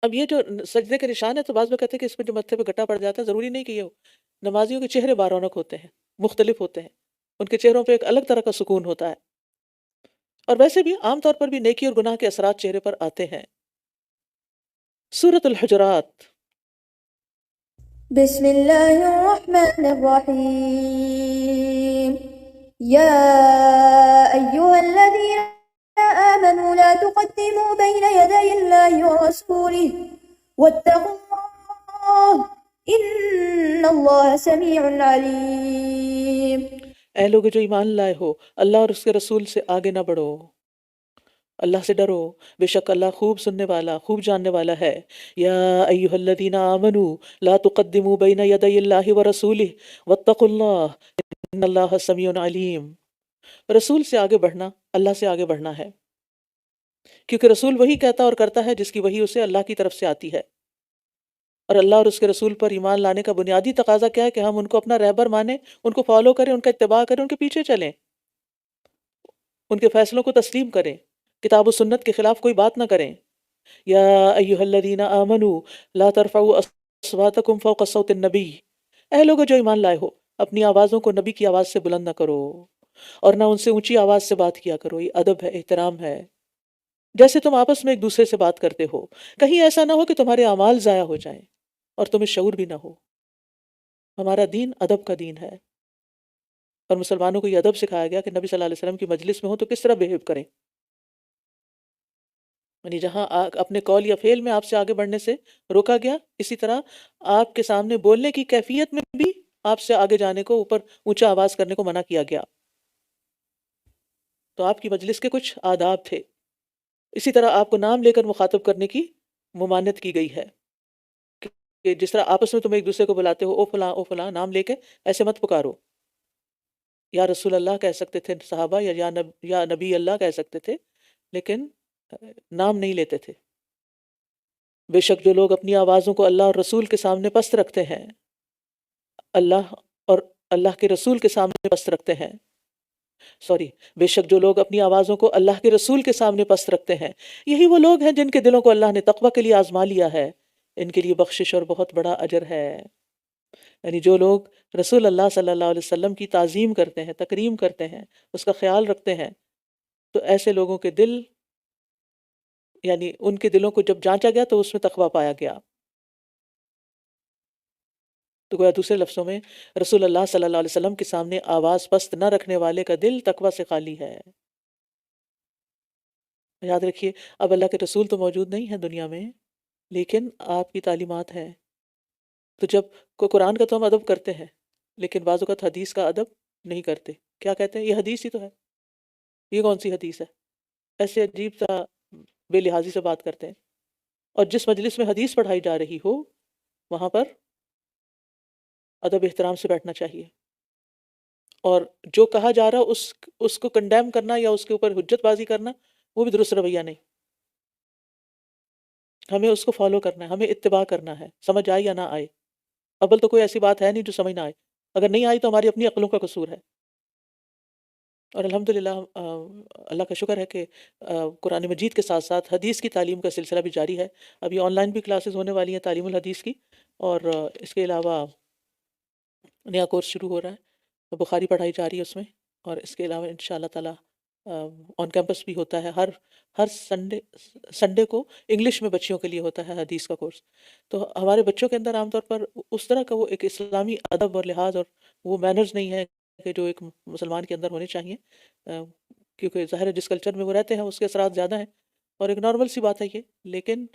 S1: اب یہ جو سجدے کے نشان ہے تو بعض میں کہتے ہیں کہ اس میں جو متھے پہ گٹا پڑ جاتا ہے، ضروری نہیں کہ یہ ہو. نمازیوں کے چہرے بارونق ہوتے ہیں، مختلف ہوتے ہیں، ان کے چہروں پہ ایک الگ طرح کا سکون ہوتا ہے. اور ویسے بھی عام طور پر بھی نیکی اور گناہ کے اثرات چہرے پر آتے ہیں. سورۃ الحجرات.
S3: بسم الله الرحمن الرحيم يا أيها الذين آمنوا لا تقدموا بين يدي الله ورسوله واتقوا الله إن الله سميع عليم.
S1: اے لوگ جو ایمان لائے ہو، اللہ اور اس کے رسول سے آگے نہ بڑھو، اللہ سے ڈرو، بے شک اللہ خوب سننے والا، خوب جاننے والا ہے. یا ایہا الذین آمنوا لا تقدموا بین یدی اللہ ورسولہ واتقوا اللہ ان اللہ سمیع علیم. رسول سے آگے بڑھنا اللہ سے آگے بڑھنا ہے، کیونکہ رسول وہی کہتا اور کرتا ہے جس کی وحی اسے اللہ کی طرف سے آتی ہے. اور اللہ اور اس کے رسول پر ایمان لانے کا بنیادی تقاضا کیا ہے کہ ہم ان کو اپنا رہبر مانیں، ان کو فالو کریں، ان کا اتباع کریں، ان کے پیچھے چلیں، ان کے فیصلوں کو تسلیم کریں، کتاب و سنت کے خلاف کوئی بات نہ کریں. یا ایہا الذین آمنوا لا ترفعوا اصواتکم فوق صوت النبی. اے لوگو جو ایمان لائے ہو، اپنی آوازوں کو نبی کی آواز سے بلند نہ کرو اور نہ ان سے اونچی آواز سے بات کیا کرو. یہ ادب ہے، احترام ہے. جیسے تم آپس میں ایک دوسرے سے بات کرتے ہو، کہیں ایسا نہ ہو کہ تمہارے اعمال ضائع ہو جائیں اور تمہیں شعور بھی نہ ہو. ہمارا دین ادب کا دین ہے، اور مسلمانوں کو یہ ادب سکھایا گیا کہ نبی صلی اللہ علیہ وسلم کی مجلس میں ہو تو کس طرح بیہیو کریں. یعنی جہاں اپنے قول یا فعل میں آپ سے آگے بڑھنے سے روکا گیا، اسی طرح آپ کے سامنے بولنے کی کیفیت میں بھی آپ سے آگے جانے کو، اوپر اونچا آواز کرنے کو منع کیا گیا. تو آپ کی مجلس کے کچھ آداب تھے. اسی طرح آپ کو نام لے کر مخاطب کرنے کی ممانعت کی گئی ہے کہ جس طرح آپس میں تم ایک دوسرے کو بلاتے ہو، او فلاں او فلاں، نام لے کے ایسے مت پکارو. یا رسول اللہ کہہ سکتے تھے صحابہ، یا نبی اللہ کہہ سکتے تھے، لیکن نام نہیں لیتے تھے. بے شک جو لوگ اپنی آوازوں کو اللہ اور رسول کے سامنے پست رکھتے ہیں، اللہ اور اللہ کے رسول کے سامنے پست رکھتے ہیں، بے شک جو لوگ اپنی آوازوں کو اللہ کے رسول کے سامنے پست رکھتے ہیں، یہی وہ لوگ ہیں جن کے دلوں کو اللہ نے تقوی کے لیے آزما لیا ہے. ان کے لیے بخشش اور بہت بڑا اجر ہے. یعنی جو لوگ رسول اللہ صلی اللہ علیہ وسلم کی تعظیم کرتے ہیں، تکریم کرتے ہیں، اس کا خیال رکھتے ہیں، تو ایسے لوگوں کے دل، یعنی ان کے دلوں کو جب جانچا گیا تو اس میں تقویٰ پایا گیا. تو گویا دوسرے لفظوں میں رسول اللہ صلی اللہ علیہ وسلم کے سامنے آواز پست نہ رکھنے والے کا دل تقویٰ سے خالی ہے. یاد رکھیے، اب اللہ کے رسول تو موجود نہیں ہیں دنیا میں، لیکن آپ کی تعلیمات ہیں. تو جب کوئی قرآن کا تو ہم ادب کرتے ہیں، لیکن بعض اوقات حدیث کا ادب نہیں کرتے. کیا کہتے ہیں؟ یہ حدیث ہی تو ہے، یہ کون سی حدیث ہے؟ ایسے عجیب سا بے لحاظی سے بات کرتے ہیں. اور جس مجلس میں حدیث پڑھائی جا رہی ہو وہاں پر ادب احترام سے بیٹھنا چاہیے، اور جو کہا جا رہا اس کو کنڈیم کرنا یا اس کے اوپر حجت بازی کرنا وہ بھی درست رویہ نہیں. ہمیں اس کو فالو کرنا ہے، ہمیں اتباع کرنا ہے، سمجھ آئے یا نہ آئے. اول تو کوئی ایسی بات ہے نہیں جو سمجھ نہ آئے، اگر نہیں آئی تو ہماری اپنی عقلوں کا قصور ہے. اور الحمدللہ اللہ کا شکر ہے کہ قرآن مجید کے ساتھ ساتھ حدیث کی تعلیم کا سلسلہ بھی جاری ہے. ابھی آن لائن بھی کلاسز ہونے والی ہیں تعلیم الحدیث کی، اور اس کے علاوہ نیا کورس شروع ہو رہا ہے، بخاری پڑھائی جا رہی ہے اس میں. اور اس کے علاوہ انشاءاللہ تعالی آن کیمپس بھی ہوتا ہے، ہر سنڈے کو انگلش میں بچیوں کے لیے ہوتا ہے حدیث کا کورس. تو ہمارے بچوں کے اندر عام طور پر اس طرح کا وہ ایک اسلامی ادب اور لحاظ اور وہ مینرز نہیں ہے کہ جو ایک مسلمان کے اندر ہونے چاہیے، کیونکہ ظاہر ہے جس کلچر میں وہ رہتے ہیں اس کے اثرات زیادہ ہیں، اور ایک نارمل سی بات ہے یہ. لیکن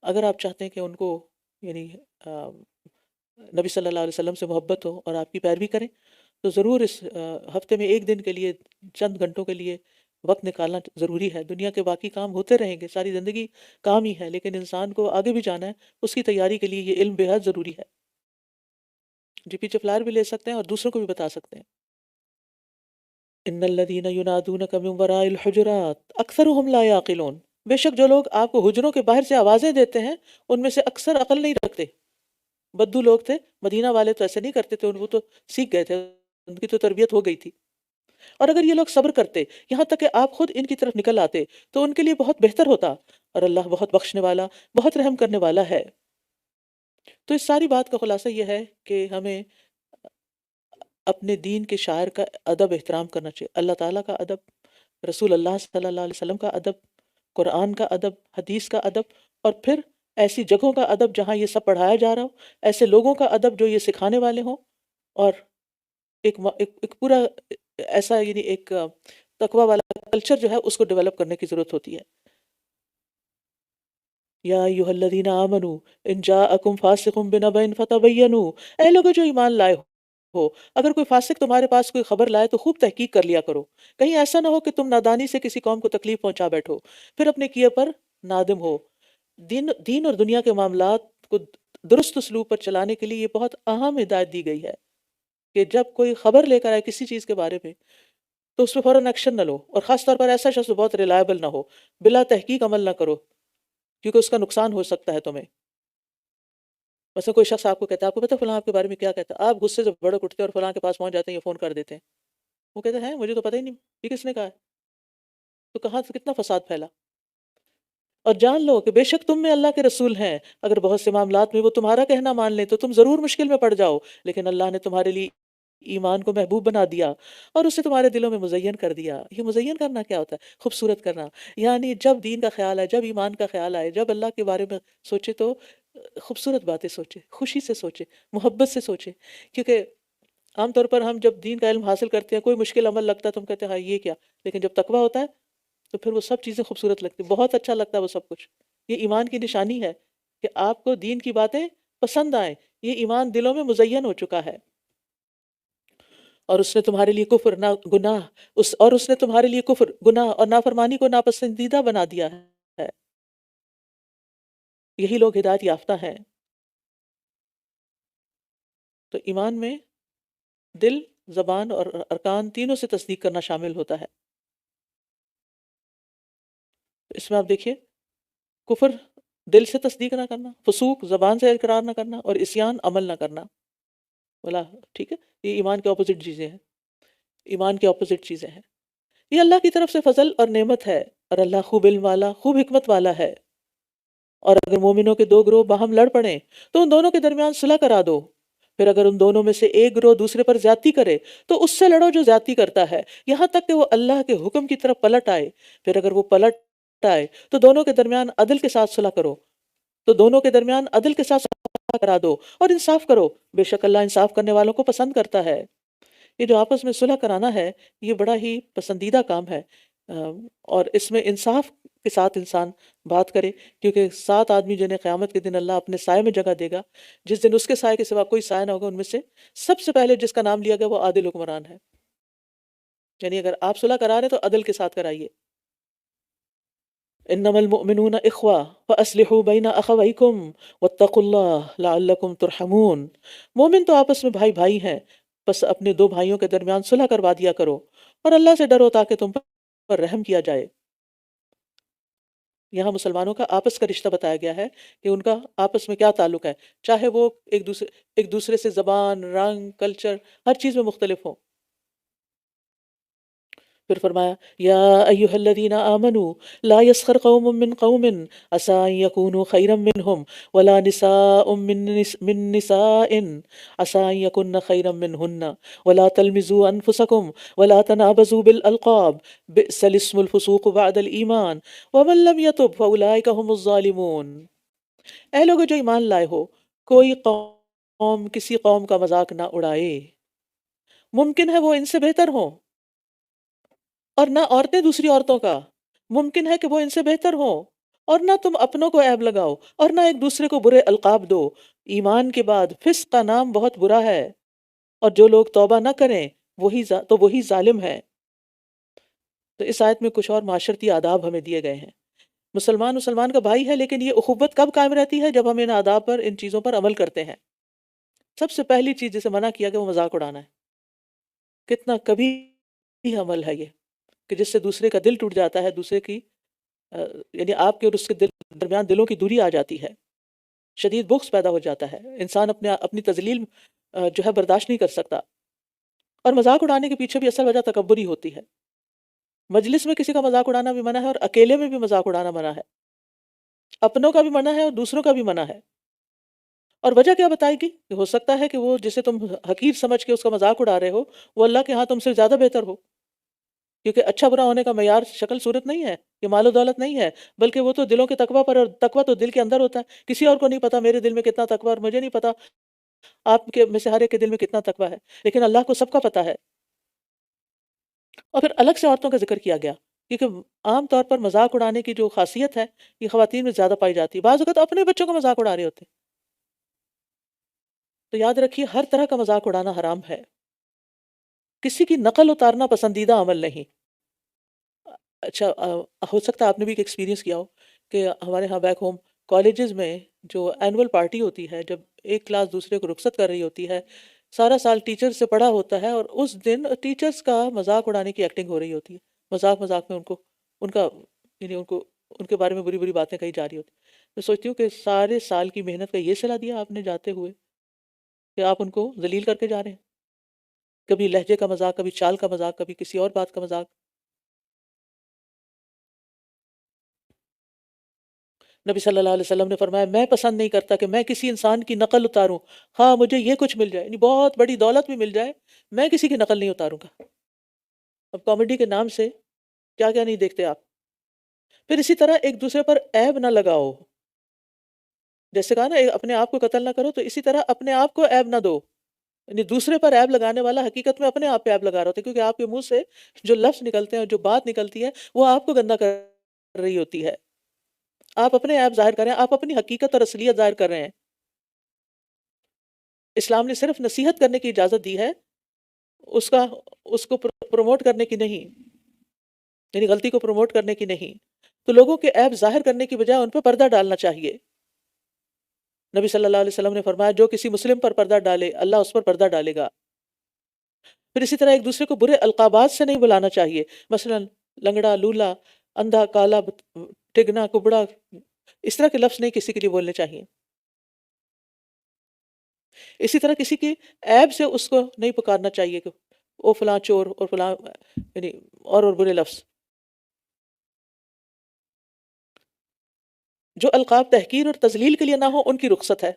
S1: اگر آپ چاہتے ہیں کہ ان کو یعنی نبی صلی اللہ علیہ وسلم سے محبت ہو اور آپ کی پیروی کریں، تو ضرور اس ہفتے میں ایک دن کے لیے، چند گھنٹوں کے لیے وقت نکالنا ضروری ہے. دنیا کے باقی کام ہوتے رہیں گے، ساری زندگی کام ہی ہے، لیکن انسان کو آگے بھی جانا ہے، اس کی تیاری کے لیے یہ علم بے حد ضروری ہے. جی پیچھے فلائر بھی لے سکتے ہیں اور دوسروں کو بھی بتا سکتے ہیں. ان الذین ینادونک من وراء الحجرات اکثرهم لا یعقلون. بے شک جو لوگ آپ کو حجروں کے باہر سے آوازیں دیتے ہیں ان میں سے اکثر عقل نہیں رکھتے. بدو لوگ تھے، مدینہ والے تو ایسے نہیں کرتے تھے، وہ تو سیکھ گئے تھے، ان کی تو تربیت ہو گئی تھی. اور اگر یہ لوگ صبر کرتے یہاں تک کہ آپ خود ان کی طرف نکل آتے تو ان کے لیے بہت بہتر ہوتا، اور اللہ بہت بخشنے والا، بہت رحم کرنے والا ہے. تو اس ساری بات کا خلاصہ یہ ہے کہ ہمیں اپنے دین کے شاعر کا ادب احترام کرنا چاہیے. اللہ تعالیٰ کا ادب، رسول اللہ صلی اللہ علیہ وسلم کا ادب، قرآن کا ادب، حدیث کا ادب، اور پھر ایسی جگہوں کا ادب جہاں یہ سب پڑھایا جا رہا ہو، ایسے لوگوں کا ادب جو یہ سکھانے والے ہوں، اور ایک پورا ایسا یعنی ایک تقوی والا کلچر جو ہے اس کو ڈیولپ کرنے کی ضرورت ہوتی ہے. یا ایھا الذین آمنوا ان جاءکم فاسق بنبأ فتبینوا. اے لوگو جو ایمان لائے ہو، اگر کوئی فاسق تمہارے پاس کوئی خبر لائے تو خوب تحقیق کر لیا کرو، کہیں ایسا نہ ہو کہ تم نادانی سے کسی قوم کو تکلیف پہنچا بیٹھو پھر اپنے کیے پر نادم ہو. دین اور دنیا کے معاملات کو درست اسلوب پر چلانے کے لیے یہ بہت اہم ہدایت دی گئی ہے کہ جب کوئی خبر لے کر آئے کسی چیز کے بارے میں تو اس پہ فوراً ایکشن نہ لو، اور خاص طور پر ایسا شخص جو بہت ریلائبل نہ ہو. بلا تحقیق عمل نہ کرو کیونکہ اس کا نقصان ہو سکتا ہے تمہیں. مثلا کوئی شخص آپ کو کہتا ہے، آپ کو پتہ ہے فلاں آپ کے بارے میں کیا کہتا ہے، آپ غصے سے بڑک اٹھتے ہیں اور فلاں کے پاس پہنچ جاتے ہیں یا فون کر دیتے ہیں. وہ کہتے ہیں مجھے تو پتہ ہی نہیں یہ کس نے کہا ہے. تو کہاں سے کتنا فساد پھیلا. اور جان لو کہ بے شک تم میں اللہ کے رسول ہیں، اگر بہت سے معاملات میں وہ تمہارا کہنا مان لیں تو تم ضرور مشکل میں پڑ جاؤ، لیکن اللہ نے تمہارے لیے ایمان کو محبوب بنا دیا اور اسے تمہارے دلوں میں مزین کر دیا. یہ مزین کرنا کیا ہوتا ہے؟ خوبصورت کرنا. یعنی جب دین کا خیال آئے، جب ایمان کا خیال آئے، جب اللہ کے بارے میں سوچے تو خوبصورت باتیں سوچے، خوشی سے سوچے، محبت سے سوچے. کیونکہ عام طور پر ہم جب دین کا علم حاصل کرتے ہیں، کوئی مشکل عمل لگتا ہے تو ہم کہتے ہیں ہاں یہ کیا، لیکن جب تقویٰ ہوتا ہے تو پھر وہ سب چیزیں خوبصورت لگتی، بہت اچھا لگتا ہے وہ سب کچھ. یہ ایمان کی نشانی ہے کہ آپ کو دین کی باتیں پسند آئیں. یہ ایمان دلوں میں مزین ہو چکا ہے. اور اس نے تمہارے لیے کفر نہ گناہ اور اس نے تمہارے لیے کفر، گناہ اور نافرمانی کو ناپسندیدہ بنا دیا ہے. یہی لوگ ہدایت یافتہ ہیں. تو ایمان میں دل، زبان اور ارکان تینوں سے تصدیق کرنا شامل ہوتا ہے. اس میں آپ دیکھیے، کفر دل سے تصدیق نہ کرنا، فسوق زبان سے اقرار نہ کرنا، اور عصیان عمل نہ کرنا. بولا ٹھیک ہے، یہ ایمان کے اپوزٹ چیزیں ہیں. ایمان کے اپوزٹ چیزیں ہیں. یہ اللہ کی طرف سے فضل اور نعمت ہے، اور اللہ خوب علم والا، خوب حکمت والا ہے. اور اگر مومنوں کے دو گروہ باہم لڑ پڑیں تو ان دونوں کے درمیان صلح کرا دو. پھر اگر ان دونوں میں سے ایک گروہ دوسرے پر زیادتی کرے تو اس سے لڑو جو زیادتی کرتا ہے، یہاں تک کہ وہ اللہ کے حکم کی طرف پلٹ آئے. پھر اگر وہ پلٹ آئے تو دونوں کے درمیان عدل کے ساتھ صلح کرو. تو دونوں کے درمیان عدل کے ساتھ صلح کرا دو اور انصاف کرو، بے شک اللہ انصاف کرنے والوں کو پسند کرتا ہے. یہ جو آپس میں صلح کرانا ہے یہ بڑا ہی پسندیدہ کام ہے، اور اس میں انصاف کے ساتھ انسان بات کرے، کیونکہ 7 آدمی جنہیں قیامت کے دن اللہ اپنے سائے میں جگہ دے گا، جس دن اس کے سائے کے سوا کوئی سایہ نہ ہوگا. ان میں سے سب سے پہلے جس کا نام لیا گیا وہ عادل حکمران ہے. یعنی اگر آپ صلح کرا رہے ہیں تو عدل کے ساتھ کرائیے. انما المؤمنون اخوہ فاصلحوا بین اخویکم واتقوا اللہ لعلکم ترحمون. مومن تو آپس میں بھائی بھائی ہیں، بس اپنے دو بھائیوں کے درمیان صلح کروا دیا کرو، اور اللہ سے ڈرو تاکہ تم پر رحم کیا جائے. یہاں مسلمانوں کا آپس کا رشتہ بتایا گیا ہے کہ ان کا آپس میں کیا تعلق ہے، چاہے وہ ایک دوسرے سے زبان، رنگ، کلچر، ہر چیز میں مختلف ہوں. پھر فرمایا یا ایھا الذین آمنوا لا یسخر قوم من قوم عسى ان یکونوا خیرا منہم ولا نساء من نساء عسى ان یکن خیرا منہن ولا تلمزوا انفسکم ولا تنابزوا بالالقاب بئس الاسم الفسوق بعد الایمان ومن لم یتب فاولئک هم الظالمون۔ اے لوگو جو ایمان لائے ہو، کوئی قوم کسی قوم کا مذاق نہ اڑائے، ممکن ہے وہ ان سے بہتر ہوں، اور نہ عورتیں دوسری عورتوں کا، ممکن ہے کہ وہ ان سے بہتر ہوں، اور نہ تم اپنوں کو عیب لگاؤ، اور نہ ایک دوسرے کو برے القاب دو، ایمان کے بعد فسق کا نام بہت برا ہے، اور جو لوگ توبہ نہ کریں وہی ظالم ہے۔ تو اس آیت میں کچھ اور معاشرتی آداب ہمیں دیے گئے ہیں۔ مسلمان کا بھائی ہے، لیکن یہ اخوت کب قائم رہتی ہے؟ جب ہم ان آداب پر، ان چیزوں پر عمل کرتے ہیں۔ سب سے پہلی چیز جسے منع کیا کہ وہ مذاق اڑانا ہے۔ کتنا کبھی عمل ہے یہ کہ جس سے دوسرے کا دل ٹوٹ جاتا ہے، دوسرے کی یعنی آپ کے اور اس کے درمیان دلوں کی دوری آ جاتی ہے، شدید بغض پیدا ہو جاتا ہے، انسان اپنی تذلیل جو ہے برداشت نہیں کر سکتا۔ اور مذاق اڑانے کے پیچھے بھی اصل وجہ تکبر ہی ہوتی ہے۔ مجلس میں کسی کا مذاق اڑانا بھی منع ہے، اور اکیلے میں بھی مذاق اڑانا منع ہے، اپنوں کا بھی منع ہے اور دوسروں کا بھی منع ہے۔ اور وجہ کیا بتائے گی؟ کہ ہو سکتا ہے کہ وہ جسے تم حقیر سمجھ کے اس کا مذاق اڑا رہے ہو، وہ اللہ کے ہاں تم سے زیادہ بہتر ہو، کیونکہ اچھا برا ہونے کا معیار شکل صورت نہیں ہے، یہ مال و دولت نہیں ہے، بلکہ وہ تو دلوں کے تقویٰ پر، اور تقویٰ تو دل کے اندر ہوتا ہے۔ کسی اور کو نہیں پتا میرے دل میں کتنا تقویٰ، اور مجھے نہیں پتا آپ کے میں سے ہر ایک کے دل میں کتنا تقویٰ ہے، لیکن اللہ کو سب کا پتا ہے۔ اور پھر الگ سے عورتوں کا ذکر کیا گیا، کیونکہ عام طور پر مذاق اڑانے کی جو خاصیت ہے یہ خواتین میں زیادہ پائی جاتی ہے۔ بعض اوقات اپنے بچوں کا مذاق اڑا رہے ہوتے ہیں۔ تو یاد رکھیے ہر طرح کا مذاق اڑانا حرام ہے، کسی کی نقل اتارنا پسندیدہ عمل نہیں۔ اچھا ہو سکتا ہے آپ نے بھی ایک ایکسپیرینس کیا ہو کہ ہمارے ہاں بیک ہوم کالجز میں جو اینول پارٹی ہوتی ہے، جب ایک کلاس دوسرے کو رخصت کر رہی ہوتی ہے، سارا سال ٹیچر سے پڑھا ہوتا ہے، اور اس دن ٹیچرز کا مذاق اڑانے کی ایکٹنگ ہو رہی ہوتی ہے، مذاق میں ان کے بارے میں بری بری باتیں کہی جا رہی ہوتی۔ میں سوچتی ہوں کہ سارے سال کی محنت کا یہ صلہ دیا آپ نے جاتے ہوئے کہ آپ ان کو ذلیل کر کے جا رہے ہیں، کبھی لہجے کا مذاق، کبھی چال کا مذاق، کبھی کسی اور بات کا مذاق۔ نبی صلی اللہ علیہ وسلم نے فرمایا میں پسند نہیں کرتا کہ میں کسی انسان کی نقل اتاروں، ہاں مجھے یہ کچھ مل جائے، یعنی بہت بڑی دولت بھی مل جائے، میں کسی کی نقل نہیں اتاروں گا۔ اب کامیڈی کے نام سے کیا کیا نہیں دیکھتے آپ۔ پھر اسی طرح ایک دوسرے پر عیب نہ لگاؤ، جیسے کہا نا اپنے آپ کو قتل نہ کرو، تو اسی طرح اپنے آپ کو عیب نہ دو، یعنی دوسرے پر عیب لگانے والا حقیقت میں اپنے آپ پہ عیب لگا رہا ہوتا ہے، کیونکہ آپ کے منہ سے جو لفظ نکلتے ہیں اور جو بات نکلتی ہے وہ آپ کو گندا کر رہی ہوتی ہے۔ آپ اپنے عیب ظاہر کر رہے ہیں، آپ اپنی حقیقت اور اصلیت ظاہر کر رہے ہیں۔ اسلام نے صرف نصیحت کرنے کی اجازت دی ہے، اس کو پروموٹ کرنے کی نہیں، یعنی غلطی کو پروموٹ کرنے کی نہیں۔ تو لوگوں کے عیب ظاہر کرنے کی بجائے ان پہ پردہ ڈالنا چاہیے۔ نبی صلی اللہ علیہ وسلم نے فرمایا جو کسی مسلم پر پردہ ڈالے اللہ اس پر پردہ ڈالے گا۔ پھر اسی طرح ایک دوسرے کو برے القابات سے نہیں بلانا چاہیے، مثلا لنگڑا، لولا، اندھا، کالا، ٹگنا، کبڑا، اس طرح کے لفظ نہیں کسی کے لیے بولنے چاہیے۔ اسی طرح کسی کی عیب سے اس کو نہیں پکارنا چاہیے کہ او فلاں چور اور فلاں، یعنی اور برے لفظ۔ جو القاب تحقیر اور تذلیل کے لیے نہ ہو ان کی رخصت ہے،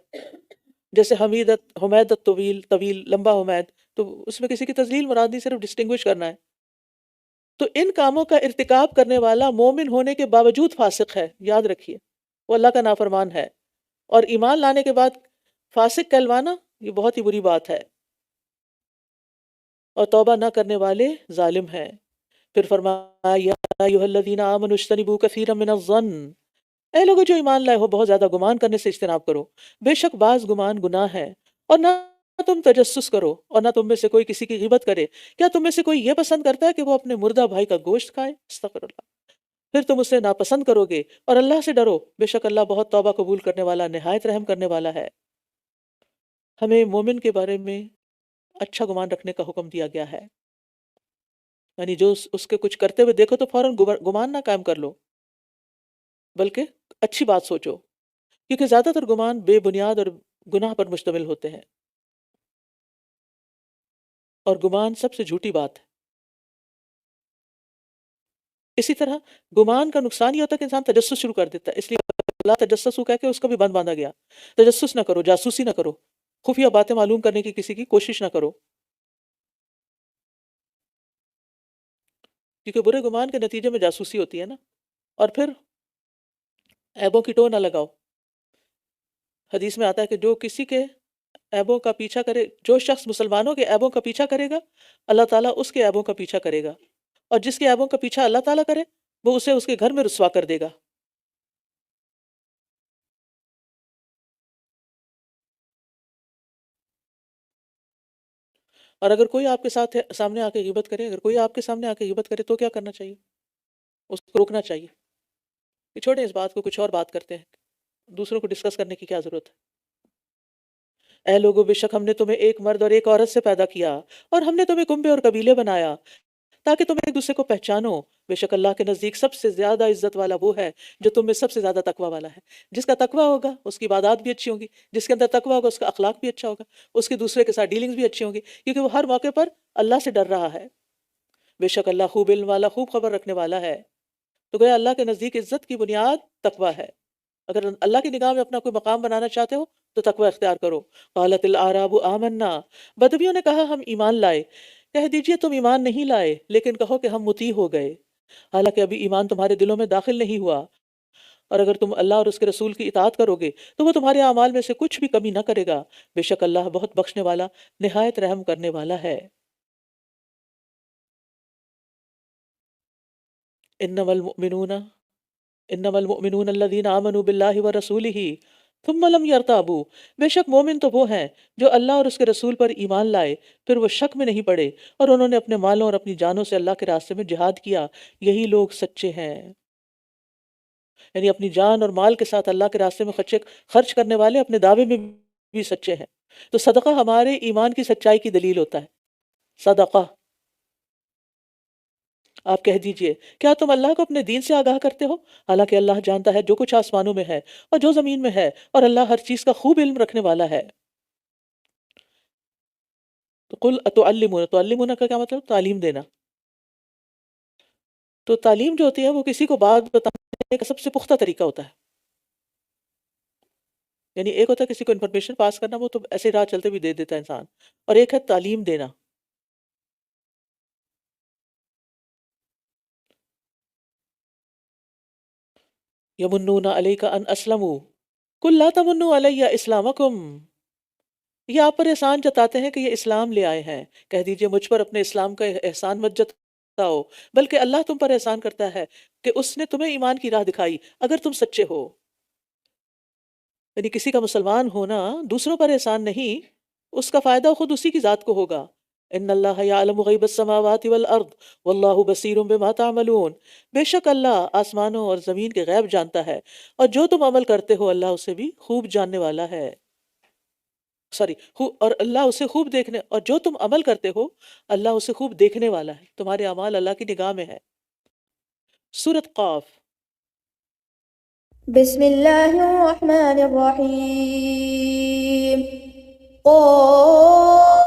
S1: جیسے حمیدت طویل، لمبا حمید، تو اس میں کسی کی تذلیل مراد نہیں، صرف ڈسٹنگوش کرنا ہے۔ تو ان کاموں کا ارتکاب کرنے والا مومن ہونے کے باوجود فاسق ہے، یاد رکھیے وہ اللہ کا نافرمان ہے، اور ایمان لانے کے بعد فاسق کہلوانا یہ بہت ہی بری بات ہے، اور توبہ نہ کرنے والے ظالم ہیں۔ پھر فرمایا یا ایھا الذین آمنوا اجتنبوا کثیرا من الظن، اے لوگوں جو ایمان لائے ہو بہت زیادہ گمان کرنے سے اجتناب کرو، بے شک بعض گمان گناہ ہے، اور نہ تم تجسس کرو، اور نہ تم میں سے کوئی کسی کی غیبت کرے۔ کیا تم میں سے کوئی یہ پسند کرتا ہے کہ وہ اپنے مردہ بھائی کا گوشت کھائے؟ استغفر اللہ، پھر تم اسے ناپسند کرو گے، اور اللہ سے ڈرو، بے شک اللہ بہت توبہ قبول کرنے والا، نہایت رحم کرنے والا ہے۔ ہمیں مومن کے بارے میں اچھا گمان رکھنے کا حکم دیا گیا ہے، یعنی جو اس کے کچھ کرتے ہوئے دیکھو تو فوراً گمان نہ قائم کر لو، بلکہ اچھی بات سوچو، کیونکہ زیادہ تر گمان بے بنیاد اور گناہ پر مشتمل ہوتے ہیں، اور گمان سب سے جھوٹی بات ہے۔ اسی طرح گمان کا نقصان یہ ہوتا ہے کہ انسان تجسس شروع کر دیتا ہے، اس لیے اللہ تجسس کہہ کے اس کا بھی بند باندھا گیا، تجسس نہ کرو، جاسوسی نہ کرو، خفیہ باتیں معلوم کرنے کی کسی کی کوشش نہ کرو، کیونکہ برے گمان کے نتیجے میں جاسوسی ہوتی ہے نا۔ اور پھر عیبوں کی ٹو نہ لگاؤ، حدیث میں آتا ہے کہ جو کسی کے عیبوں کا پیچھا کرے، جو شخص مسلمانوں کے عیبوں کا پیچھا کرے گا اللہ تعالیٰ اس کے عیبوں کا پیچھا کرے گا، اور جس کے عیبوں کا پیچھا اللہ تعالیٰ کرے وہ اسے اس کے گھر میں رسوا کر دے گا۔ اور اگر کوئی آپ کے سامنے آ کے غیبت کرے، اگر کوئی آپ کے سامنے آ کے غیبت کرے تو کیا کرنا چاہیے؟ اس کو روکنا چاہیے کہ چھوڑیں اس بات کو، کچھ اور بات کرتے ہیں، دوسروں کو ڈسکس کرنے کی کیا ضرورت ہے۔ اے لوگو، بے شک ہم نے تمہیں ایک مرد اور ایک عورت سے پیدا کیا، اور ہم نے تمہیں کنبے اور قبیلے بنایا تاکہ تم ایک دوسرے کو پہچانو۔ بے شک اللہ کے نزدیک سب سے زیادہ عزت والا وہ ہے جو تم میں سب سے زیادہ تقوی والا ہے۔ جس کا تقوی ہوگا اس کی عبادات بھی اچھی ہوں گی، جس کے اندر تقوی ہوگا اس کا اخلاق بھی اچھا ہوگا، اس کی دوسرے کے ساتھ ڈیلنگز بھی اچھی ہوں گی، کیونکہ وہ ہر موقع پر اللہ سے ڈر رہا ہے۔ بے شک اللہ خوب علم والا، خوب خبر رکھنے والا ہے۔ تو گویا اللہ کے نزدیک عزت کی بنیاد تقوی ہے۔ اگر اللہ کی نگاہ میں اپنا کوئی مقام بنانا چاہتے ہو تو تقوی اختیار کرو۔ قالت الاعراب آمنا، بدویوں نے کہا ہم ایمان لائے۔ کہہ دیجئے تم ایمان نہیں لائے، لیکن کہو کہ ہم مطیع ہو گئے، حالانکہ ابھی ایمان تمہارے دلوں میں داخل نہیں ہوا۔ اور اگر تم اللہ اور اس کے رسول کی اطاعت کرو گے تو وہ تمہارے اعمال میں سے کچھ بھی کمی نہ کرے گا، بے شک اللہ بہت بخشنے والا، نہایت رحم کرنے والا ہے۔ انما المؤمنون انما المؤمنون الذين آمنوا بالله ورسوله ثم لم يرتابوا، بے شک مومن تو وہ ہیں جو اللہ اور اس کے رسول پر ایمان لائے پھر وہ شک میں نہیں پڑے، اور انہوں نے اپنے مالوں اور اپنی جانوں سے اللہ کے راستے میں جہاد کیا، یہی لوگ سچے ہیں۔ یعنی اپنی جان اور مال کے ساتھ اللہ کے راستے میں خرچ کرنے والے اپنے دعوے میں بھی سچے ہیں۔ تو صدقہ ہمارے ایمان کی سچائی کی دلیل ہوتا ہے۔ صدقہ، آپ کہہ دیجئے کیا تم اللہ کو اپنے دین سے آگاہ کرتے ہو، حالانکہ اللہ جانتا ہے جو کچھ آسمانوں میں ہے اور جو زمین میں ہے، اور اللہ ہر چیز کا خوب علم رکھنے والا ہے۔ تو قل اتعلمون، تعلمون کا کیا مطلب؟ تعلیم دینا۔ تو تعلیم جو ہوتی ہے وہ کسی کو بات بتانے کا سب سے پختہ طریقہ ہوتا ہے۔ یعنی ایک ہوتا ہے کسی کو انفارمیشن پاس کرنا، وہ تو ایسے راہ چلتے بھی دے دیتا ہے انسان، اور ایک ہے تعلیم دینا۔ یمنون علیک ان اسلموا قل لا تمنوا علی اسلامکم، یہ آپ پر احسان جتاتے ہیں کہ یہ اسلام لے آئے ہیں، کہہ دیجئے مجھ پر اپنے اسلام کا احسان مت جتاؤ، بلکہ اللہ تم پر احسان کرتا ہے کہ اس نے تمہیں ایمان کی راہ دکھائی اگر تم سچے ہو۔ یعنی کسی کا مسلمان ہونا دوسروں پر احسان نہیں، اس کا فائدہ خود اسی کی ذات کو ہوگا۔ ان اللہ یعلم غیب السماوات والارض واللہ بصیر بما تعملون، بے شک اللہ آسمانوں اور زمین کے غیب جانتا ہے، اور جو تم عمل کرتے ہو اللہ اسے بھی خوب جاننے والا ہے۔ اور اللہ اسے خوب دیکھنے، اور جو تم عمل کرتے ہو اللہ اسے خوب دیکھنے والا ہے، تمہارے اعمال اللہ کی نگاہ میں ہے۔ سورۃ قاف۔
S3: بسم اللہ الرحمن الرحیم قاف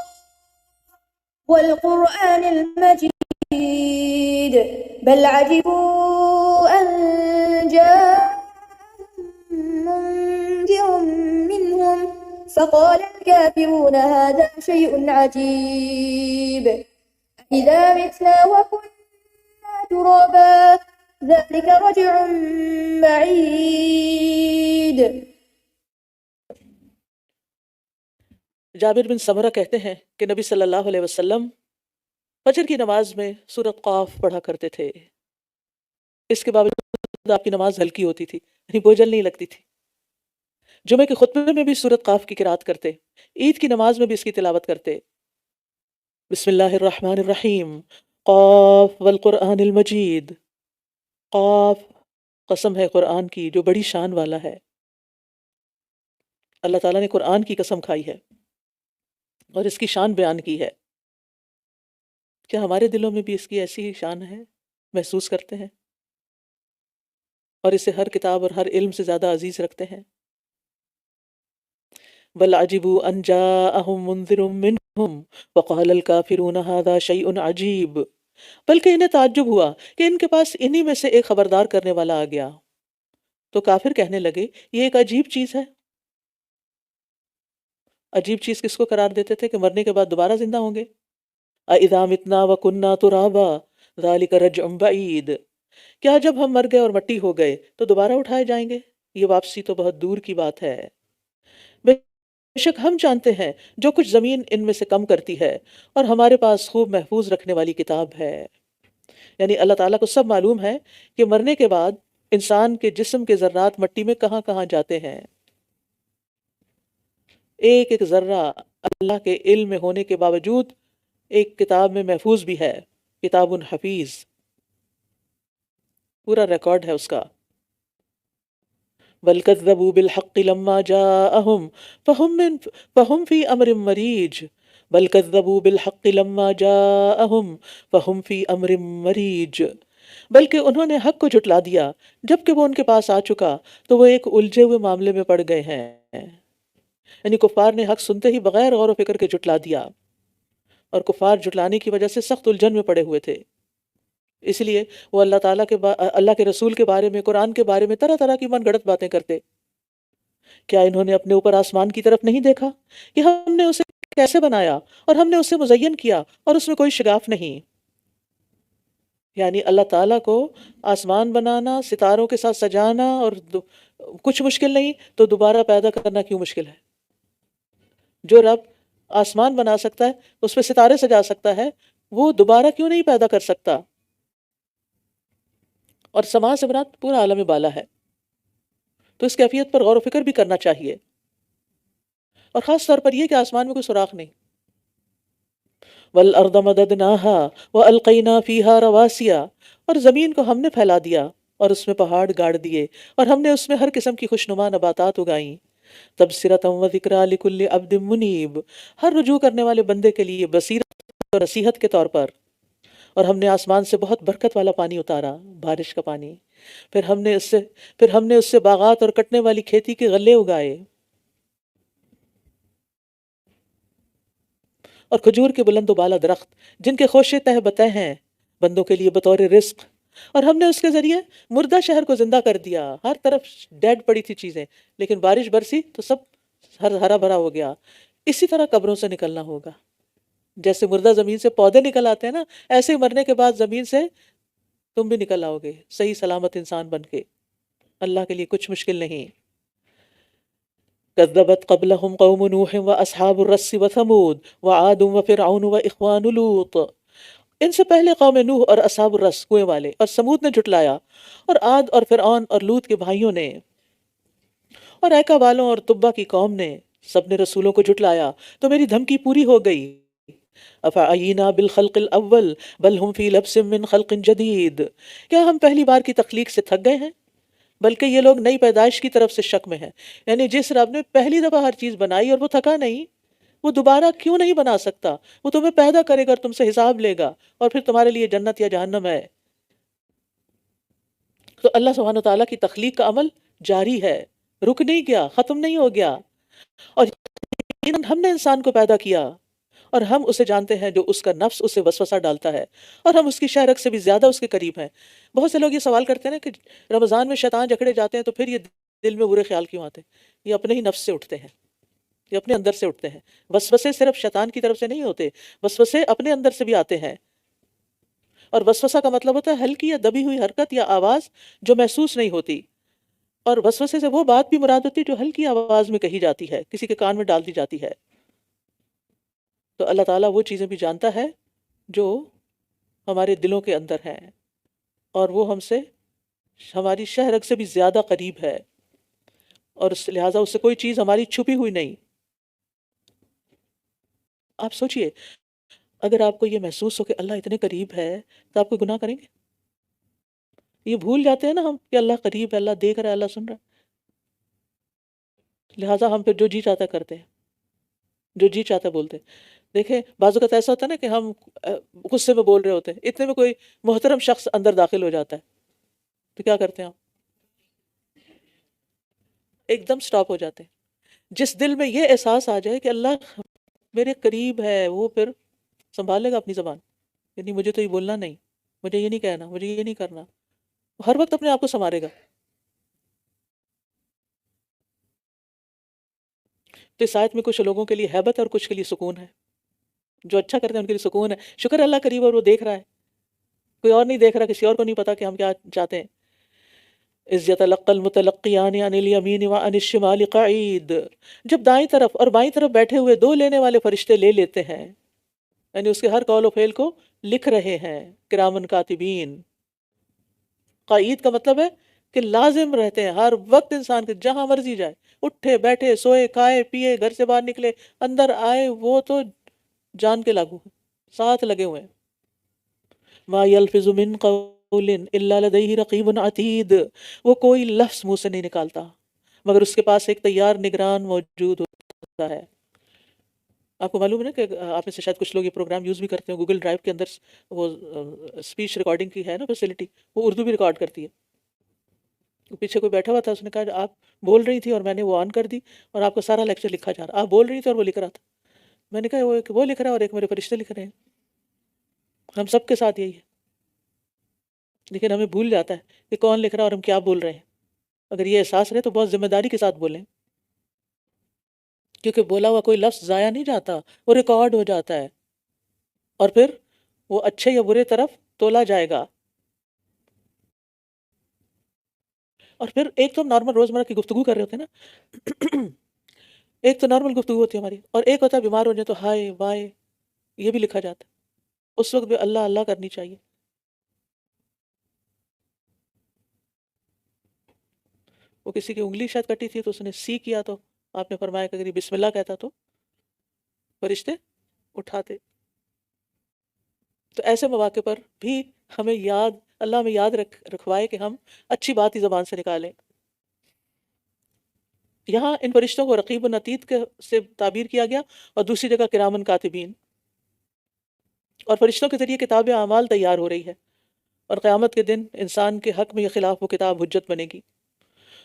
S3: والقرآن المجید بل عجبوا ان جاءهم منذر منهم فقال الكافرون هذا شيء عجيب إذا متنا وكنا ترابا ذلك رجع بعيد۔
S1: جابر بن سمرہ کہتے ہیں کہ نبی صلی اللہ علیہ وسلم فجر کی نماز میں سورۃ قاف پڑھا کرتے تھے، اس کے باوجود آپ کی نماز ہلکی ہوتی تھی، یعنی بوجھل نہیں لگتی تھی۔ جمعے کے خطبے میں بھی سورۃ قاف کی قرات کرتے، عید کی نماز میں بھی اس کی تلاوت کرتے۔ بسم اللہ الرحمن الرحیم قاف والقرآن المجید، قاف قسم ہے قرآن کی جو بڑی شان والا ہے۔ اللہ تعالیٰ نے قرآن کی قسم کھائی ہے اور اس کی شان بیان کی ہے۔ کیا ہمارے دلوں میں بھی اس کی ایسی ہی شان ہے، محسوس کرتے ہیں اور اسے ہر کتاب اور ہر علم سے زیادہ عزیز رکھتے ہیں؟ بل عجبوا ان جاءهم منذر منهم وقال الكافرون هذا شيء عجيب، بلکہ انہیں تعجب ہوا کہ ان کے پاس انہی میں سے ایک خبردار کرنے والا آ گیا۔ تو کافر کہنے لگے یہ ایک عجیب چیز ہے۔ عجیب چیز کس کو قرار دیتے تھے؟ کہ مرنے کے بعد دوبارہ زندہ ہوں گے۔ اَإِذَا مِتْنَا وَكُنَّا تُرَابًا ذَلِكَ رَجْعٌ بَعِيدٌ، کیا جب ہم مر گئے اور مٹی ہو گئے تو دوبارہ اٹھائے جائیں گے؟ یہ واپسی تو بہت دور کی بات ہے۔ بے شک ہم جانتے ہیں جو کچھ زمین ان میں سے کم کرتی ہے، اور ہمارے پاس خوب محفوظ رکھنے والی کتاب ہے۔ یعنی اللہ تعالیٰ کو سب معلوم ہے کہ مرنے کے بعد انسان کے جسم کے ذرات مٹی میں کہاں کہاں جاتے ہیں۔ ایک ایک ذرہ اللہ کے علم میں ہونے کے باوجود ایک کتاب میں محفوظ بھی ہے، کتاب حفیظ، پورا ریکارڈ ہے اس کا۔ بل كذبوا بالحق لما جاءهم فهم في امر مريج، بل كذبوا بالحق لما جاءهم فهم في امر مريج، بلکہ انہوں نے حق کو جھٹلا دیا جب کہ وہ ان کے پاس آ چکا تو وہ ایک الجھے ہوئے معاملے میں پڑ گئے ہیں۔ یعنی کفار نے حق سنتے ہی بغیر غور و فکر کے جھٹلا دیا، اور کفار جھٹلانے کی وجہ سے سخت الجھن میں پڑے ہوئے تھے۔ اس لیے وہ اللہ تعالیٰ کے اللہ کے رسول کے بارے میں، قرآن کے بارے میں طرح طرح کی من گھڑت باتیں کرتے۔ کیا انہوں نے اپنے اوپر آسمان کی طرف نہیں دیکھا کہ ہم نے اسے کیسے بنایا اور ہم نے اسے مزین کیا اور اس میں کوئی شگاف نہیں؟ یعنی اللہ تعالیٰ کو آسمان بنانا، ستاروں کے ساتھ سجانا اور کچھ مشکل نہیں تو دوبارہ پیدا کرنا کیوں مشکل ہے؟ جو رب آسمان بنا سکتا ہے، اس پہ ستارے سجا سکتا ہے، وہ دوبارہ کیوں نہیں پیدا کر سکتا؟ اور سما سے مراد پورا عالم بالا ہے، تو اس کیفیت پر غور و فکر بھی کرنا چاہیے، اور خاص طور پر یہ کہ آسمان میں کوئی سوراخ نہیں۔ وَالْأَرْضَ مَدَدْنَاهَا وَأَلْقَيْنَا فِيهَا رَوَاسِيَ، اور زمین کو ہم نے پھیلا دیا اور اس میں پہاڑ گاڑ دیے، اور ہم نے اس میں ہر قسم کی خوشنما نباتات اگائیں۔ تَبْصِرَةً وَذِكْرَىٰ لِكُلِّ عَبْدٍ مُنِيبٍ، ہر رجوع کرنے والے بندے کے لیے بصیرت اور نصیحت کے طور پر۔ اور ہم نے آسمان سے بہت برکت والا پانی اتارا، بارش کا پانی، پھر ہم نے اس سے باغات اور کٹنے والی کھیتی کے غلے اگائے، اور کھجور کے بلند و بالا درخت جن کے خوشے تہ بتہ ہیں بندوں کے لیے بطور رزق، اور ہم نے اس کے ذریعے مردہ شہر کو زندہ کر دیا۔ ہر طرف ڈیڈ پڑی تھی چیزیں، لیکن بارش برسی تو سب ہرا بھرا ہو گیا۔ اسی طرح قبروں سے نکلنا ہوگا، جیسے مردہ زمین سے پودے نکل آتے ہیں نا، ایسے ہی مرنے کے بعد زمین سے تم بھی نکل آؤ گے صحیح سلامت انسان بن کے۔ اللہ کے لیے کچھ مشکل نہیں۔ كذبت قبلهم قوم نوح واصحاب الرس وثمود وعاد وفرعون واخوان لوط، ان سے پہلے قوم نوح اور اصحاب الرس کنویں والے اور سمود نے جھٹلایا، اور عاد اور فرعون اور لوط کے بھائیوں نے، اور ایکا والوں اور تبا کی قوم نے، سب نے رسولوں کو جھٹلایا تو میری دھمکی پوری ہو گئی۔ افعینا بالخلق الاول بل ہم فی لبس من خلق جدید، کیا ہم پہلی بار کی تخلیق سے تھک گئے ہیں؟ بلکہ یہ لوگ نئی پیدائش کی طرف سے شک میں ہیں۔ یعنی جس رب نے پہلی دفعہ ہر چیز بنائی اور وہ تھکا نہیں، وہ دوبارہ کیوں نہیں بنا سکتا؟ وہ تمہیں پیدا کرے گا اور تم سے حساب لے گا، اور پھر تمہارے لیے جنت یا جہنم ہے۔ تو اللہ سبحانہ وتعالیٰ کی تخلیق کا عمل جاری ہے، رک نہیں گیا، ختم نہیں ہو گیا۔ اور یقیناً ہم نے انسان کو پیدا کیا، اور ہم اسے جانتے ہیں جو اس کا نفس اسے وسوسہ ڈالتا ہے، اور ہم اس کی شہرک سے بھی زیادہ اس کے قریب ہیں۔ بہت سے لوگ یہ سوال کرتے ہیں نا کہ رمضان میں شیطان جکڑے جاتے ہیں تو پھر یہ دل میں برے خیال کیوں آتے ہیں؟ یہ اپنے ہی نفس سے اٹھتے ہیں، یہ اپنے اندر سے اٹھتے ہیں۔ وسوسے صرف شیطان کی طرف سے نہیں ہوتے، وسوسے اپنے اندر سے بھی آتے ہیں۔ اور وسوسہ کا مطلب ہوتا ہے ہلکی یا دبی ہوئی حرکت یا آواز جو محسوس نہیں ہوتی، اور وسوسے سے وہ بات بھی مراد ہوتی ہے جو ہلکی آواز میں کہی جاتی ہے، کسی کے کان میں ڈال دی جاتی ہے۔ تو اللہ تعالیٰ وہ چیزیں بھی جانتا ہے جو ہمارے دلوں کے اندر ہیں، اور وہ ہم سے ہماری شہرک سے بھی زیادہ قریب ہے، اور لہٰذا اس سے کوئی چیز ہماری چھپی ہوئی نہیں۔ آپ سوچئے اگر آپ کو یہ محسوس ہو کہ اللہ اتنے قریب ہے تو آپ کو گناہ کریں گے؟ یہ بھول جاتے ہیں نا ہم کہ اللہ قریب ہے، اللہ دیکھ رہا ہے، اللہ سن رہا ہے، لہٰذا ہم پھر جو جی چاہتا کرتے ہیں، جو جی چاہتا بولتے ہیں۔ دیکھیں بعض اوقات ایسا ہوتا ہے نا کہ ہم غصے میں بول رہے ہوتے ہیں، اتنے میں کوئی محترم شخص اندر داخل ہو جاتا ہے تو کیا کرتے ہیں ہم؟ ایک دم سٹاپ ہو جاتے ہیں۔ جس دل میں یہ احساس آ جائے کہ اللہ میرے قریب ہے، وہ پھر سنبھالے گا اپنی زبان، یعنی مجھے تو یہ بولنا نہیں، مجھے یہ نہیں کہنا، مجھے یہ نہیں کرنا، ہر وقت اپنے آپ کو سنوارے گا. تو اس آیت میں کچھ لوگوں کے لیے ہیبت ہے اور کچھ کے لیے سکون ہے. جو اچھا کرتے ہیں ان کے لیے سکون ہے، شکر ہے اللہ قریب اور وہ دیکھ رہا ہے، کوئی اور نہیں دیکھ رہا، کسی اور کو نہیں پتا کہ ہم کیا چاہتے ہیں. اذ یتلقى المتلقیان عن الیمین وعن الشمال قعید، جب دائیں طرف اور بائیں طرف بیٹھے ہوئے دو لینے والے فرشتے لے لیتے ہیں، یعنی اس کے ہر قول و فعل کو لکھ رہے ہیں. کرامن کاتبین، قائد کا مطلب ہے کہ لازم رہتے ہیں ہر وقت، انسان کے جہاں مرضی جائے، اٹھے بیٹھے سوئے کھائے پیے، گھر سے باہر نکلے اندر آئے، وہ تو جان کے لاگو ہیں، ساتھ لگے ہوئے ہیں. ما یلفظ من قول الا لدیہ رقیب عتید، وہ کوئی لفظ منہ سے نہیں نکالتا مگر اس کے پاس ایک تیار نگران موجود ہوتا ہے. آپ کو معلوم ہے نا کہ آپ میں سے شاید کچھ لوگ یہ پروگرام یوز بھی کرتے ہیں، گوگل ڈرائیو کے اندر وہ اسپیچ ریکارڈنگ کی ہے نا فیسلٹی، وہ اردو بھی ریکارڈ کرتی ہے. پیچھے کوئی بیٹھا ہوا تھا، اس نے کہا آپ بول رہی تھی اور میں نے وہ آن کر دی اور آپ کا سارا لیکچر لکھا جا رہا، آپ بول رہی تھی اور وہ لکھ رہا تھا. میں نے کہا وہ لکھ رہا ہے اور ایک میرے فرشتے لکھ رہے ہیں، ہم سب کے ساتھ یہی ہے. لیکن ہمیں بھول جاتا ہے کہ کون لکھ رہا ہے اور ہم کیا بول رہے ہیں. اگر یہ احساس رہے تو بہت ذمہ داری کے ساتھ بولیں، کیونکہ بولا ہوا کوئی لفظ ضائع نہیں جاتا، وہ ریکارڈ ہو جاتا ہے اور پھر وہ اچھے یا برے طرف تولا جائے گا. اور پھر ایک تو ہم نارمل روزمرہ کی گفتگو کر رہے ہوتے ہیں نا ایک تو نارمل گفتگو ہوتی ہے ہماری، اور ایک ہوتا ہے بیمار ہو جائے تو ہائے وائے، یہ بھی لکھا جاتا ہے. اس وقت بھی اللہ اللہ کرنی چاہیے. وہ کسی کی انگلی شاید کٹی تھی تو اس نے سی کیا، تو آپ نے فرمایا کہ اگر یہ بسم اللہ کہتا تو فرشتے اٹھاتے. تو ایسے مواقع پر بھی ہمیں اللہ ہمیں یاد رکھوائے کہ ہم اچھی بات ہی زبان سے نکالیں. یہاں ان فرشتوں کو رقیب و عتید سے تعبیر کیا گیا، اور دوسری جگہ کرامن کاتبین. اور فرشتوں کے ذریعے کتاب اعمال تیار ہو رہی ہے، اور قیامت کے دن انسان کے حق میں یہ خلاف وہ کتاب حجت بنے گی.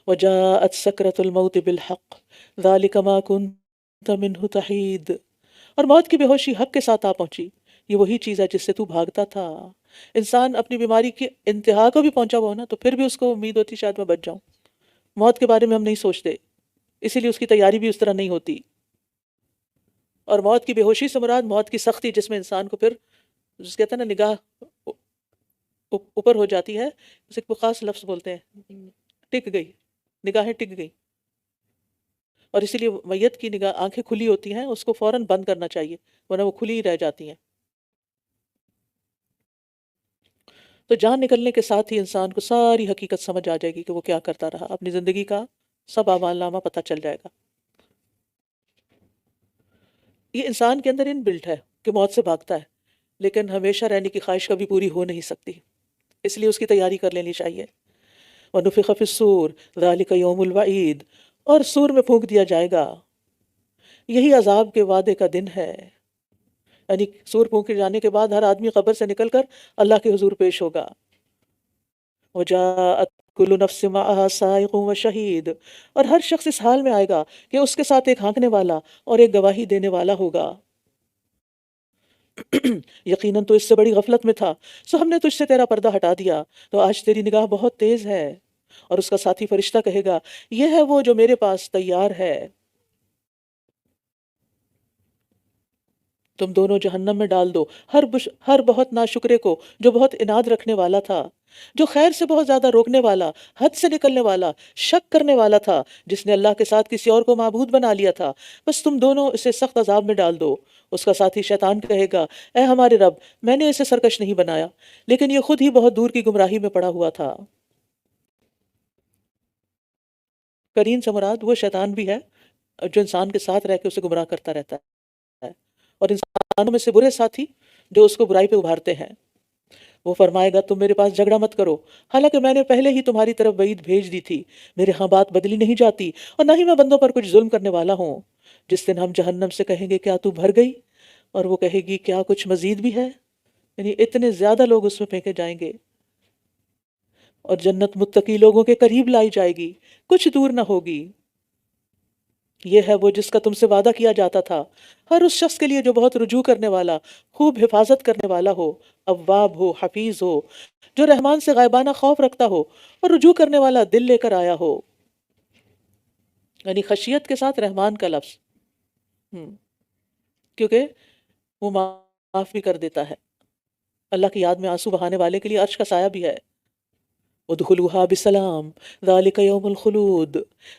S1: وَجَاءَتْ سَكْرَةُ الْمَوْتِ بِالْحَقِّ ذَلِكَ مَا كُنْتَ مِنْهُ تَحِيدُ، اور موت کی بے ہوشی حق کے ساتھ آ پہنچی، یہ وہی چیز ہے جس سے تو بھاگتا تھا. انسان اپنی بیماری کی انتہا کو بھی پہنچا ہوا نا، تو پھر بھی اس کو امید ہوتی شاید میں بچ جاؤں. موت کے بارے میں ہم نہیں سوچتے، اسی لیے اس کی تیاری بھی اس طرح نہیں ہوتی. اور موت کی بے ہوشی سے مراد موت کی سختی، جس میں انسان کو پھر جس کہتے ہیں نا نگاہ اوپر ہو جاتی ہے، اسے ایک خاص لفظ بولتے ہیں، ٹک گئی، نگاہیں ٹک گئی. اور اسی لیے میت کی نگاہ آنکھیں کھلی ہوتی ہیں، اس کو فوراً بند کرنا چاہیے ورنہ وہ کھلی ہی رہ جاتی ہیں. تو جان نکلنے کے ساتھ ہی انسان کو ساری حقیقت سمجھ آ جائے گی کہ وہ کیا کرتا رہا، اپنی زندگی کا سب اعمال نامہ پتہ چل جائے گا. یہ انسان کے اندر ان بلٹ ہے کہ موت سے بھاگتا ہے، لیکن ہمیشہ رہنے کی خواہش کبھی پوری ہو نہیں سکتی، اس لیے اس کی تیاری کر لینی چاہیے. وَنُفِخَ فِي الصُّورِ ذَلِكَ يَوْمُ الْوَعِيدِ، اور سور میں پھونک دیا جائے گا، یہی عذاب کے وعدے کا دن ہے. یعنی سور پھونکے جانے کے بعد ہر آدمی قبر سے نکل کر اللہ کے حضور پیش ہوگا. وَجَاءَتْ كُلُّ نَفْسٍ مَعَهَا سَائِقٌ وَشَهِيدٌ، اور ہر شخص اس حال میں آئے گا کہ اس کے ساتھ ایک ہانکنے والا اور ایک گواہی دینے والا ہوگا. یقیناً تو اس سے بڑی غفلت میں تھا، سو ہم نے تجھ سے تیرا پردہ ہٹا دیا، تو آج تیری نگاہ بہت تیز ہے. اور اس کا ساتھی فرشتہ کہے گا، یہ ہے وہ جو میرے پاس تیار ہے، تم دونوں جہنم میں ڈال دو ہر بہت ناشکرے کو جو بہت اناد رکھنے والا تھا، جو خیر سے بہت زیادہ روکنے والا، حد سے نکلنے والا، شک کرنے والا تھا، جس نے اللہ کے ساتھ کسی اور کو معبود بنا لیا تھا. بس تم دونوں اسے سخت عذاب میں ڈال دو. اس کا ساتھی شیطان کہے گا، اے ہمارے رب، میں نے اسے سرکش نہیں بنایا، لیکن یہ خود ہی بہت دور کی گمراہی میں پڑا ہوا تھا. قرین سے مراد وہ شیطان بھی ہے جو انسان کے ساتھ رہ کے اسے گمراہ کرتا رہتا ہے، اور انسانوں میں سے برے ساتھی جو اس کو برائی پہ ابھارتے ہیں. وہ فرمائے گا، تم میرے پاس جھگڑا مت کرو، حالانکہ میں نے پہلے ہی تمہاری طرف وعید بھیج دی تھی. میرے ہاں بات بدلی نہیں جاتی، اور نہ ہی میں بندوں پر کچھ ظلم کرنے والا ہوں. جس دن ہم جہنم سے کہیں گے، کیا تو بھر گئی؟ اور وہ کہے گی، کیا کچھ مزید بھی ہے؟ یعنی اتنے زیادہ لوگ اس میں پھینکے جائیں گے. اور جنت متقی لوگوں کے قریب لائی جائے گی، کچھ دور نہ ہوگی. یہ ہے وہ جس کا تم سے وعدہ کیا جاتا تھا، ہر اس شخص کے لیے جو بہت رجوع کرنے والا، خوب حفاظت کرنے والا ہو، اواب ہو، حفیظ ہو، جو رحمان سے غائبانہ خوف رکھتا ہو اور رجوع کرنے والا دل لے کر آیا ہو۔ یعنی خشیت کے ساتھ رحمان کا لفظ، کیونکہ وہ معاف بھی کر دیتا ہے۔ اللہ کی یاد میں آنسو بہانے والے کے لیے عرش کا سایہ بھی ہے۔ ادخلوها بسلام ذالک یوم الخلود،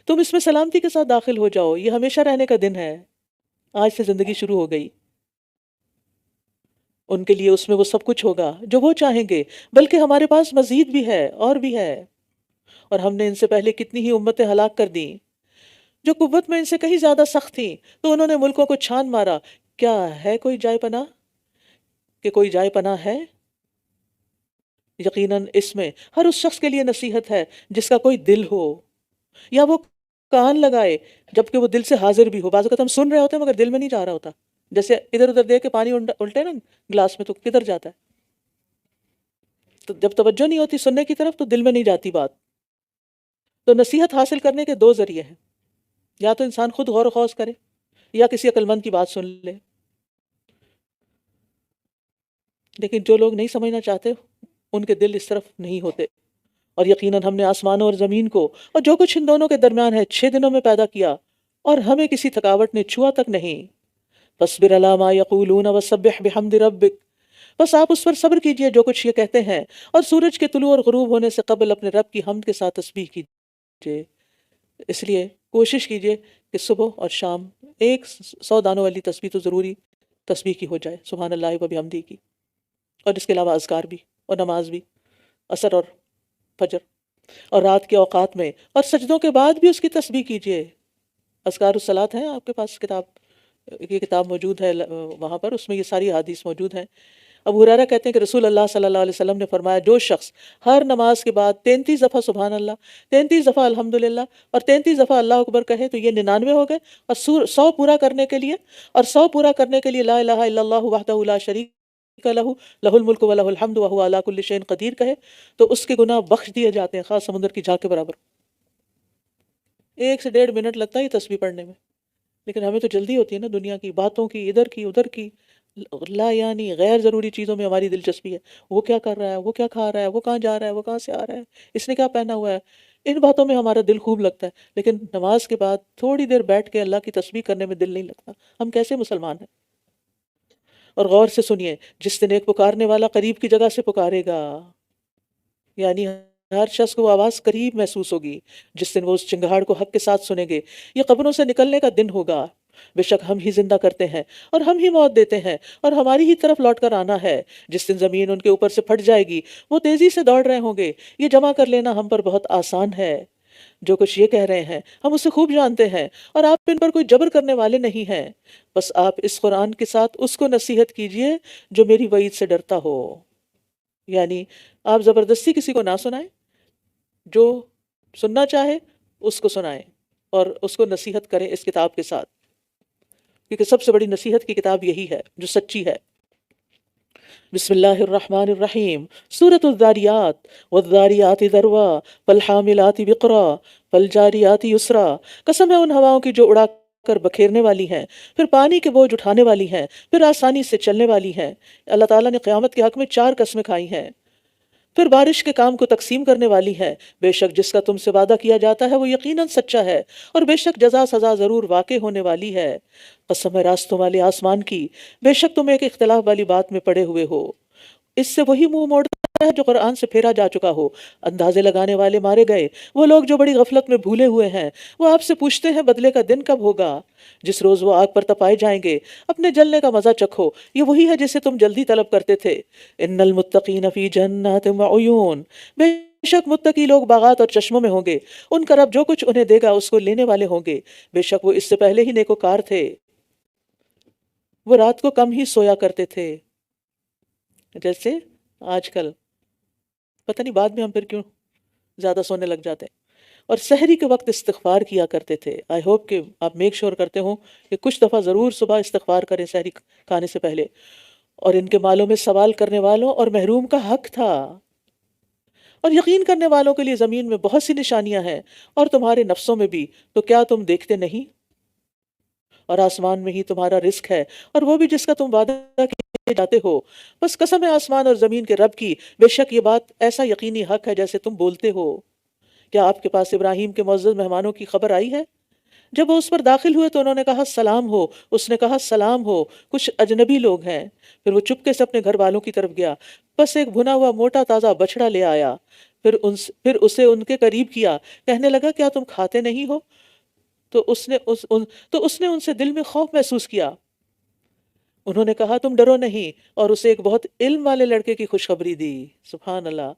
S1: تم اس میں سلامتی کے ساتھ داخل ہو جاؤ، یہ ہمیشہ رہنے کا دن ہے، آج سے زندگی شروع ہو گئی۔ ان کے لیے اس میں وہ سب کچھ ہوگا جو وہ چاہیں گے، بلکہ ہمارے پاس مزید بھی ہے اور بھی ہے، اور ہم نے ان سے پہلے کتنی ہی امتیں ہلاک کر دیں جو قوت میں ان سے کہیں زیادہ سخت تھیں، تو انہوں نے ملکوں کو چھان مارا۔ کیا ہے کوئی جائے پناہ؟ کہ کوئی جائے پناہ ہے؟ یقیناً اس میں ہر اس شخص کے لیے نصیحت ہے جس کا کوئی دل ہو، یا وہ کان لگائے جبکہ وہ دل سے حاضر بھی ہو۔ بعض اوقات ہم سن رہے ہوتے ہیں مگر دل میں نہیں جا رہا ہوتا، جیسے ادھر ادھر دیکھ کے پانی الٹے نا گلاس میں تو کدھر جاتا ہے، تو جب توجہ نہیں ہوتی سننے کی طرف تو دل میں نہیں جاتی بات۔ تو نصیحت حاصل کرنے کے دو ذریعے ہیں، یا تو انسان خود غور و خوض کرے یا کسی عقل مند کی بات سن لے، لیکن جو لوگ نہیں سمجھنا چاہتے ان کے دل اس طرف نہیں ہوتے۔ اور یقیناً ہم نے آسمانوں اور زمین کو اور جو کچھ ان دونوں کے درمیان ہے 6 دنوں میں پیدا کیا، اور ہمیں کسی تھکاوٹ نے چھوا تک نہیں۔ فاصبر علی ما یقولون وسبح بحمد ربک، بس آپ اس پر صبر کیجئے جو کچھ یہ کہتے ہیں، اور سورج کے طلوع اور غروب ہونے سے قبل اپنے رب کی حمد کے ساتھ تسبیح کیجئے۔ اس لیے کوشش کیجئے کہ صبح اور شام ایک 100 دانوں والی تسبیح تو ضروری تسبیح کی ہو جائے، سبحان اللہ و بحمدہ کی، اور اس کے علاوہ اذکار بھی اور نماز بھی، عصر اور فجر اور رات کے اوقات میں اور سجدوں کے بعد بھی اس کی تسبیح کیجئے۔ اذکار الصلاۃ ہیں آپ کے پاس کتاب، یہ کتاب موجود ہے وہاں پر، اس میں یہ ساری احادیث موجود ہیں۔ ابو ہریرہ کہتے ہیں کہ رسول اللہ صلی اللہ علیہ وسلم نے فرمایا، جو شخص ہر نماز کے بعد 33 دفعہ سبحان اللہ، 33 دفعہ الحمدللہ اور 33 دفعہ اللہ اکبر کہے تو یہ 99 ہو گئے، اور 100 پورا کرنے کے لیے لا الہ الا اللہ وحدہ لا شریک لہ لہ الملک و لہ الحمد وہو علی کل شیء قدیر کہے تو اس کے گناہ بخش دیے جاتے ہیں، خاص سمندر کی جھاگ کے برابر۔ 1 سے 1.5 منٹ لگتا ہے یہ تسبیح پڑھنے میں، لیکن ہمیں تو جلدی ہوتی ہے نا، دنیا کی باتوں کی، ادھر کی ادھر کی، لا یعنی غیر ضروری چیزوں میں ہماری دلچسپی ہے۔ وہ کیا کر رہا ہے، وہ کیا کھا رہا ہے، وہ کہاں جا رہا ہے، وہ کہاں سے آ رہا ہے، اس نے کیا پہنا ہوا ہے، ان باتوں میں ہمارا دل خوب لگتا ہے، لیکن نماز کے بعد تھوڑی دیر بیٹھ کے اللہ کی تسبیح کرنے میں دل نہیں لگتا۔ ہم کیسے مسلمان ہیں؟ اور غور سے سنیے، جس دن ایک پکارنے والا قریب کی جگہ سے پکارے گا، یعنی ہر شخص کو وہ آواز قریب محسوس ہوگی، جس دن وہ اس چنگھاڑ کو حق کے ساتھ سنیں گے۔ یہ قبروں سے نکلنے کا دن ہوگا، بے شک ہم ہی زندہ کرتے ہیں اور ہم ہی موت دیتے ہیں، اور ہماری ہی طرف لوٹ کر آنا ہے۔ جس دن زمین ان کے اوپر سے پھٹ جائے گی، وہ تیزی سے دوڑ رہے ہوں گے، یہ جمع کر لینا ہم پر بہت آسان ہے۔ جو کچھ یہ کہہ رہے ہیں ہم اسے خوب جانتے ہیں، اور آپ ان پر کوئی جبر کرنے والے نہیں ہیں۔ بس آپ اس قرآن کے ساتھ اس کو نصیحت کیجئے جو میری وعید سے ڈرتا ہو، یعنی آپ زبردستی کسی کو نہ سنائیں، جو سننا چاہے اس کو سنائیں اور اس کو نصیحت کریں اس کتاب کے ساتھ، کیونکہ سب سے بڑی نصیحت کی کتاب یہی ہے جو سچی ہے۔ بسم اللہ الرحمن الرحیم، سورۃ الذاریات، والذاریات ذروا، فالحاملات وقرا، فالجاریات یسرا۔ قسم ہے ان ہواؤں کی جو اڑا کر بکھیرنے والی ہیں، پھر پانی کے بوجھ اٹھانے والی ہیں، پھر آسانی سے چلنے والی ہیں۔ اللہ تعالیٰ نے قیامت کے حق میں 4 قسمیں کھائی ہیں۔ پھر بارش کے کام کو تقسیم کرنے والی ہے، بے شک جس کا تم سے وعدہ کیا جاتا ہے وہ یقیناً سچا ہے، اور بے شک جزا سزا ضرور واقع ہونے والی ہے۔ قسم ہے راستوں والے آسمان کی، بے شک تم ایک اختلاف والی بات میں پڑے ہوئے ہو۔ اس سے وہی منہ موڑتا ہے جو قرآن سے پھیرا جا چکا ہو۔ اندازے لگانے والے مارے گئے، وہ لوگ جو بڑی غفلت میں بھولے ہوئے ہیں۔ وہ آپ سے پوچھتے ہیں بدلے کا دن کب ہوگا، جس روز وہ آگ پر تپائے جائیں گے۔ اپنے جلنے کا مزہ چکھو، یہ وہی ہے جسے تم جلدی طلب کرتے تھے۔ ان المتقین فی جنات وعیون، بے شک متقی لوگ باغات اور چشموں میں ہوں گے، ان کا رب جو کچھ انہیں دے گا اس کو لینے والے ہوں گے، بے شک وہ اس سے پہلے ہی نیکوکار تھے۔ وہ رات کو کم ہی سویا کرتے تھے، جیسے آج کل پتہ نہیں بعد میں ہم پھر کیوں زیادہ سونے لگ جاتے ہیں، اور سحری کے وقت استغفار کیا کرتے تھے۔ آئی ہوپ کہ آپ میک شور کرتے ہوں کہ کچھ دفعہ ضرور صبح استغفار کریں سحری کھانے سے پہلے۔ اور ان کے مالوں میں سوال کرنے والوں اور محروم کا حق تھا، اور یقین کرنے والوں کے لیے زمین میں بہت سی نشانیاں ہیں، اور تمہارے نفسوں میں بھی، تو کیا تم دیکھتے نہیں؟ اور آسمان میں ہی تمہارا رزق ہے اور وہ بھی جس کا تم وعدہ کیے جاتے ہو. بس قسم ہے آسمان اور زمین کے رب کی، بے شک یہ بات ایسا یقینی حق ہے جیسے تم بولتے ہو. کیا آپ کے پاس ابراہیم کے معزز مہمانوں کی خبر آئی ہے؟ جب وہ اس پر داخل ہوئے تو انہوں نے کہا سلام ہو. اس نے کہا سلام ہو، کچھ اجنبی لوگ ہیں. پھر وہ چپکے سے اپنے گھر والوں کی طرف گیا، بس ایک بھنا ہوا موٹا تازہ بچڑا لے آیا. پھر اسے ان کے قریب کیا، کہنے لگا کیا تم کھاتے نہیں ہو؟ تو اس نے ان سے دل میں خوف محسوس کیا. انہوں نے کہا تم ڈرو نہیں، اور اسے ایک بہت علم والے لڑکے کی خوشخبری دی. سبحان اللہ.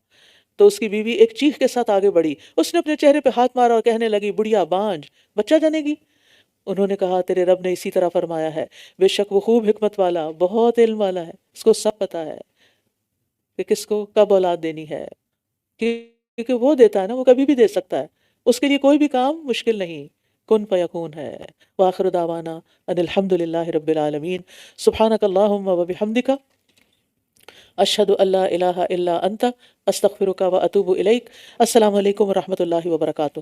S1: تو اس کی بیوی ایک چیخ کے ساتھ آگے بڑھی، اس نے اپنے چہرے پہ ہاتھ مارا اور کہنے لگی بڑھیا بانج، بچہ جنے گی؟ انہوں نے کہا تیرے رب نے اسی طرح فرمایا ہے، بے شک وہ خوب حکمت والا، بہت علم والا ہے، اس کو سب پتا ہے کہ کس کو کب اولاد دینی ہے، کیونکہ وہ دیتا ہے نا، وہ کبھی بھی دے سکتا ہے، اس کے لیے کوئی بھی کام مشکل نہیں. کن فیکون ہے. وآخر دعوانا ان الحمد للہ رب العالمین. سبحانک اللہم و بحمدک، اشہد ان لا الہ الا انت، استغفرک و اتوب الیک. السلام علیکم و رحمۃ اللہ وبرکاتہ.